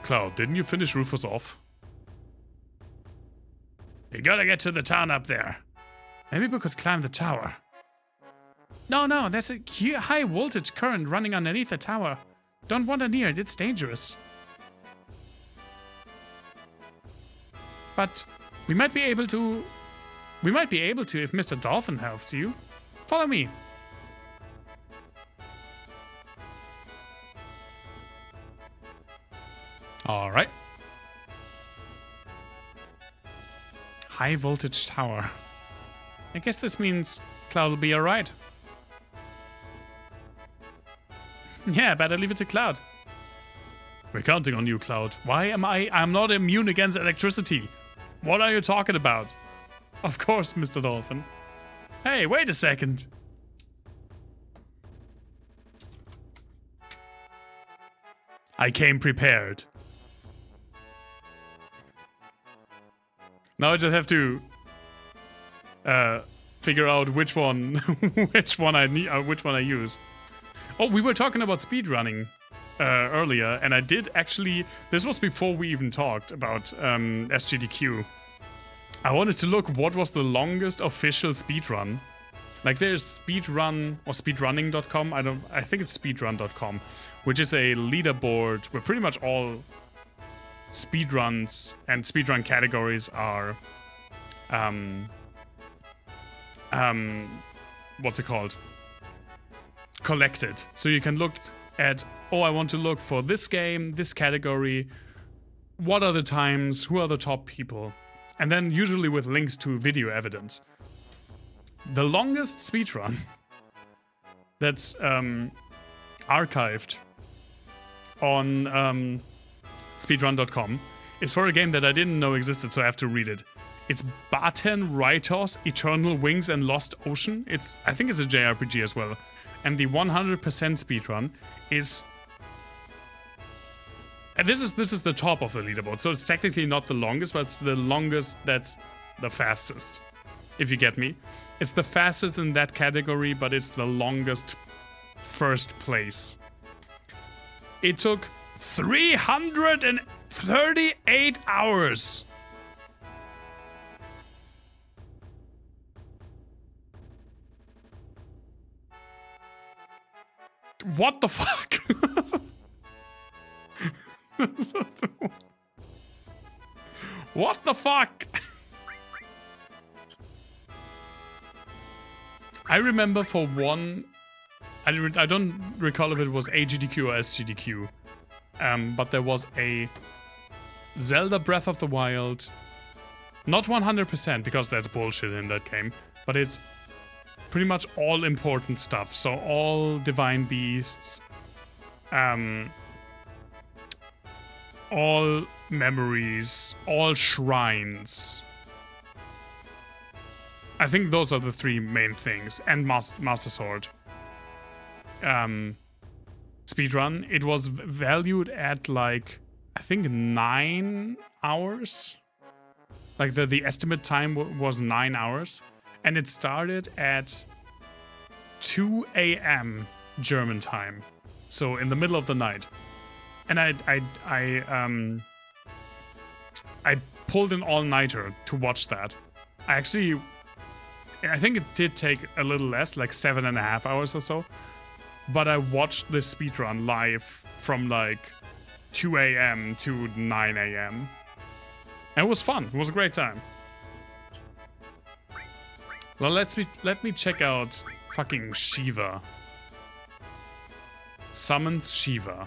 Cloud, didn't you finish Rufus off? You gotta get to the town up there. Maybe we could climb the tower. No, there's a high voltage current running underneath the tower. Don't wander near it, it's dangerous. But we might be able to if Mr. Dolphin helps you. Follow me. All right. High voltage tower. I guess this means Cloud will be all right. Yeah, better leave it to Cloud. We're counting on you, Cloud. Why am I'm not immune against electricity. What are you talking about? Of course, Mr. Dolphin. Hey, wait a second. I came prepared. Now I just have to figure out which one I use. Oh, we were talking about speedrunning earlier, and I did actually. This was before we even talked about SGDQ. I wanted to look what was the longest official speedrun, Like there's speedrun or speedrunning.com. I think it's speedrun.com, which is a leaderboard where pretty much all speedruns and speedrun categories are what's it called? Collected. So you can look at, oh, I want to look for this game, this category, what are the times, who are the top people, and then usually with links to video evidence. The longest speedrun that's archived on speedrun.com is for a game that I didn't know existed, so I have to read it. It's Baten Raitos Eternal Wings and Lost Ocean. I think it's a JRPG as well. And the 100% speedrun is... And this is the top of the leaderboard, so it's technically not the longest, but it's the longest that's the fastest. If you get me. It's the fastest in that category, but it's the longest first place. It took 338 hours. What the fuck? What the fuck? I remember for one, I don't recall if it was AGDQ or SGDQ, but there was a Zelda Breath of the Wild, not 100% because that's bullshit in that game, but it's pretty much all important stuff. So all divine beasts, all memories, all shrines. I think those are the three main things. And Master Sword. Speedrun. It was valued at like, I think 9 hours. Like the estimate time was 9 hours. And it started at 2 a.m. German time. So in the middle of the night. And I pulled an all-nighter to watch that. I think it did take a little less, like 7.5 hours or so. But I watched this speedrun live from like 2 a.m. to 9 a.m. And it was fun. It was a great time. Well, let me check out fucking Shiva. Summons Shiva.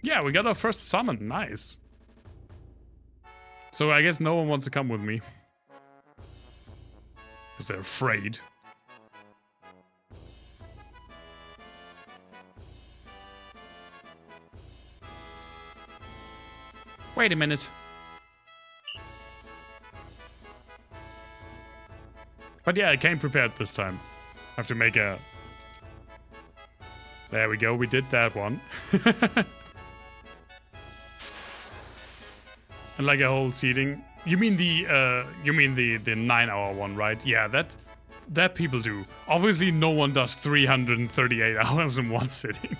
Yeah, we got our first summon. Nice. So I guess no one wants to come with me. Because they're afraid. Wait a minute. But yeah, I came prepared this time. I have to make a... There we go, we did that one. And like a whole seating. You mean the 9-hour one, right? Yeah, that people do. Obviously no one does 338 hours in one sitting.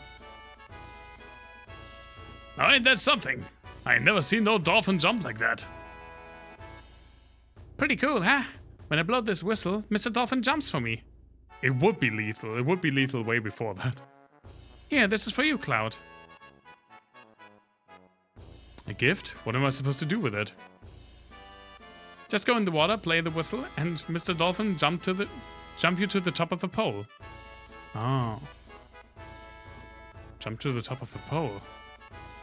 Now ain't that something? I ain't never seen no dolphin jump like that. Pretty cool, huh? When I blow this whistle, Mr. Dolphin jumps for me. It would be lethal. It would be lethal way before that. Here, this is for you, Cloud. A gift? What am I supposed to do with it? Just go in the water, play the whistle, and Mr. Dolphin jump you to the top of the pole. Oh. Jump to the top of the pole.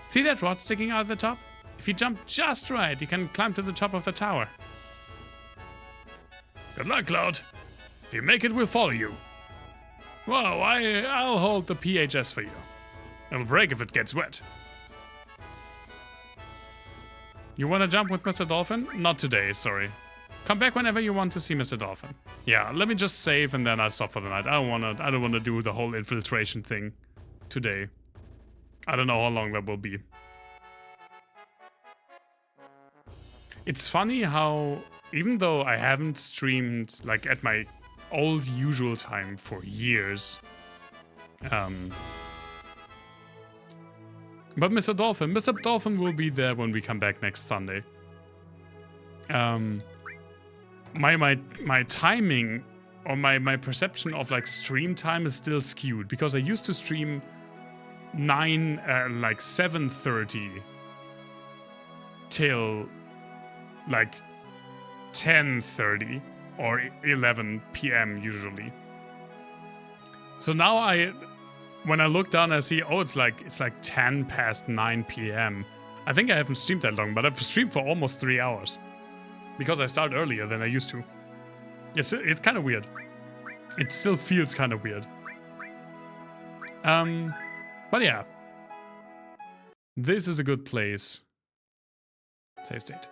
See that rod sticking out the top? If you jump just right, you can climb to the top of the tower. Good luck, Cloud. If you make it, we'll follow you. Whoa, I'll hold the PHS for you. It'll break if it gets wet. You want to jump with Mr. Dolphin? Not today, sorry. Come back whenever you want to see Mr. Dolphin. Yeah, let me just save and then I'll stop for the night. I don't wanna do the whole infiltration thing today. I don't know how long that will be. It's funny how, even though I haven't streamed like at my old usual time for years, but Mr. Dolphin will be there when we come back next Sunday. my timing or my perception of like stream time is still skewed because I used to stream 7:30 till like 10:30 or 11 p.m. usually. So now when I look down, I see, oh, it's like 10 past 9 p.m. I think I haven't streamed that long, but I've streamed for almost 3 hours because I start earlier than I used to. It's kind of weird. It still feels kind of weird. But yeah, this is a good place. Save state.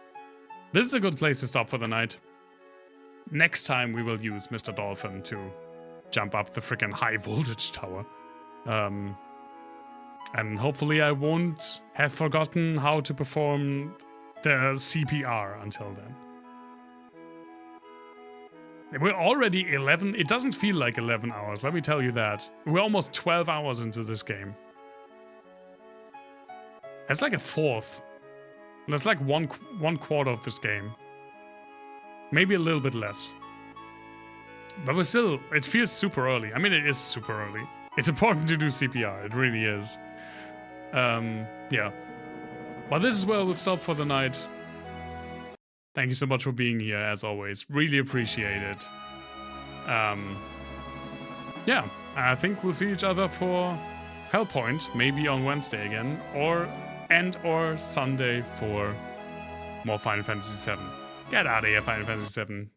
This is a good place to stop for the night. Next time we will use Mr. Dolphin to jump up the freaking high voltage tower. And hopefully I won't have forgotten how to perform the CPR until then. We're already 11. It doesn't feel like 11 hours, let me tell you that. We're almost 12 hours into this game. That's like a fourth. That's like one quarter of this game. Maybe a little bit less. But we're still, it feels super early. I mean, it is super early. It's important to do CPR, it really is. Yeah. But this is where we'll stop for the night. Thank you so much for being here, as always. Really appreciate it. Yeah, I think we'll see each other for Hellpoint, maybe on Wednesday again, or Sunday for more Final Fantasy VII. Get out of here, Final Fantasy VII.